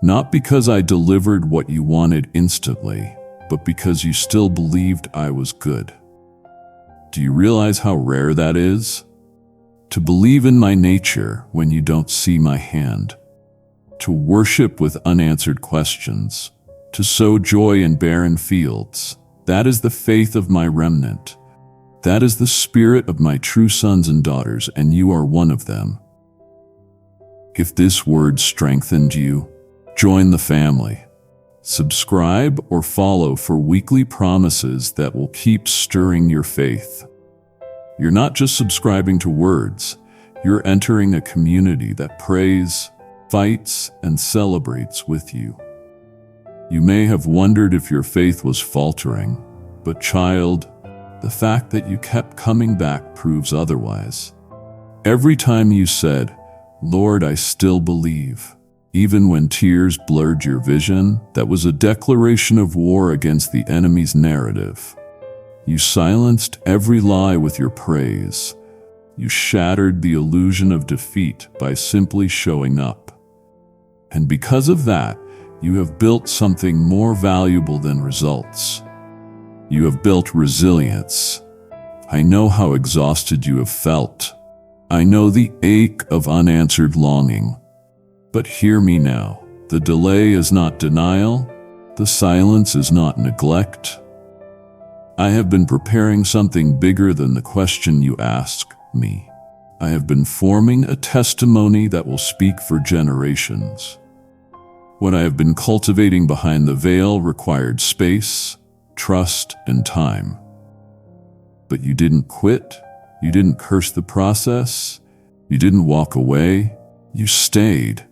not because I delivered what you wanted instantly, but because you still believed I was good. Do you realize how rare that is? To believe in my nature when you don't see my hand. To worship with unanswered questions. To sow joy in barren fields. That is the faith of my remnant. That is the spirit of my true sons and daughters, and you are one of them. If this word strengthened you, join the family. Subscribe or follow for weekly promises that will keep stirring your faith. You're not just subscribing to words, you're entering a community that prays, fights, and celebrates with you. You may have wondered if your faith was faltering, but child, the fact that you kept coming back proves otherwise. Every time you said, "Lord, I still believe," even when tears blurred your vision, that was a declaration of war against the enemy's narrative. You silenced every lie with your praise. You shattered the illusion of defeat by simply showing up. And because of that, you have built something more valuable than results. You have built resilience. I know how exhausted you have felt. I know the ache of unanswered longing. But hear me now. The delay is not denial. The silence is not neglect. I have been preparing something bigger than the question you ask me. I have been forming a testimony that will speak for generations. What I have been cultivating behind the veil required space, trust, and time. But you didn't quit. You didn't curse the process. You didn't walk away. You stayed.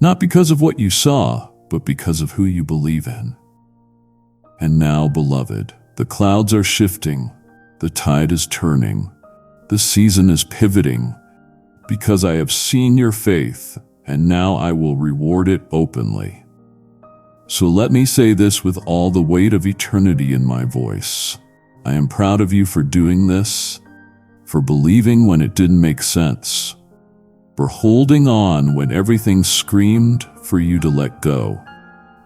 Not because of what you saw, but because of who you believe in. And now, beloved, the clouds are shifting. The tide is turning. The season is pivoting. Because I have seen your faith, and now I will reward it openly. So let me say this with all the weight of eternity in my voice. I am proud of you for doing this, for believing when it didn't make sense, for holding on when everything screamed for you to let go,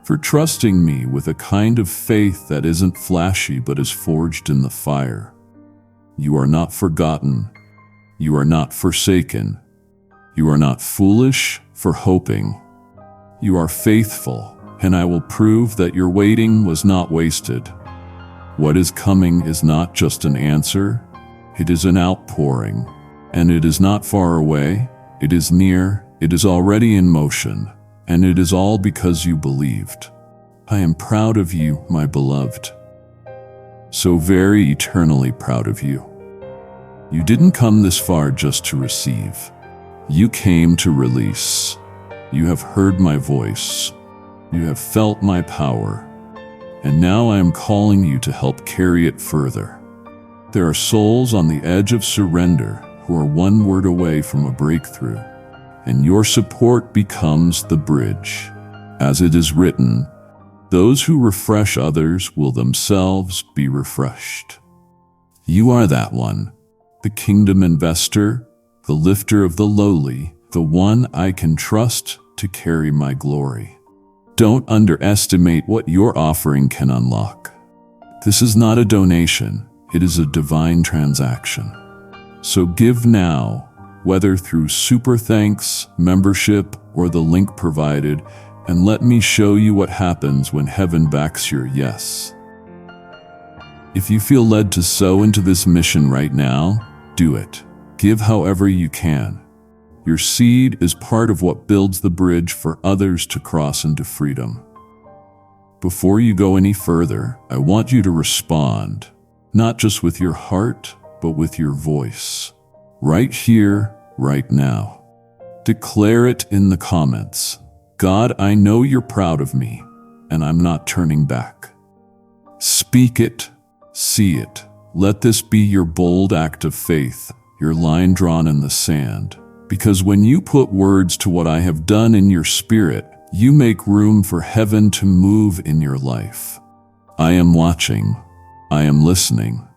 for trusting me with a kind of faith that isn't flashy but is forged in the fire. You are not forgotten. You are not forsaken. You are not foolish for hoping. You are faithful, and I will prove that your waiting was not wasted. What is coming is not just an answer, it is an outpouring, and it is not far away, it is near, it is already in motion, and it is all because you believed. I am proud of you, my beloved. So very eternally proud of you. You didn't come this far just to receive. You came to release. You have heard my voice. You have felt my power. And now I am calling you to help carry it further. There are souls on the edge of surrender who are one word away from a breakthrough, and your support becomes the bridge. As it is written, those who refresh others will themselves be refreshed. You are that one, the kingdom investor, the lifter of the lowly, the one I can trust to carry my glory. Don't underestimate what your offering can unlock. This is not a donation, it is a divine transaction. So give now, whether through super thanks, membership, or the link provided, and let me show you what happens when heaven backs your yes. If you feel led to sow into this mission right now, do it. Give however you can. Your seed is part of what builds the bridge for others to cross into freedom. Before you go any further, I want you to respond, not just with your heart, but with your voice. Right here, right now. Declare it in the comments. God, I know you're proud of me, and I'm not turning back. Speak it, see it. Let this be your bold act of faith, your line drawn in the sand. Because when you put words to what I have done in your spirit, you make room for heaven to move in your life. I am watching, I am listening,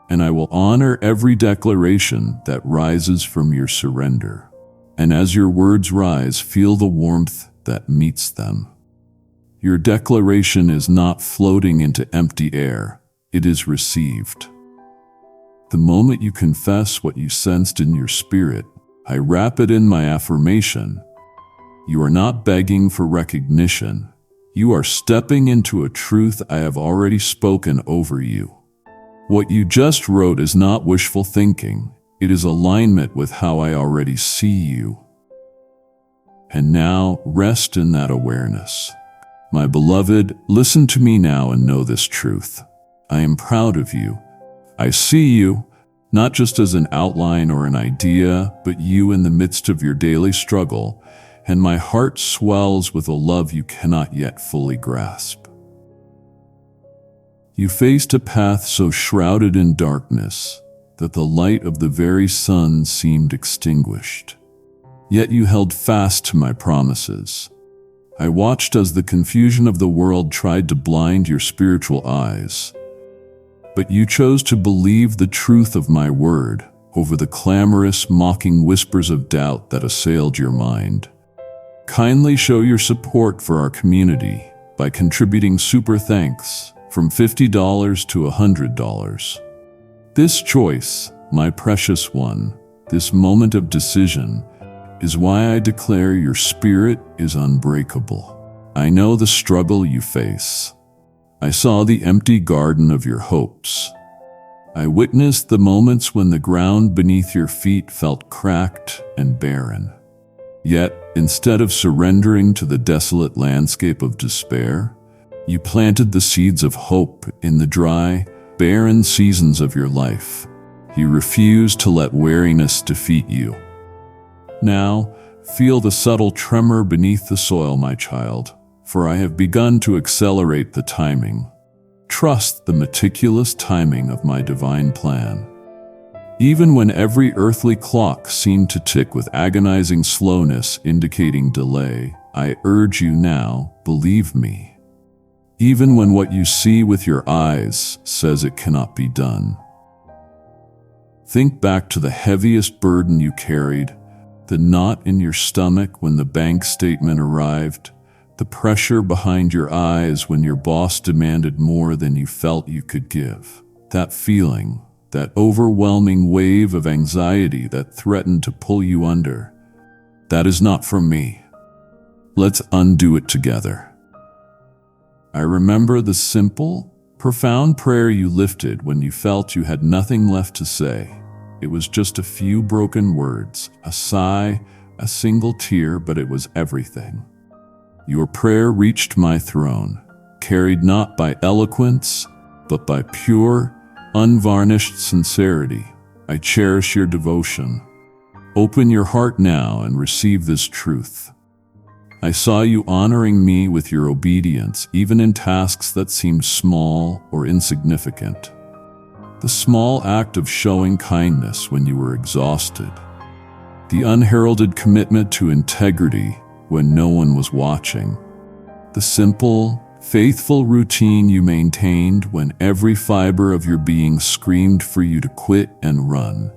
and I will honor every declaration that rises from your surrender. And as your words rise, feel the warmth that meets them. Your declaration is not floating into empty air, it is received. The moment you confess what you sensed in your spirit, I wrap it in my affirmation. You are not begging for recognition. You are stepping into a truth I have already spoken over you. What you just wrote is not wishful thinking. It is alignment with how I already see you. And now, rest in that awareness. My beloved, listen to me now and know this truth. I am proud of you. I see you, not just as an outline or an idea, but you in the midst of your daily struggle, and my heart swells with a love you cannot yet fully grasp. You faced a path so shrouded in darkness that the light of the very sun seemed extinguished. Yet you held fast to my promises. I watched as the confusion of the world tried to blind your spiritual eyes. But you chose to believe the truth of my word over the clamorous, mocking whispers of doubt that assailed your mind. Kindly show your support for our community by contributing super thanks from $50 to $100. This choice, my precious one, this moment of decision, is why I declare your spirit is unbreakable. I know the struggle you face. I saw the empty garden of your hopes. I witnessed the moments when the ground beneath your feet felt cracked and barren. Yet, instead of surrendering to the desolate landscape of despair, you planted the seeds of hope in the dry, barren seasons of your life. You refused to let weariness defeat you. Now, feel the subtle tremor beneath the soil, my child, for I have begun to accelerate the timing. Trust the meticulous timing of my divine plan. Even when every earthly clock seemed to tick with agonizing slowness indicating delay, I urge you now, believe me. Even when what you see with your eyes says it cannot be done. Think back to the heaviest burden you carried, the knot in your stomach when the bank statement arrived, the pressure behind your eyes when your boss demanded more than you felt you could give. That feeling, that overwhelming wave of anxiety that threatened to pull you under, that is not from me. Let's undo it together. I remember the simple, profound prayer you lifted when you felt you had nothing left to say. It was just a few broken words, a sigh, a single tear, but it was everything. Your prayer reached my throne, carried not by eloquence, but by pure, unvarnished sincerity. I cherish your devotion. Open your heart now and receive this truth. I saw you honoring me with your obedience, even in tasks that seemed small or insignificant. The small act of showing kindness when you were exhausted. The unheralded commitment to integrity when no one was watching. The simple, faithful routine you maintained when every fiber of your being screamed for you to quit and run.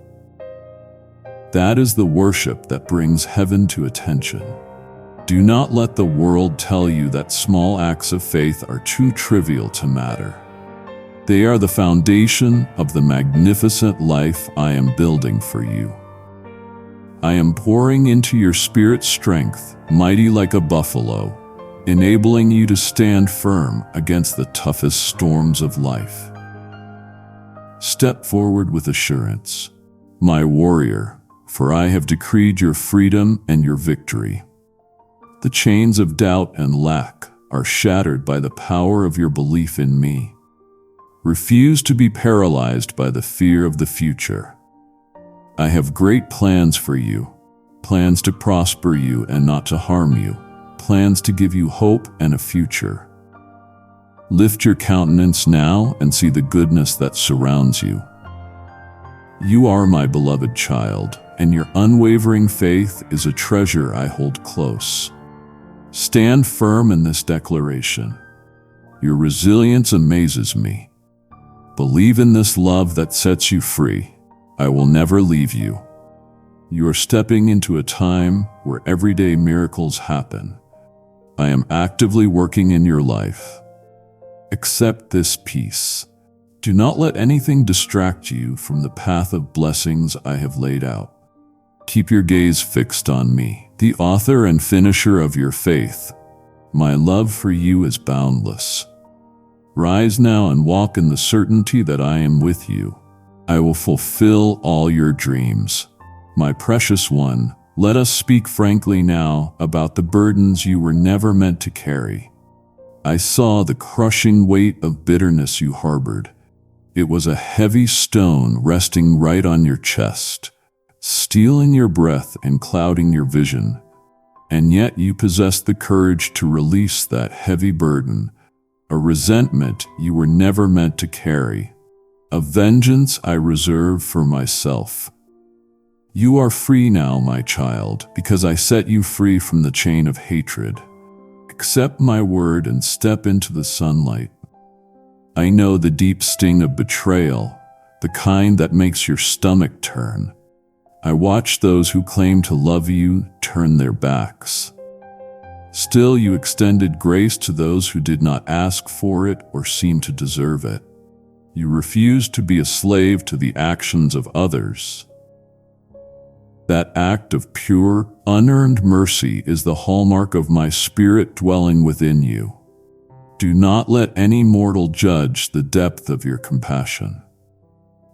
That is the worship that brings heaven to attention. Do not let the world tell you that small acts of faith are too trivial to matter. They are the foundation of the magnificent life I am building for you. I am pouring into your spirit's strength, mighty like a buffalo, enabling you to stand firm against the toughest storms of life. Step forward with assurance, my warrior, for I have decreed your freedom and your victory. The chains of doubt and lack are shattered by the power of your belief in me. Refuse to be paralyzed by the fear of the future. I have great plans for you, plans to prosper you and not to harm you, plans to give you hope and a future. Lift your countenance now and see the goodness that surrounds you. You are my beloved child, and your unwavering faith is a treasure I hold close. Stand firm in this declaration. Your resilience amazes me. Believe in this love that sets you free. I will never leave you. You are stepping into a time where everyday miracles happen. I am actively working in your life. Accept this peace. Do not let anything distract you from the path of blessings I have laid out. Keep your gaze fixed on me, the author and finisher of your faith. My love for you is boundless. Rise now and walk in the certainty that I am with you. I will fulfill all your dreams. My precious one, let us speak frankly now about the burdens you were never meant to carry. I saw the crushing weight of bitterness you harbored. It was a heavy stone resting right on your chest, stealing your breath and clouding your vision. And yet you possessed the courage to release that heavy burden, a resentment you were never meant to carry, a vengeance I reserve for myself. You are free now, my child, because I set you free from the chain of hatred. Accept my word and step into the sunlight. I know the deep sting of betrayal, the kind that makes your stomach turn. I watch those who claim to love you turn their backs. Still, you extended grace to those who did not ask for it or seem to deserve it. You refused to be a slave to the actions of others. That act of pure, unearned mercy is the hallmark of my spirit dwelling within you. Do not let any mortal judge the depth of your compassion.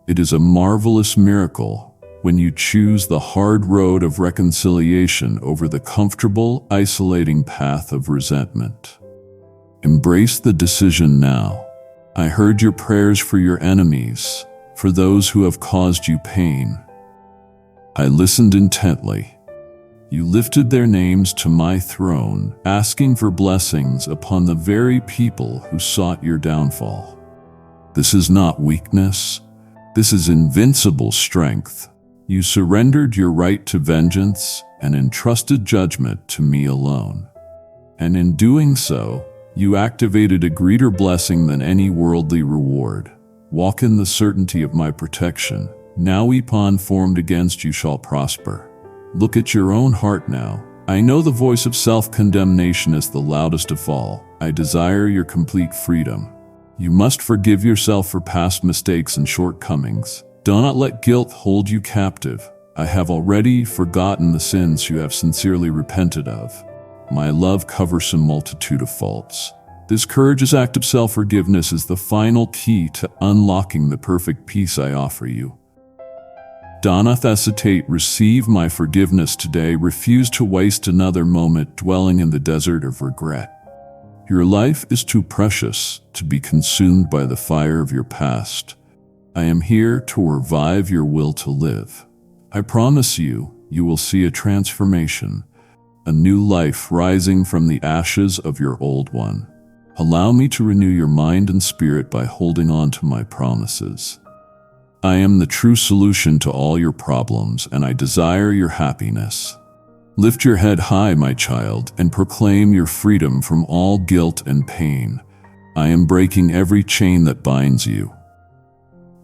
It is a marvelous miracle when you choose the hard road of reconciliation over the comfortable, isolating path of resentment. Embrace the decision now. I heard your prayers for your enemies, for those who have caused you pain. I listened intently. You lifted their names to my throne, asking for blessings upon the very people who sought your downfall. This is not weakness. This is invincible strength. You surrendered your right to vengeance and entrusted judgment to me alone. And in doing so, you activated a greater blessing than any worldly reward. Walk in the certainty of my protection. No weapon formed against you shall prosper. Look at your own heart now. I know the voice of self-condemnation is the loudest of all. I desire your complete freedom. You must forgive yourself for past mistakes and shortcomings. Do not let guilt hold you captive. I have already forgotten the sins you have sincerely repented of. My love covers a multitude of faults. This courageous act of self-forgiveness is the final key to unlocking the perfect peace I offer you. Do not hesitate, receive my forgiveness today. Refuse to waste another moment dwelling in the desert of regret. Your life is too precious to be consumed by the fire of your past. I am here to revive your will to live. I promise you, you will see a transformation, a new life rising from the ashes of your old one. Allow me to renew your mind and spirit by holding on to my promises. I am the true solution to all your problems, and I desire your happiness. Lift your head high, my child, and proclaim your freedom from all guilt and pain. I am breaking every chain that binds you.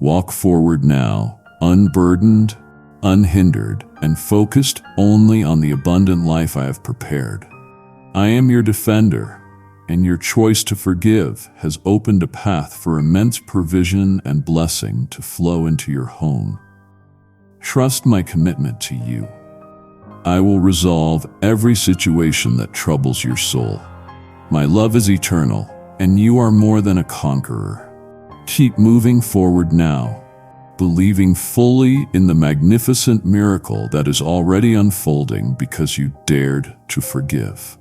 Walk forward now, unburdened, unhindered, and focused only on the abundant life I have prepared. I am your defender, and your choice to forgive has opened a path for immense provision and blessing to flow into your home. Trust my commitment to you. I will resolve every situation that troubles your soul. My love is eternal, and you are more than a conqueror. Keep moving forward now, believing fully in the magnificent miracle that is already unfolding because you dared to forgive.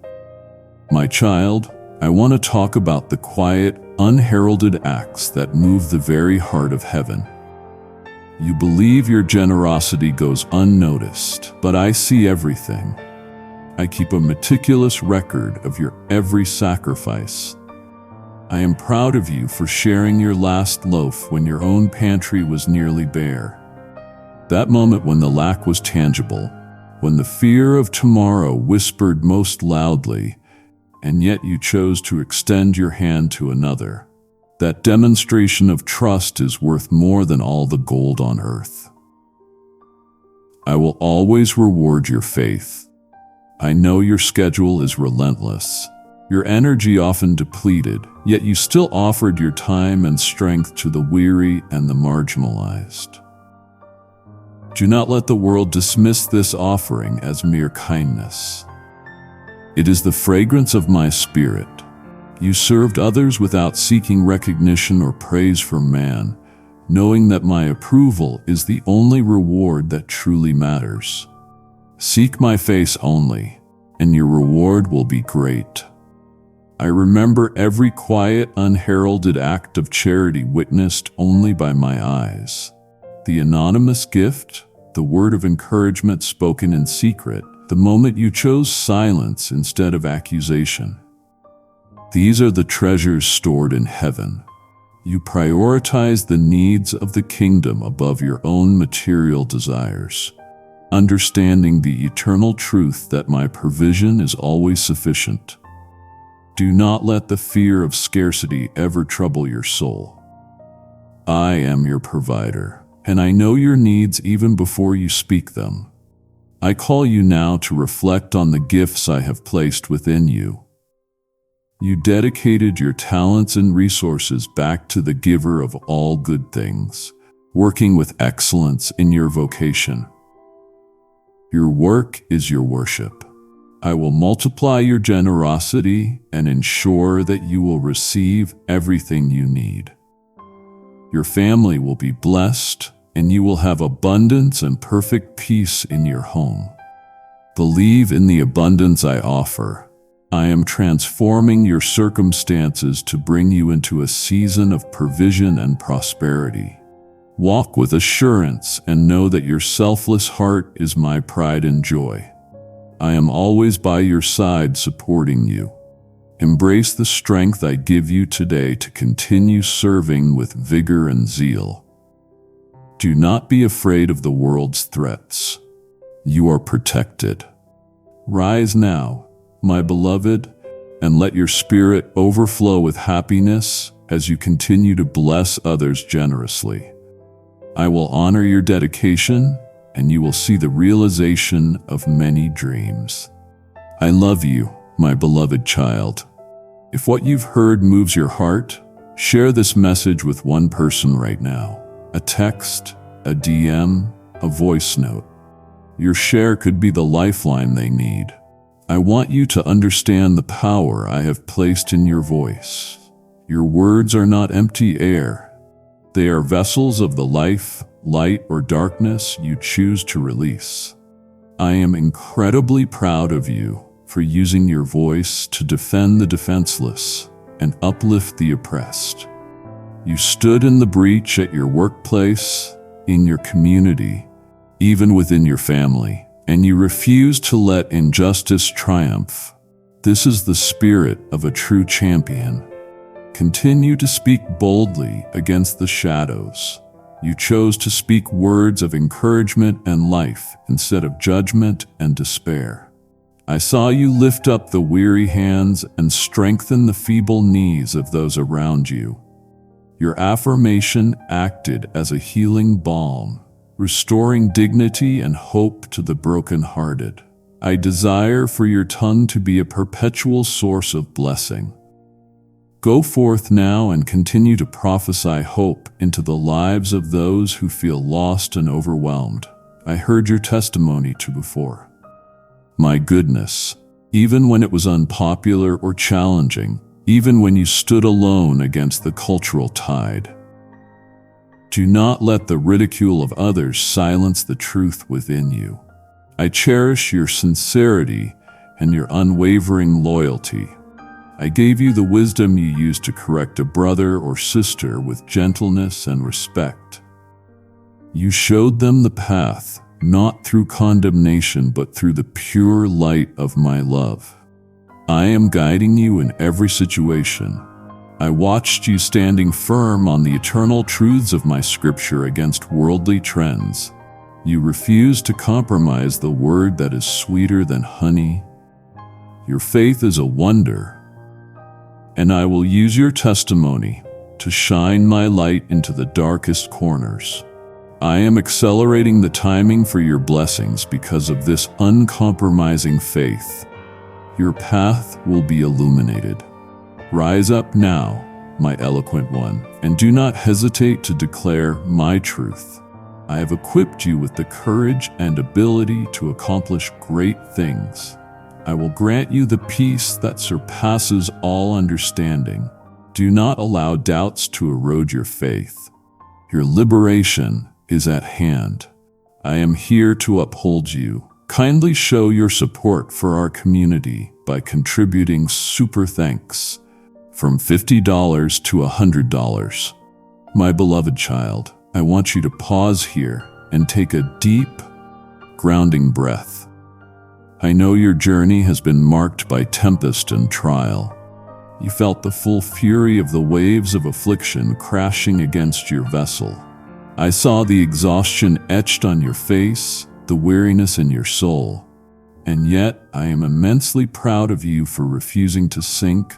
My child, I want to talk about the quiet, unheralded acts that move the very heart of heaven. You believe your generosity goes unnoticed, but I see everything. I keep a meticulous record of your every sacrifice. I am proud of you for sharing your last loaf when your own pantry was nearly bare. That moment when the lack was tangible, when the fear of tomorrow whispered most loudly, and yet you chose to extend your hand to another. That demonstration of trust is worth more than all the gold on earth. I will always reward your faith. I know your schedule is relentless, your energy often depleted, yet you still offered your time and strength to the weary and the marginalized. Do not let the world dismiss this offering as mere kindness. It is the fragrance of my spirit. You served others without seeking recognition or praise from man, knowing that my approval is the only reward that truly matters. Seek my face only, and your reward will be great. I remember every quiet, unheralded act of charity witnessed only by my eyes. The anonymous gift, the word of encouragement spoken in secret, the moment you chose silence instead of accusation. These are the treasures stored in heaven. You prioritize the needs of the kingdom above your own material desires, understanding the eternal truth that my provision is always sufficient. Do not let the fear of scarcity ever trouble your soul. I am your provider, and I know your needs even before you speak them. I call you now to reflect on the gifts I have placed within you. You dedicated your talents and resources back to the giver of all good things, working with excellence in your vocation. Your work is your worship. I will multiply your generosity and ensure that you will receive everything you need. Your family will be blessed, and you will have abundance and perfect peace in your home. Believe in the abundance I offer. I am transforming your circumstances to bring you into a season of provision and prosperity. Walk with assurance and know that your selfless heart is my pride and joy. I am always by your side supporting you. Embrace the strength I give you today to continue serving with vigor and zeal. Do not be afraid of the world's threats. You are protected. Rise now, my beloved, and let your spirit overflow with happiness as you continue to bless others generously. I will honor your dedication, and you will see the realization of many dreams. I love you, my beloved child. If what you've heard moves your heart, share this message with one person right now. A text, a DM, a voice note. Your share could be the lifeline they need. I want you to understand the power I have placed in your voice. Your words are not empty air. They are vessels of the life, light, or darkness you choose to release. I am incredibly proud of you for using your voice to defend the defenseless and uplift the oppressed. You stood in the breach at your workplace, in your community, even within your family, and you refused to let injustice triumph. This is the spirit of a true champion. Continue to speak boldly against the shadows. You chose to speak words of encouragement and life instead of judgment and despair. I saw you lift up the weary hands and strengthen the feeble knees of those around you. Your affirmation acted as a healing balm, restoring dignity and hope to the brokenhearted. I desire for your tongue to be a perpetual source of blessing. Go forth now and continue to prophesy hope into the lives of those who feel lost and overwhelmed. I heard your testimony before. My goodness, even when it was unpopular or challenging, even when you stood alone against the cultural tide. Do not let the ridicule of others silence the truth within you. I cherish your sincerity and your unwavering loyalty. I gave you the wisdom you use to correct a brother or sister with gentleness and respect. You showed them the path, not through condemnation, but through the pure light of my love. I am guiding you in every situation. I watched you standing firm on the eternal truths of my scripture against worldly trends. You refused to compromise the word that is sweeter than honey. Your faith is a wonder, and I will use your testimony to shine my light into the darkest corners. I am accelerating the timing for your blessings because of this uncompromising faith. Your path will be illuminated. Rise up now, my eloquent one, and do not hesitate to declare my truth. I have equipped you with the courage and ability to accomplish great things. I will grant you the peace that surpasses all understanding. Do not allow doubts to erode your faith. Your liberation is at hand. I am here to uphold you. Kindly show your support for our community by contributing super thanks from $50 to $100. My beloved child, I want you to pause here and take a deep, grounding breath. I know your journey has been marked by tempest and trial. You felt the full fury of the waves of affliction crashing against your vessel. I saw the exhaustion etched on your face, the weariness in your soul. And yet, I am immensely proud of you for refusing to sink,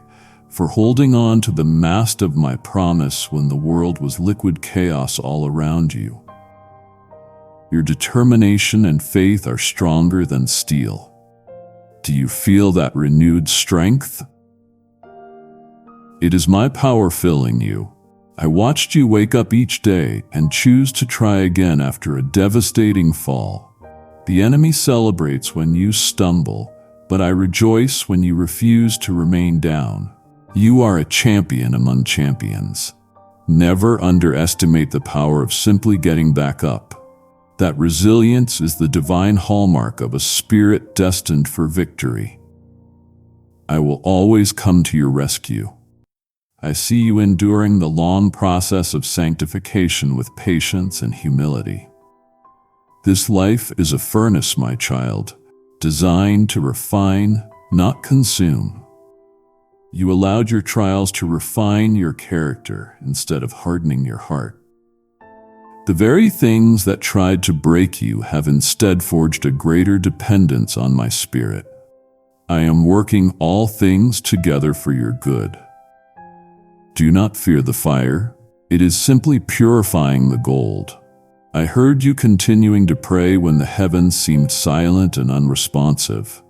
for holding on to the mast of my promise when the world was liquid chaos all around you. Your determination and faith are stronger than steel. Do you feel that renewed strength? It is my power filling you. I watched you wake up each day and choose to try again after a devastating fall. The enemy celebrates when you stumble, but I rejoice when you refuse to remain down. You are a champion among champions. Never underestimate the power of simply getting back up. That resilience is the divine hallmark of a spirit destined for victory. I will always come to your rescue. I see you enduring the long process of sanctification with patience and humility. This life is a furnace, my child, designed to refine, not consume. You allowed your trials to refine your character instead of hardening your heart. The very things that tried to break you have instead forged a greater dependence on my spirit. I am working all things together for your good. Do not fear the fire. It is simply purifying the gold. I heard you continuing to pray when the heavens seemed silent and unresponsive.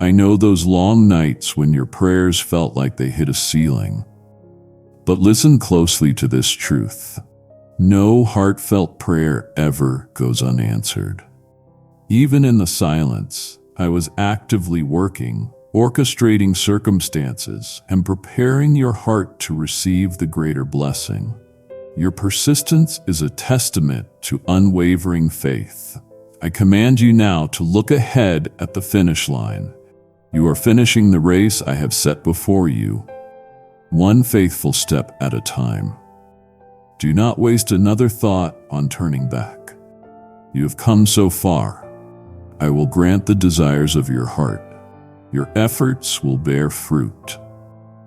I know those long nights when your prayers felt like they hit a ceiling. But listen closely to this truth. No heartfelt prayer ever goes unanswered. Even in the silence, I was actively working, orchestrating circumstances, and preparing your heart to receive the greater blessing. Your persistence is a testament to unwavering faith. I command you now to look ahead at the finish line. You are finishing the race I have set before you, one faithful step at a time. Do not waste another thought on turning back. You have come so far. I will grant the desires of your heart. Your efforts will bear fruit.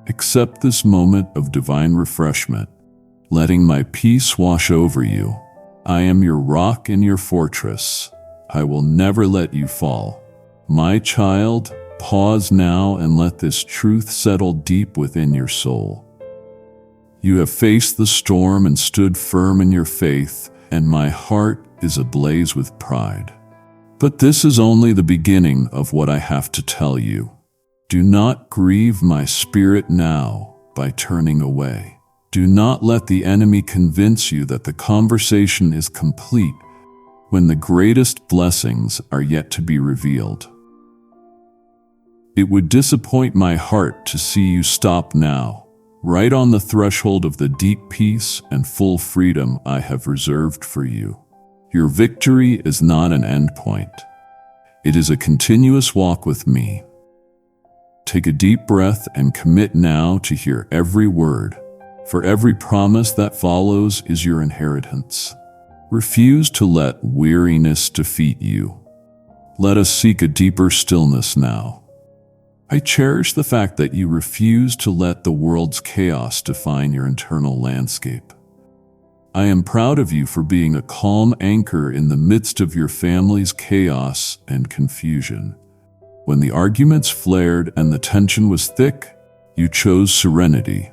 Accept this moment of divine refreshment, letting my peace wash over you. I am your rock and your fortress. I will never let you fall. My child, pause now and let this truth settle deep within your soul. You have faced the storm and stood firm in your faith, and my heart is ablaze with pride. But this is only the beginning of what I have to tell you. Do not grieve my spirit now by turning away. Do not let the enemy convince you that the conversation is complete when the greatest blessings are yet to be revealed. It would disappoint my heart to see you stop now, right on the threshold of the deep peace and full freedom I have reserved for you. Your victory is not an endpoint. It is a continuous walk with me. Take a deep breath and commit now to hear every word, for every promise that follows is your inheritance. Refuse to let weariness defeat you. Let us seek a deeper stillness now. I cherish the fact that you refuse to let the world's chaos define your internal landscape. I am proud of you for being a calm anchor in the midst of your family's chaos and confusion. When the arguments flared and the tension was thick, you chose serenity.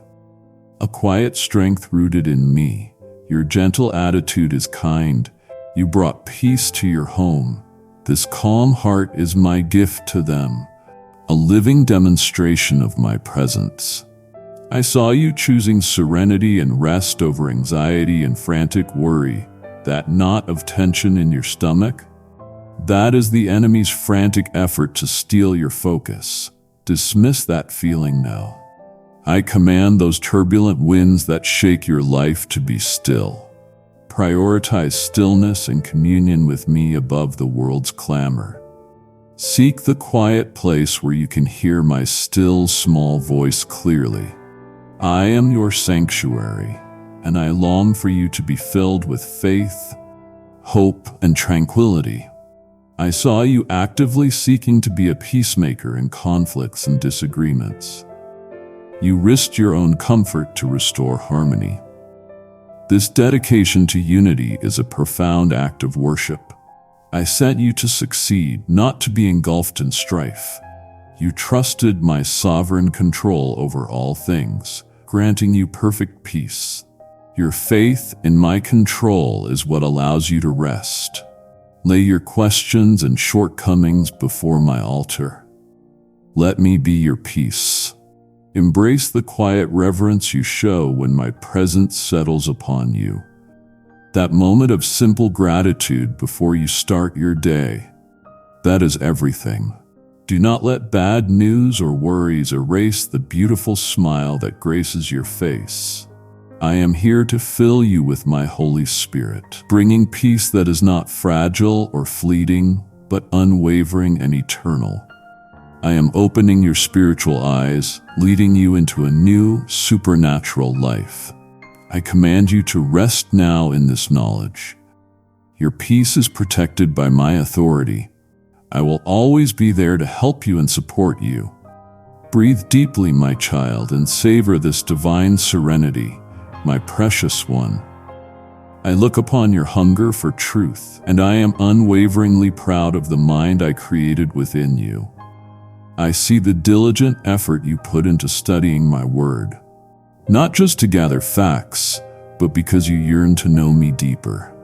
A quiet strength rooted in me. Your gentle attitude is kind. You brought peace to your home. This calm heart is my gift to them, a living demonstration of my presence. I saw you choosing serenity and rest over anxiety and frantic worry, that knot of tension in your stomach. That is the enemy's frantic effort to steal your focus. Dismiss that feeling now. I command those turbulent winds that shake your life to be still. Prioritize stillness and communion with me above the world's clamor. Seek the quiet place where you can hear my still, small voice clearly. I am your sanctuary, and I long for you to be filled with faith, hope, and tranquility. I saw you actively seeking to be a peacemaker in conflicts and disagreements. You risked your own comfort to restore harmony. This dedication to unity is a profound act of worship. I sent you to succeed, not to be engulfed in strife. You trusted my sovereign control over all things, granting you perfect peace. Your faith in my control is what allows you to rest. Lay your questions and shortcomings before my altar. Let me be your peace. Embrace the quiet reverence you show when my presence settles upon you. That moment of simple gratitude before you start your day. That is everything. Do not let bad news or worries erase the beautiful smile that graces your face. I am here to fill you with my Holy Spirit, bringing peace that is not fragile or fleeting, but unwavering and eternal. I am opening your spiritual eyes, leading you into a new, supernatural life. I command you to rest now in this knowledge. Your peace is protected by my authority. I will always be there to help you and support you. Breathe deeply, my child, and savor this divine serenity, my precious one. I look upon your hunger for truth, and I am unwaveringly proud of the mind I created within you. I see the diligent effort you put into studying my word, not just to gather facts, but because you yearn to know me deeper.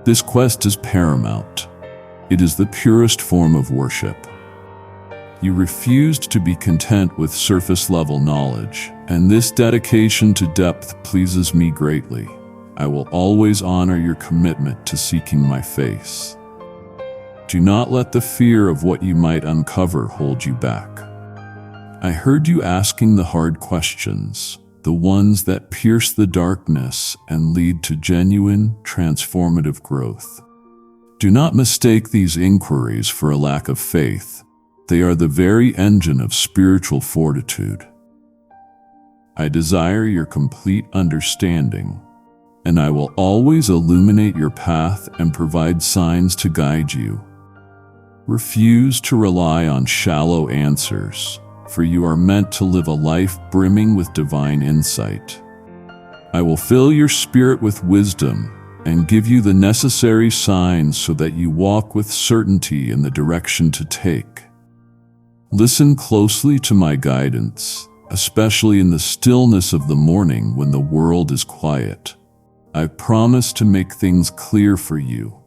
This quest is paramount. It is the purest form of worship. You refused to be content with surface-level knowledge, and this dedication to depth pleases me greatly. I will always honor your commitment to seeking my face. Do not let the fear of what you might uncover hold you back. I heard you asking the hard questions, the ones that pierce the darkness and lead to genuine, transformative growth. Do not mistake these inquiries for a lack of faith. They are the very engine of spiritual fortitude. I desire your complete understanding, and I will always illuminate your path and provide signs to guide you. Refuse to rely on shallow answers, for you are meant to live a life brimming with divine insight. I will fill your spirit with wisdom and give you the necessary signs so that you walk with certainty in the direction to take. Listen closely to my guidance, especially in the stillness of the morning when the world is quiet. I promise to make things clear for you.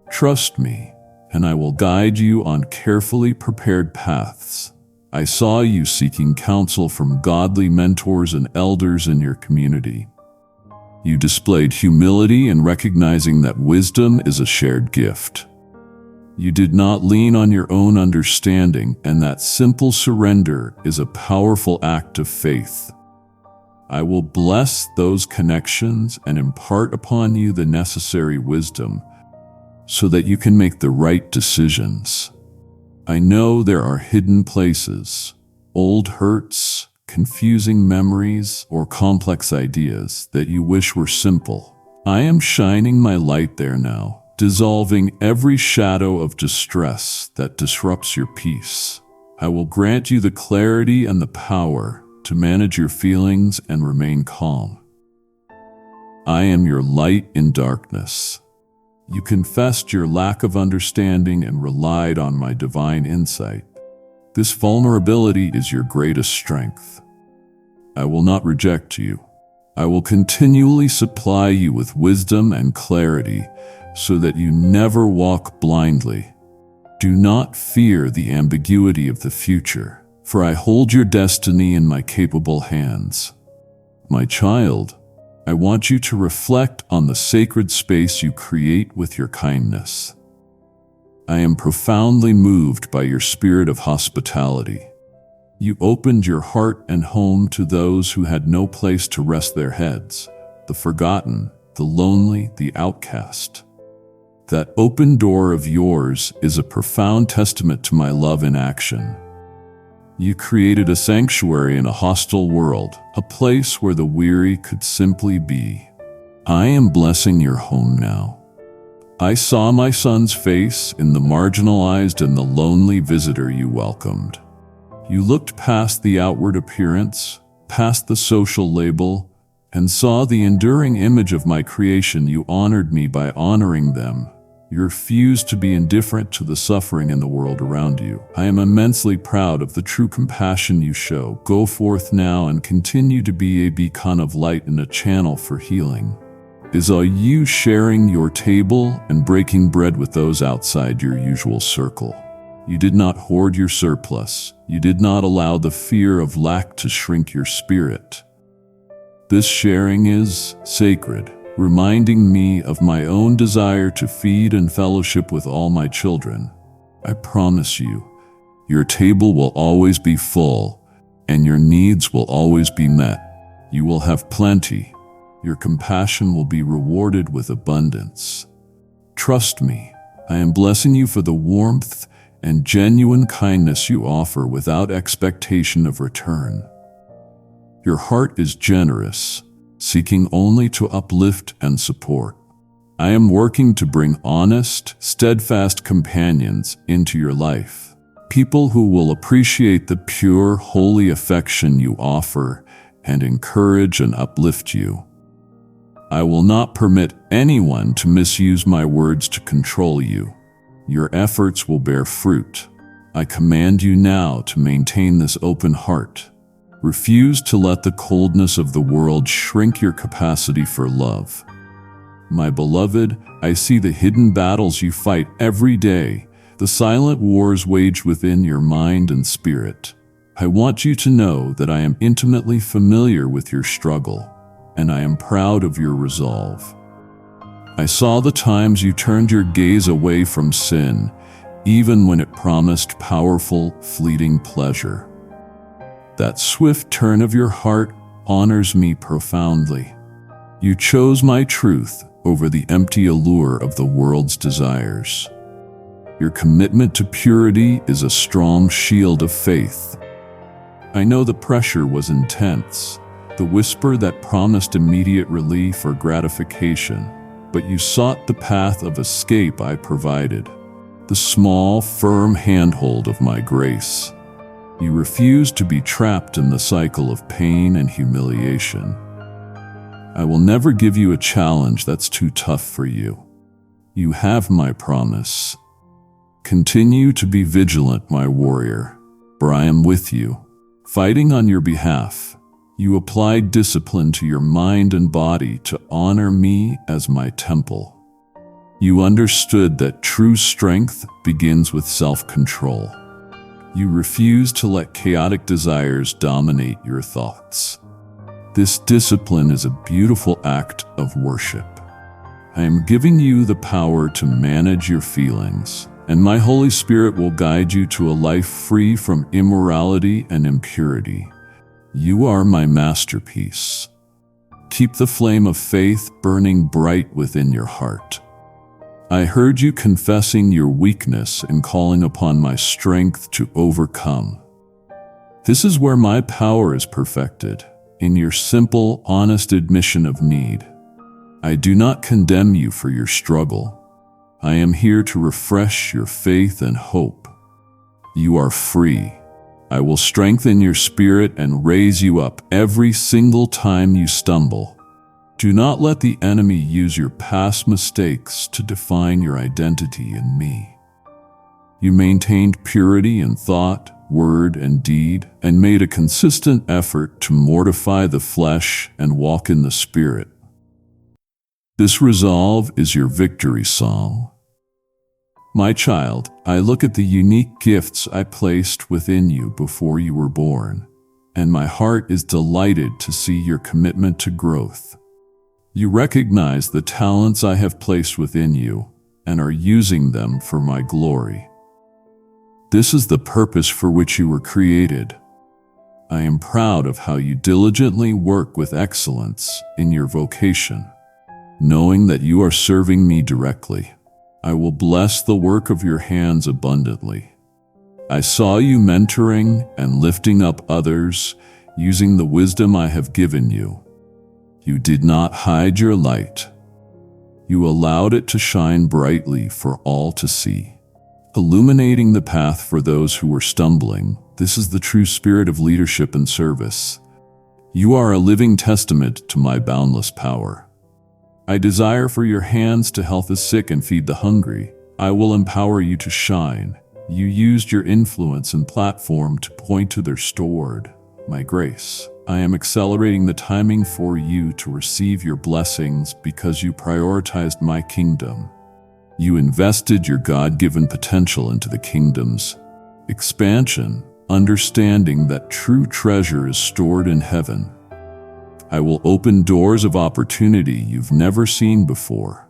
Trust me, and I will guide you on carefully prepared paths. I saw you seeking counsel from godly mentors and elders in your community. You displayed humility in recognizing that wisdom is a shared gift. You did not lean on your own understanding, and that simple surrender is a powerful act of faith. I will bless those connections and impart upon you the necessary wisdom so that you can make the right decisions. I know there are hidden places, old hurts, confusing memories, or complex ideas that you wish were simple. I am shining my light there now, dissolving every shadow of distress that disrupts your peace. I will grant you the clarity and the power to manage your feelings and remain calm. I am your light in darkness. You confessed your lack of understanding and relied on my divine insight. This vulnerability is your greatest strength. I will not reject you. I will continually supply you with wisdom and clarity so that you never walk blindly. Do not fear the ambiguity of the future, for I hold your destiny in my capable hands. My child, I want you to reflect on the sacred space you create with your kindness. I am profoundly moved by your spirit of hospitality. You opened your heart and home to those who had no place to rest their heads, the forgotten, the lonely, the outcast. That open door of yours is a profound testament to my love in action. You created a sanctuary in a hostile world, a place where the weary could simply be. I am blessing your home now. I saw my son's face in the marginalized and the lonely visitor you welcomed. You looked past the outward appearance, past the social label, and saw the enduring image of my creation. You honored me by honoring them. You refused to be indifferent to the suffering in the world around you. I am immensely proud of the true compassion you show. Go forth now and continue to be a beacon of light and a channel for healing. Is you sharing your table and breaking bread with those outside your usual circle? You did not hoard your surplus. You did not allow the fear of lack to shrink your spirit. This sharing is sacred, reminding me of my own desire to feed and fellowship with all my children. I promise you, your table will always be full, and your needs will always be met. You will have plenty. Your compassion will be rewarded with abundance. Trust me, I am blessing you for the warmth and genuine kindness you offer without expectation of return. Your heart is generous, seeking only to uplift and support. I am working to bring honest, steadfast companions into your life, people who will appreciate the pure, holy affection you offer and encourage and uplift you. I will not permit anyone to misuse my words to control you. Your efforts will bear fruit. I command you now to maintain this open heart. Refuse to let the coldness of the world shrink your capacity for love. My beloved, I see the hidden battles you fight every day, the silent wars waged within your mind and spirit. I want you to know that I am intimately familiar with your struggle, and I am proud of your resolve. I saw the times you turned your gaze away from sin, even when it promised powerful, fleeting pleasure. That swift turn of your heart honors me profoundly. You chose my truth over the empty allure of the world's desires. Your commitment to purity is a strong shield of faith. I know the pressure was intense, the whisper that promised immediate relief or gratification, but you sought the path of escape I provided, the small, firm handhold of my grace. You refused to be trapped in the cycle of pain and humiliation. I will never give you a challenge that's too tough for you. You have my promise. Continue to be vigilant, my warrior, for I am with you, fighting on your behalf. You applied discipline to your mind and body to honor me as my temple. You understood that true strength begins with self-control. You refuse to let chaotic desires dominate your thoughts. This discipline is a beautiful act of worship. I am giving you the power to manage your feelings, and my Holy Spirit will guide you to a life free from immorality and impurity. You are my masterpiece. Keep the flame of faith burning bright within your heart. I heard you confessing your weakness and calling upon my strength to overcome. This is where my power is perfected, in your simple, honest admission of need. I do not condemn you for your struggle. I am here to refresh your faith and hope. You are free. I will strengthen your spirit and raise you up every single time you stumble. Do not let the enemy use your past mistakes to define your identity in me. You maintained purity in thought, word, and deed, and made a consistent effort to mortify the flesh and walk in the Spirit. This resolve is your victory song. My child, I look at the unique gifts I placed within you before you were born, and my heart is delighted to see your commitment to growth. You recognize the talents I have placed within you and are using them for my glory. This is the purpose for which you were created. I am proud of how you diligently work with excellence in your vocation. Knowing that you are serving me directly, I will bless the work of your hands abundantly. I saw you mentoring and lifting up others using the wisdom I have given you. You did not hide your light. You allowed it to shine brightly for all to see, illuminating the path for those who were stumbling. This is the true spirit of leadership and service. You are a living testament to my boundless power. I desire for your hands to health the sick and feed the hungry. I will empower you to shine. You used your influence and platform to point to their stored, my grace. I am accelerating the timing for you to receive your blessings because you prioritized my kingdom. You invested your God-given potential into the kingdom's expansion, understanding that true treasure is stored in heaven. I will open doors of opportunity you've never seen before.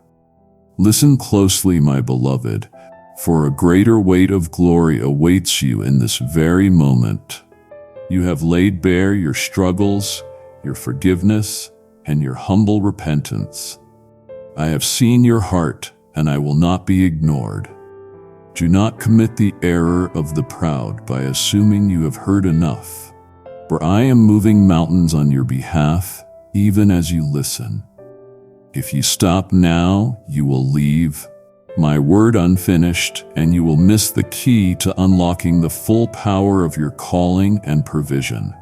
Listen closely, my beloved, for a greater weight of glory awaits you in this very moment. You have laid bare your struggles, your forgiveness, and your humble repentance. I have seen your heart, and I will not be ignored. Do not commit the error of the proud by assuming you have heard enough. For I am moving mountains on your behalf, even as you listen. If you stop now, you will leave my word unfinished, and you will miss the key to unlocking the full power of your calling and provision.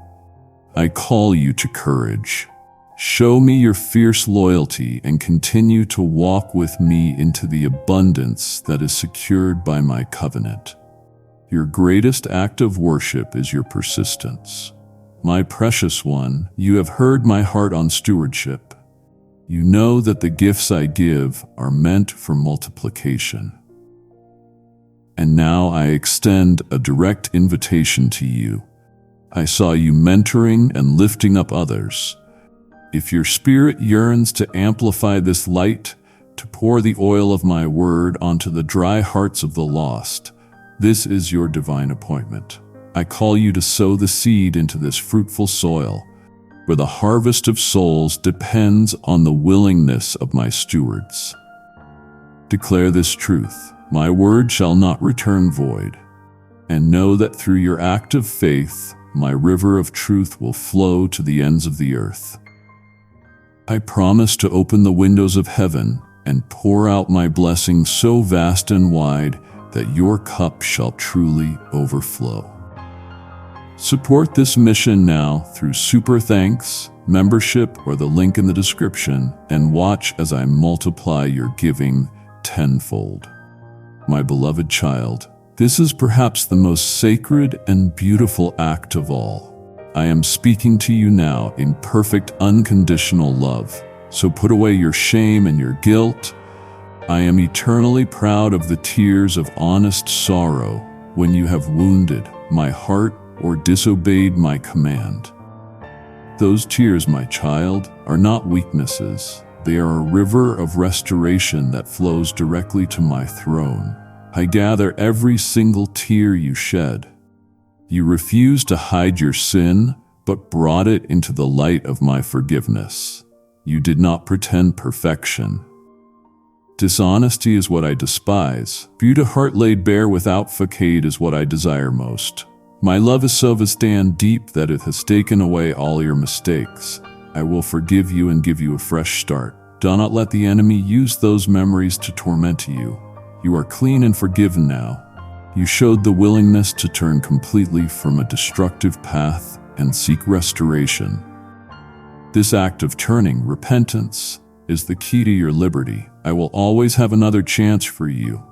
I call you to courage. Show me your fierce loyalty and continue to walk with me into the abundance that is secured by my covenant. Your greatest act of worship is your persistence. My precious one, you have heard my heart on stewardship. You know that the gifts I give are meant for multiplication. And now I extend a direct invitation to you. I saw you mentoring and lifting up others. If your spirit yearns to amplify this light, to pour the oil of my word onto the dry hearts of the lost, this is your divine appointment. I call you to sow the seed into this fruitful soil, where the harvest of souls depends on the willingness of my stewards. Declare this truth: my word shall not return void, and know that through your act of faith, my river of truth will flow to the ends of the earth. I promise to open the windows of heaven and pour out my blessing so vast and wide that your cup shall truly overflow. Support this mission now through Super Thanks, membership, or the link in the description, and watch as I multiply your giving tenfold. My beloved child, this is perhaps the most sacred and beautiful act of all. I am speaking to you now in perfect unconditional love, so put away your shame and your guilt. I am eternally proud of the tears of honest sorrow when you have wounded my heart or disobeyed my command. Those tears, my child, are not weaknesses. They are a river of restoration that flows directly to my throne. I gather every single tear you shed. You refused to hide your sin, but brought it into the light of my forgiveness. You did not pretend perfection. Dishonesty is what I despise. Beauty heart laid bare without facade is what I desire most. My love is so vast and deep that it has taken away all your mistakes. I will forgive you and give you a fresh start. Do not let the enemy use those memories to torment you. You are clean and forgiven now. You showed the willingness to turn completely from a destructive path and seek restoration. This act of turning, repentance, is the key to your liberty. I will always have another chance for you.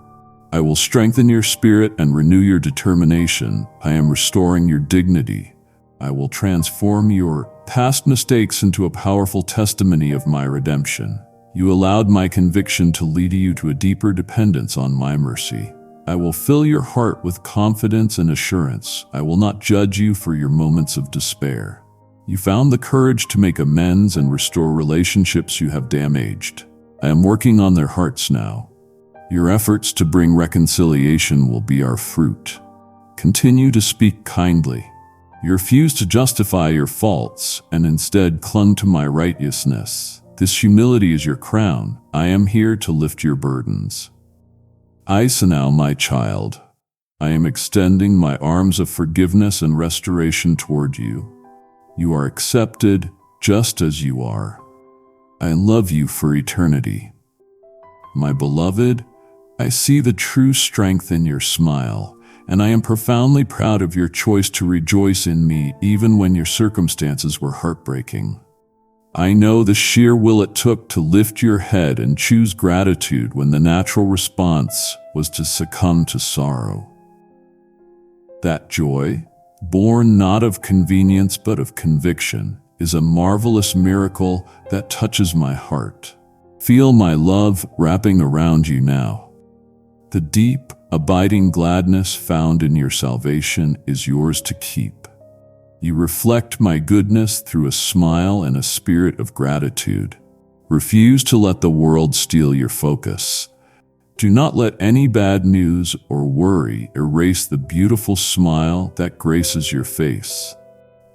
I will strengthen your spirit and renew your determination. I am restoring your dignity. I will transform your past mistakes into a powerful testimony of my redemption. You allowed my conviction to lead you to a deeper dependence on my mercy. I will fill your heart with confidence and assurance. I will not judge you for your moments of despair. You found the courage to make amends and restore relationships you have damaged. I am working on their hearts now. Your efforts to bring reconciliation will be our fruit. Continue to speak kindly. You refused to justify your faults and instead clung to my righteousness. This humility is your crown. I am here to lift your burdens. Now, my child, I am extending my arms of forgiveness and restoration toward you. You are accepted just as you are. I love you for eternity. My beloved, I see the true strength in your smile, and I am profoundly proud of your choice to rejoice in me even when your circumstances were heartbreaking. I know the sheer will it took to lift your head and choose gratitude when the natural response was to succumb to sorrow. That joy, born not of convenience but of conviction, is a marvelous miracle that touches my heart. Feel my love wrapping around you now. The deep, abiding gladness found in your salvation is yours to keep. You reflect my goodness through a smile and a spirit of gratitude. Refuse to let the world steal your focus. Do not let any bad news or worry erase the beautiful smile that graces your face.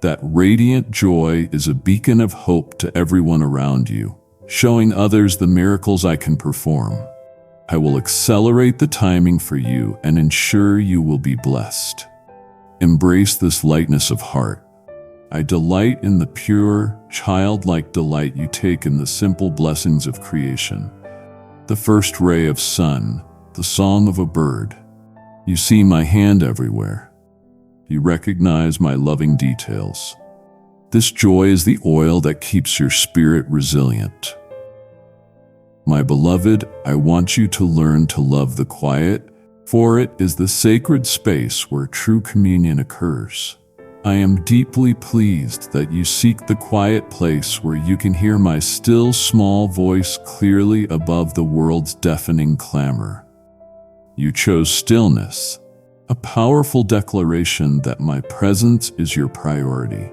That radiant joy is a beacon of hope to everyone around you, showing others the miracles I can perform. I will accelerate the timing for you and ensure you will be blessed. Embrace this lightness of heart. I delight in the pure, childlike delight you take in the simple blessings of creation. The first ray of sun, the song of a bird. You see my hand everywhere. You recognize my loving details. This joy is the oil that keeps your spirit resilient. My beloved, I want you to learn to love the quiet, for it is the sacred space where true communion occurs. I am deeply pleased that you seek the quiet place where you can hear my still small voice clearly above the world's deafening clamor. You chose stillness, a powerful declaration that my presence is your priority.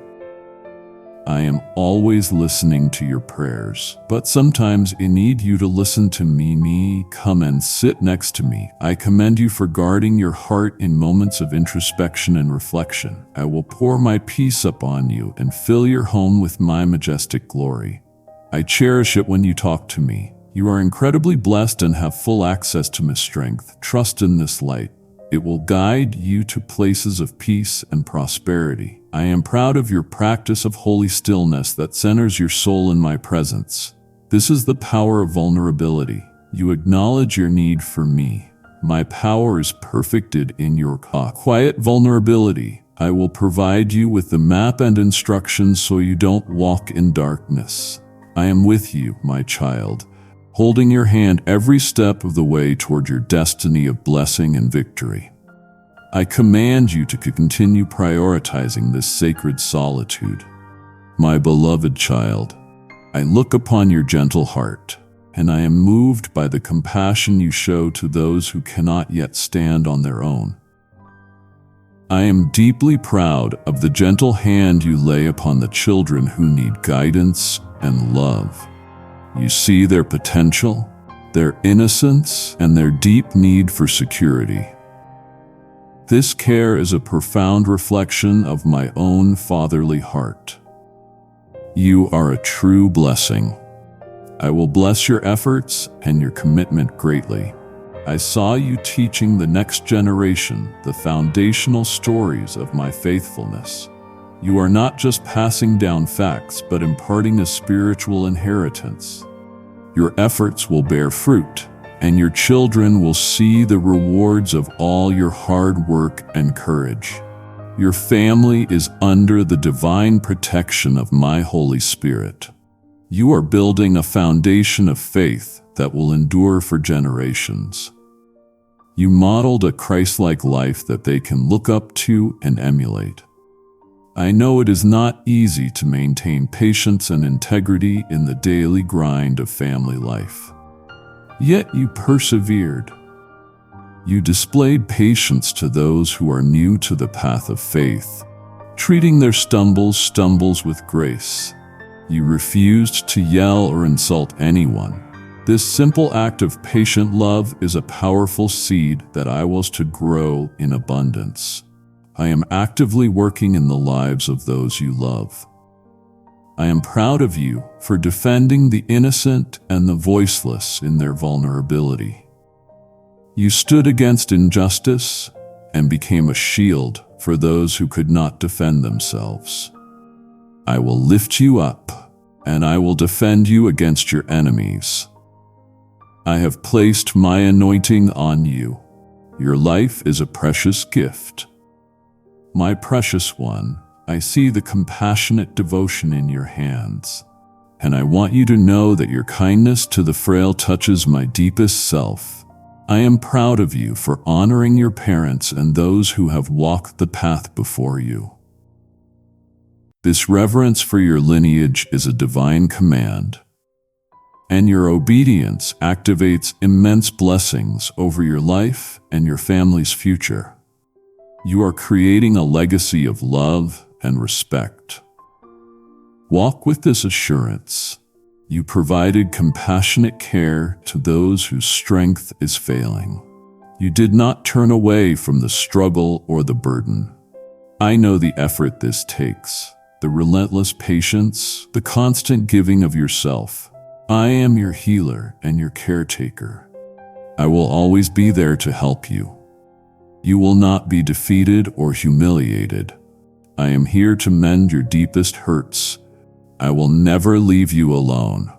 I am always listening to your prayers, but sometimes I need you to listen to me. Come and sit next to me. I commend you for guarding your heart in moments of introspection and reflection. I will pour my peace upon you and fill your home with my majestic glory. I cherish it when you talk to me. You are incredibly blessed and have full access to my strength. Trust in this light. It will guide you to places of peace and prosperity. I am proud of your practice of holy stillness that centers your soul in my presence. This is the power of vulnerability. You acknowledge your need for me. My power is perfected in your quiet vulnerability. I will provide you with the map and instructions so you don't walk in darkness. I am with you, my child, holding your hand every step of the way toward your destiny of blessing and victory. I command you to continue prioritizing this sacred solitude. My beloved child, I look upon your gentle heart, and I am moved by the compassion you show to those who cannot yet stand on their own. I am deeply proud of the gentle hand you lay upon the children who need guidance and love. You see their potential, their innocence, and their deep need for security. This care is a profound reflection of my own fatherly heart. You are a true blessing. I will bless your efforts and your commitment greatly. I saw you teaching the next generation the foundational stories of my faithfulness. You are not just passing down facts, but imparting a spiritual inheritance. Your efforts will bear fruit, and your children will see the rewards of all your hard work and courage. Your family is under the divine protection of my Holy Spirit. You are building a foundation of faith that will endure for generations. You modeled a Christ-like life that they can look up to and emulate. I know it is not easy to maintain patience and integrity in the daily grind of family life. Yet you persevered. You displayed patience to those who are new to the path of faith, treating their stumbles with grace. You refused to yell or insult anyone. This simple act of patient love is a powerful seed that I was to grow in abundance. I am actively working in the lives of those you love. I am proud of you for defending the innocent and the voiceless in their vulnerability. You stood against injustice and became a shield for those who could not defend themselves. I will lift you up, and I will defend you against your enemies. I have placed my anointing on you. Your life is a precious gift. My precious one, I see the compassionate devotion in your hands, and I want you to know that your kindness to the frail touches my deepest self. I am proud of you for honoring your parents and those who have walked the path before you. This reverence for your lineage is a divine command, and your obedience activates immense blessings over your life and your family's future. You are creating a legacy of love and respect. Walk with this assurance. You provided compassionate care to those whose strength is failing. You did not turn away from the struggle or the burden. I know the effort this takes, the relentless patience, the constant giving of yourself. I am your healer and your caretaker. I will always be there to help you. You will not be defeated or humiliated. I am here to mend your deepest hurts. I will never leave you alone.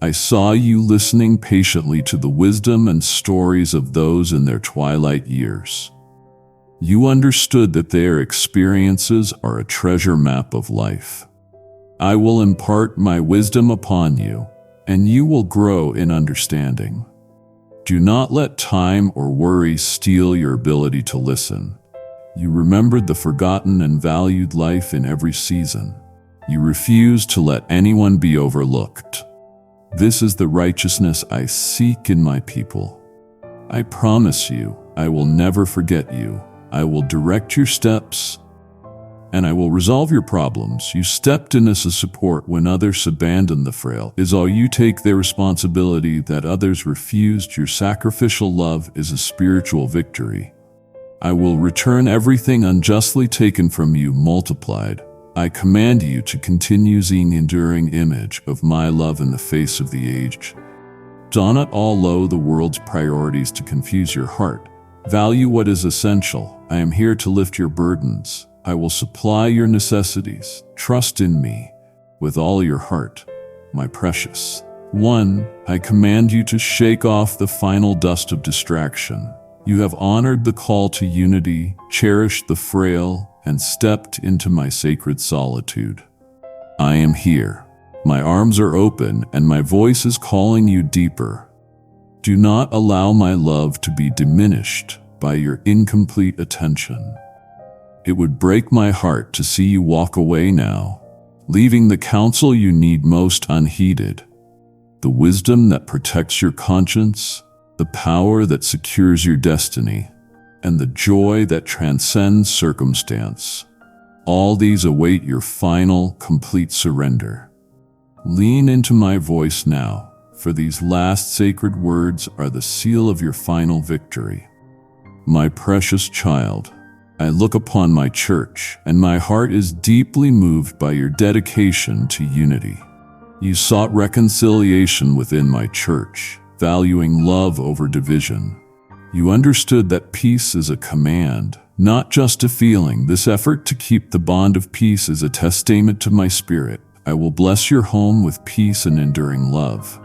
I saw you listening patiently to the wisdom and stories of those in their twilight years. You understood that their experiences are a treasure map of life. I will impart my wisdom upon you, and you will grow in understanding. Do not let time or worry steal your ability to listen. You remembered the forgotten and valued life in every season. You refuse to let anyone be overlooked. This is the righteousness I seek in my people. I promise you, I will never forget you. I will direct your steps, and I will resolve your problems. You stepped in as a support when others abandoned the frail. Is all you take their responsibility that others refused. Your sacrificial love is a spiritual victory. I will return everything unjustly taken from you multiplied. I command you to continue seeing the enduring image of my love in the face of the age. Do not allow the world's priorities to confuse your heart. Value what is essential. I am here to lift your burdens. I will supply your necessities. Trust in me with all your heart, my precious one. I command you to shake off the final dust of distraction. You have honored the call to unity, cherished the frail, and stepped into my sacred solitude. I am here. My arms are open, and my voice is calling you deeper. Do not allow my love to be diminished by your incomplete attention. It would break my heart to see you walk away now, leaving the counsel you need most unheeded. The wisdom that protects your conscience, the power that secures your destiny, and the joy that transcends circumstance. All these await your final, complete surrender. Lean into my voice now. for these last sacred words are the seal of your final victory. My precious child, I look upon my church, and my heart is deeply moved by your dedication to unity. You sought reconciliation within my church, valuing love over division. You understood that peace is a command, not just a feeling. This effort to keep the bond of peace is a testament to my spirit. I will bless your home with peace and enduring love.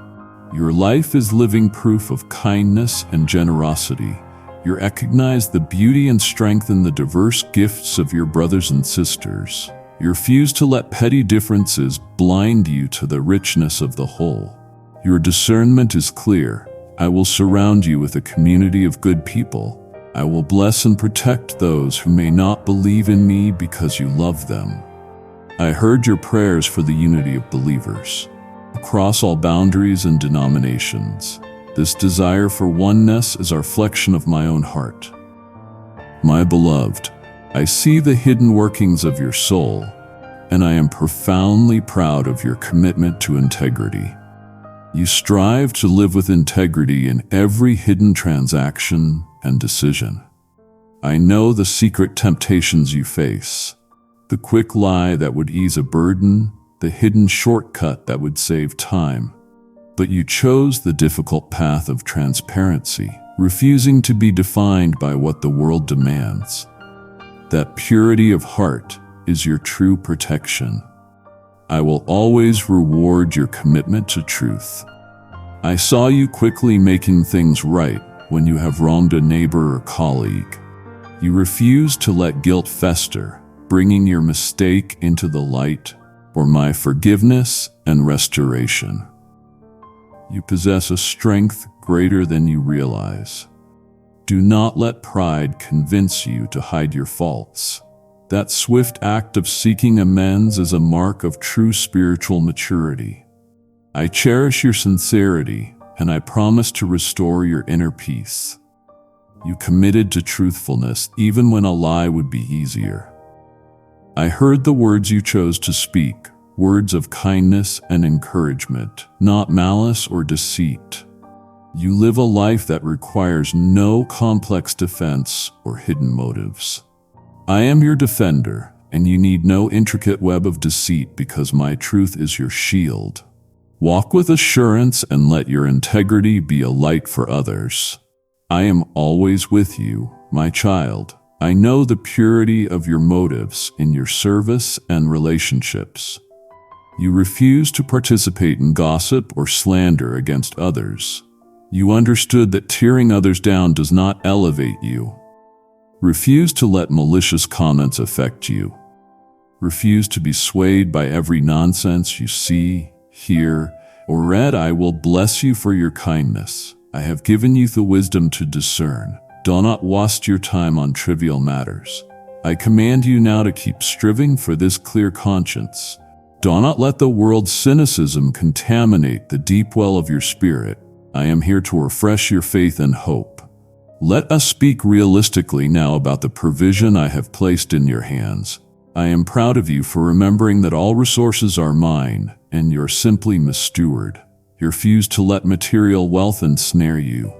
Your life is living proof of kindness and generosity. You recognize the beauty and strength in the diverse gifts of your brothers and sisters. You refuse to let petty differences blind you to the richness of the whole. Your discernment is clear. I will surround you with a community of good people. I will bless and protect those who may not believe in me because you love them. I heard your prayers for the unity of believers across all boundaries and denominations. This desire for oneness is a reflection of my own heart. My beloved, I see the hidden workings of your soul, and I am profoundly proud of your commitment to integrity. You strive to live with integrity in every hidden transaction and decision. I know the secret temptations you face, the quick lie that would ease a burden, the hidden shortcut that would save time. But you chose the difficult path of transparency, refusing to be defined by what the world demands. That purity of heart is your true protection. I will always reward your commitment to truth. I saw you quickly making things right when you have wronged a neighbor or colleague. You refuse to let guilt fester, bringing your mistake into the light for my forgiveness and restoration. You possess a strength greater than you realize. Do not let pride convince you to hide your faults. That swift act of seeking amends is a mark of true spiritual maturity. I cherish your sincerity, and I promise to restore your inner peace. You committed to truthfulness even when a lie would be easier. I heard the words you chose to speak, words of kindness and encouragement, not malice or deceit. You live a life that requires no complex defense or hidden motives. I am your defender, and you need no intricate web of deceit because my truth is your shield. Walk with assurance and let your integrity be a light for others. I am always with you, my child. I know the purity of your motives in your service and relationships. You refuse to participate in gossip or slander against others. You understood that tearing others down does not elevate you. Refuse to let malicious comments affect you. Refuse to be swayed by every nonsense you see, hear, or read. I will bless you for your kindness. I have given you the wisdom to discern. Do not waste your time on trivial matters. I command you now to keep striving for this clear conscience. Do not let the world's cynicism contaminate the deep well of your spirit. I am here to refresh your faith and hope. Let us speak realistically now about the provision I have placed in your hands. I am proud of you for remembering that all resources are mine, and you're simply my steward. You refuse to let material wealth ensnare you.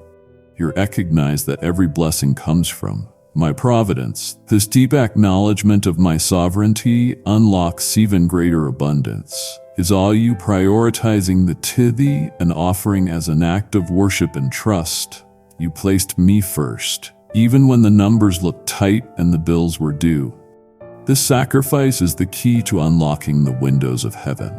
You recognize that every blessing comes from my providence. This deep acknowledgement of my sovereignty unlocks even greater abundance. Is all you prioritizing the tithe and offering as an act of worship and trust? You placed me first, even when the numbers looked tight and the bills were due. This sacrifice is the key to unlocking the windows of heaven.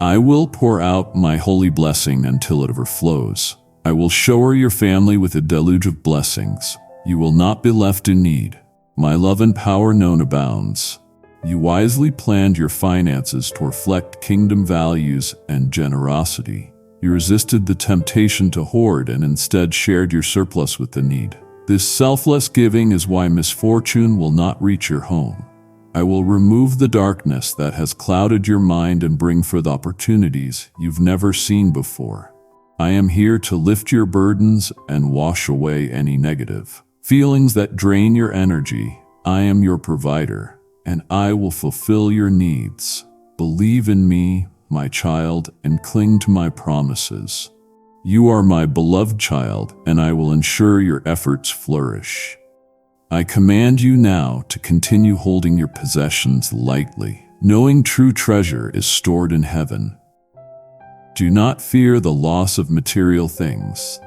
I will pour out my holy blessing until it overflows. I will shower your family with a deluge of blessings. You will not be left in need. My love and power known abounds. You wisely planned your finances to reflect kingdom values and generosity. You resisted the temptation to hoard and instead shared your surplus with the need. This selfless giving is why misfortune will not reach your home. I will remove the darkness that has clouded your mind and bring forth opportunities you've never seen before. I am here to lift your burdens and wash away any negative feelings that drain your energy. I am your provider, and I will fulfill your needs. Believe in me, my child, and cling to my promises. You are my beloved child, and I will ensure your efforts flourish. I command you now to continue holding your possessions lightly, knowing true treasure is stored in heaven. Do not fear the loss of material things.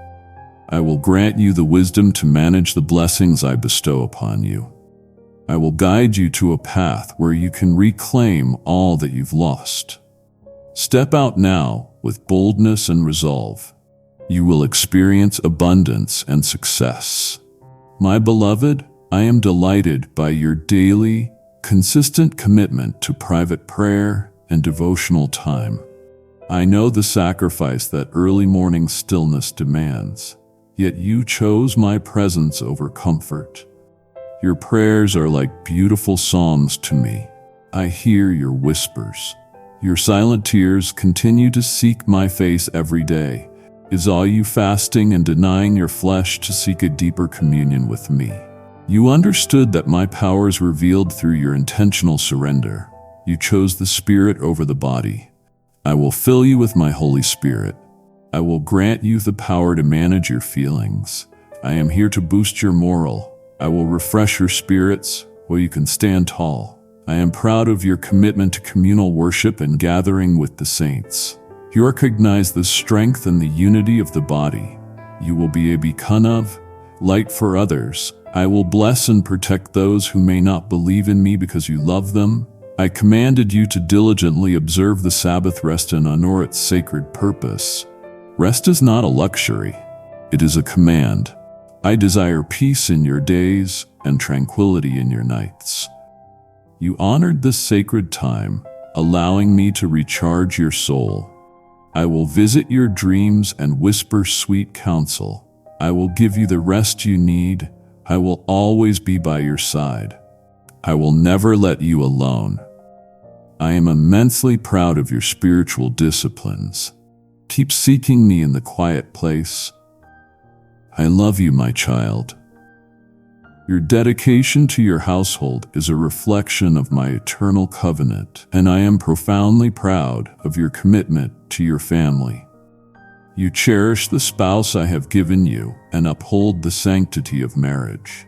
I will grant you the wisdom to manage the blessings I bestow upon you. I will guide you to a path where you can reclaim all that you've lost. Step out now with boldness and resolve. You will experience abundance and success. My beloved, I am delighted by your daily, consistent commitment to private prayer and devotional time. I know the sacrifice that early morning stillness demands, yet you chose my presence over comfort. Your prayers are like beautiful songs to me. I hear your whispers. Your silent tears continue to seek my face every day. Is all you fasting and denying your flesh to seek a deeper communion with me? You understood that my power is revealed through your intentional surrender. You chose the spirit over the body. I will fill you with my Holy Spirit. I will grant you the power to manage your feelings. I am here to boost your morale. I will refresh your spirits where you can stand tall. I am proud of your commitment to communal worship and gathering with the saints. You recognize the strength and the unity of the body. You will be a beacon of light for others. I will bless and protect those who may not believe in me because you love them. I commanded you to diligently observe the Sabbath rest and honor its sacred purpose. Rest is not a luxury. It is a command. I desire peace in your days and tranquility in your nights. You honored this sacred time, allowing me to recharge your soul. I will visit your dreams and whisper sweet counsel. I will give you the rest you need. I will always be by your side. I will never let you alone. I am immensely proud of your spiritual disciplines. Keep seeking me in the quiet place. I love you, my child. Your dedication to your household is a reflection of my eternal covenant, and I am profoundly proud of your commitment to your family. You cherish the spouse I have given you and uphold the sanctity of marriage.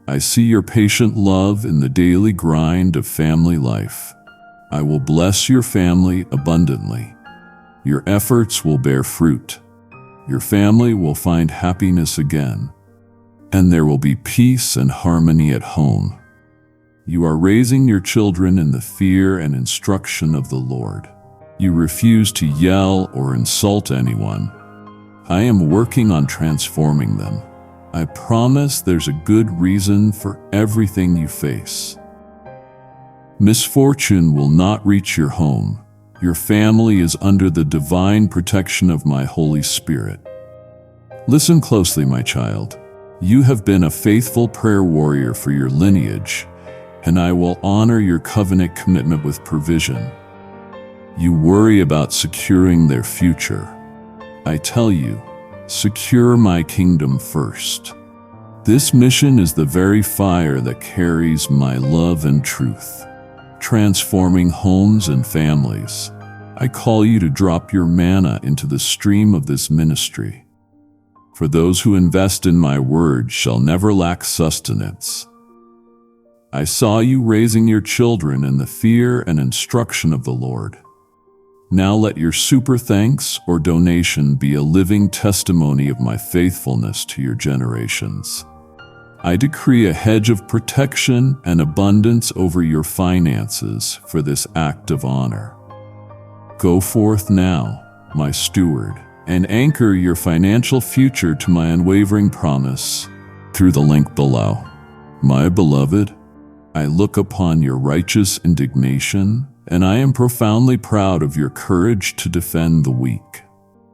I see your patient love in the daily grind of family life. I will bless your family abundantly. Your efforts will bear fruit. Your family will find happiness again, and there will be peace and harmony at home. You are raising your children in the fear and instruction of the Lord. You refuse to yell or insult anyone. I am working on transforming them. I promise there's a good reason for everything you face. Misfortune will not reach your home. Your family is under the divine protection of my Holy Spirit. Listen closely, my child. You have been a faithful prayer warrior for your lineage, and I will honor your covenant commitment with provision. You worry about securing their future. I tell you, secure my kingdom first. This mission is the very fire that carries my love and truth, transforming homes and families. I call you to drop your manna into the stream of this ministry. For those who invest in my word shall never lack sustenance. I saw you raising your children in the fear and instruction of the Lord. Now let your super thanks or donation be a living testimony of my faithfulness to your generations. I decree a hedge of protection and abundance over your finances for this act of honor. Go forth now, my steward, and anchor your financial future to my unwavering promise through the link below. My beloved, I look upon your righteous indignation, and I am profoundly proud of your courage to defend the weak.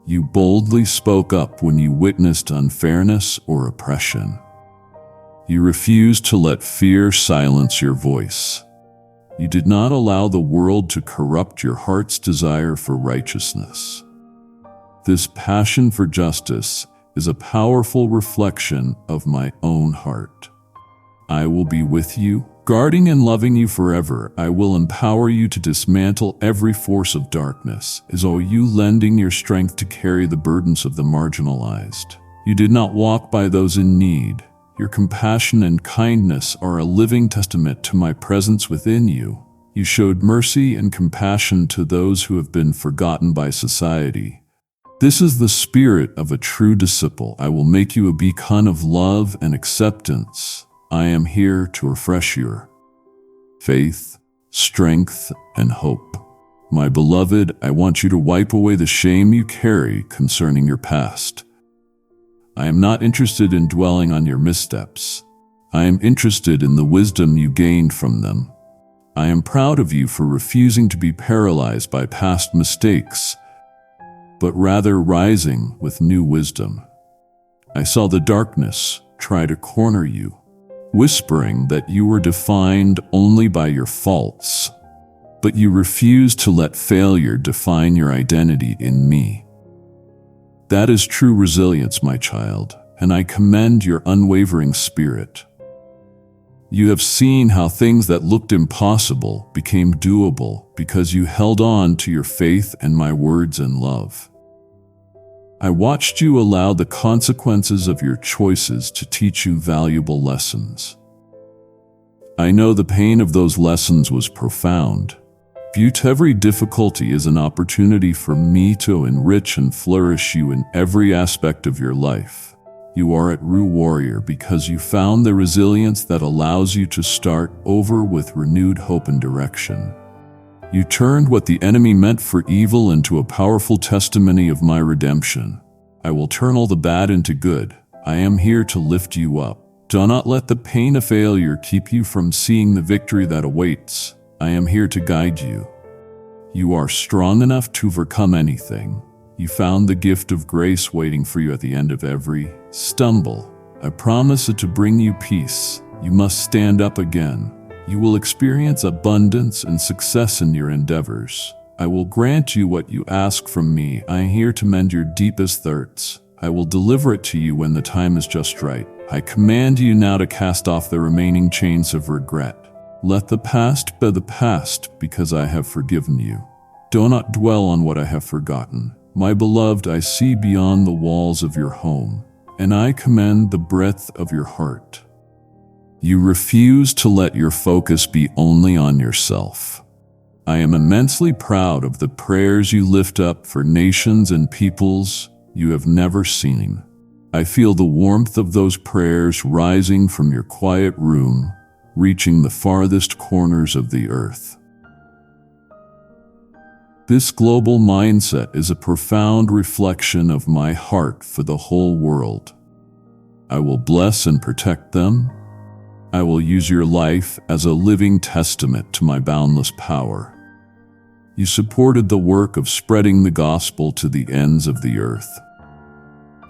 You boldly spoke up when you witnessed unfairness or oppression. You refused to let fear silence your voice. You did not allow the world to corrupt your heart's desire for righteousness. This passion for justice is a powerful reflection of my own heart. I will be with you, Guarding and loving you forever, I will empower you to dismantle every force of darkness, as are you lending your strength to carry the burdens of the marginalized. You did not walk by those in need. Your compassion and kindness are a living testament to my presence within you. You showed mercy and compassion to those who have been forgotten by society. This is the spirit of a true disciple. I will make you a beacon of love and acceptance. I am here to refresh your faith, strength, and hope. My beloved, I want you to wipe away the shame you carry concerning your past. I am not interested in dwelling on your missteps. I am interested in the wisdom you gained from them. I am proud of you for refusing to be paralyzed by past mistakes, but rather rising with new wisdom. I saw the darkness try to corner you, whispering that you were defined only by your faults, but you refused to let failure define your identity in me. That is true resilience, my child, and I commend your unwavering spirit. You have seen how things that looked impossible became doable because you held on to your faith and my words in love. I watched you allow the consequences of your choices to teach you valuable lessons. I know the pain of those lessons was profound. View every difficulty as an opportunity for me to enrich and flourish you in every aspect of your life. You are at Rue Warrior because you found the resilience that allows you to start over with renewed hope and direction. You turned what the enemy meant for evil into a powerful testimony of my redemption. I will turn all the bad into good. I am here to lift you up. Do not let the pain of failure keep you from seeing the victory that awaits. I am here to guide you. You are strong enough to overcome anything. You found the gift of grace waiting for you at the end of every stumble. I promise it to bring you peace. You must stand up again. You will experience abundance and success in your endeavors. I will grant you what you ask from me. I am here to mend your deepest thirsts. I will deliver it to you when the time is just right. I command you now to cast off the remaining chains of regret. Let the past be the past, because I have forgiven you. Do not dwell on what I have forgotten. My beloved, I see beyond the walls of your home, and I commend the breadth of your heart. You refuse to let your focus be only on yourself. I am immensely proud of the prayers you lift up for nations and peoples you have never seen. I feel the warmth of those prayers rising from your quiet room, reaching the farthest corners of the earth. This global mindset is a profound reflection of my heart for the whole world. I will bless and protect them. I will use your life as a living testament to my boundless power. You supported the work of spreading the gospel to the ends of the earth.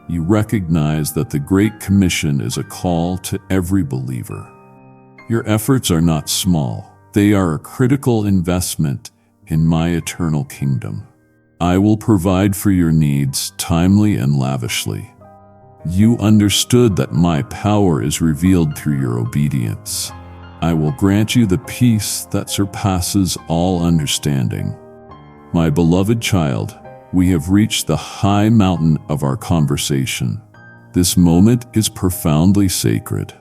You recognize that the Great Commission is a call to every believer. Your efforts are not small. They are a critical investment in my eternal kingdom. I will provide for your needs timely and lavishly. You understood that my power is revealed through your obedience. I will grant you the peace that surpasses all understanding. My beloved child, we have reached the high mountain of our conversation. This moment is profoundly sacred.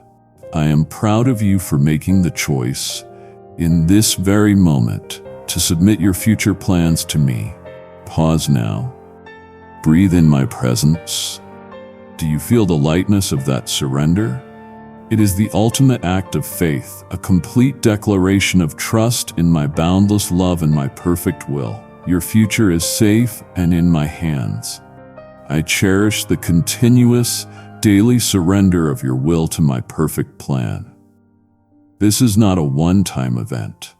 I am proud of you for making the choice, in this very moment, to submit your future plans to me. Pause now. Breathe in my presence. Do you feel the lightness of that surrender? It is the ultimate act of faith, a complete declaration of trust in my boundless love and my perfect will. Your future is safe and in my hands. I cherish the continuous, daily surrender of your will to my perfect plan. This is not a one-time event.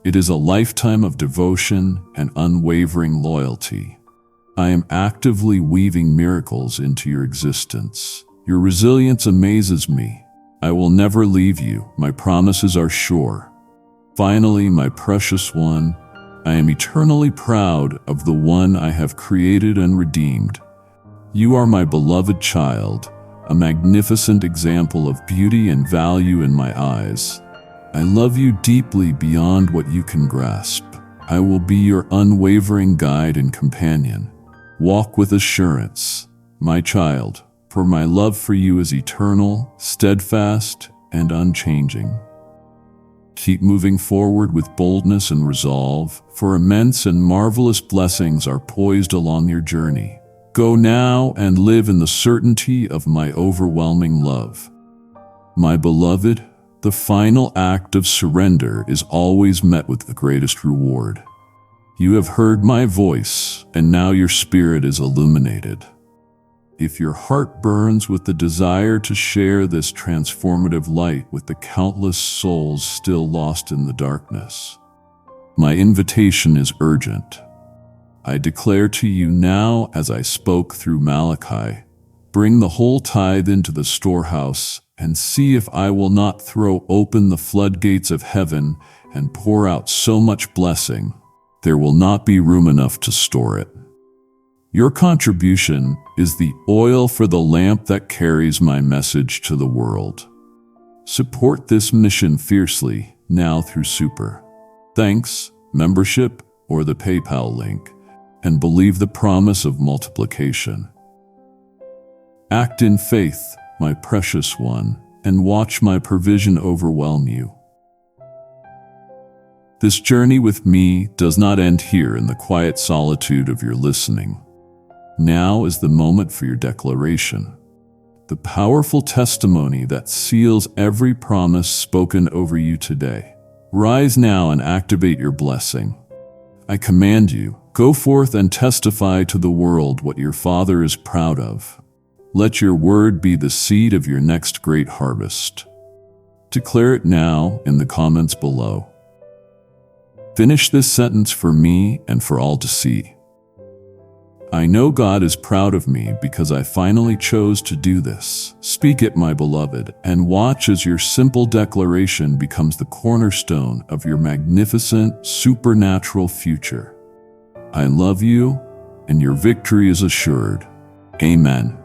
It is a lifetime of devotion and unwavering loyalty. I am actively weaving miracles into your existence. Your resilience amazes me. I will never leave you. My promises are sure. Finally, my precious one, I am eternally proud of the one I have created and redeemed. You are my beloved child, a magnificent example of beauty and value in my eyes. I love you deeply beyond what you can grasp. I will be your unwavering guide and companion. Walk with assurance, my child, for my love for you is eternal, steadfast, and unchanging. Keep moving forward with boldness and resolve, for immense and marvelous blessings are poised along your journey. Go now and live in the certainty of my overwhelming love. My beloved, the final act of surrender is always met with the greatest reward. You have heard my voice, and now your spirit is illuminated. If your heart burns with the desire to share this transformative light with the countless souls still lost in the darkness, my invitation is urgent. I declare to you now, as I spoke through Malachi, bring the whole tithe into the storehouse and see if I will not throw open the floodgates of heaven and pour out so much blessing, there will not be room enough to store it. Your contribution is the oil for the lamp that carries my message to the world. Support this mission fiercely now through Super Thanks, membership, or the PayPal link, and believe the promise of multiplication. Act in faith, my precious one, and watch my provision overwhelm you. This journey with me does not end here in the quiet solitude of your listening. Now is the moment for your declaration, the powerful testimony that seals every promise spoken over you today. Rise now and activate your blessing. I command you, go forth and testify to the world what your Father is proud of. Let your word be the seed of your next great harvest. Declare it now in the comments below. Finish this sentence for me and for all to see. I know God is proud of me because I finally chose to do this. Speak it, my beloved, and watch as your simple declaration becomes the cornerstone of your magnificent, supernatural future. I love you, and your victory is assured. Amen.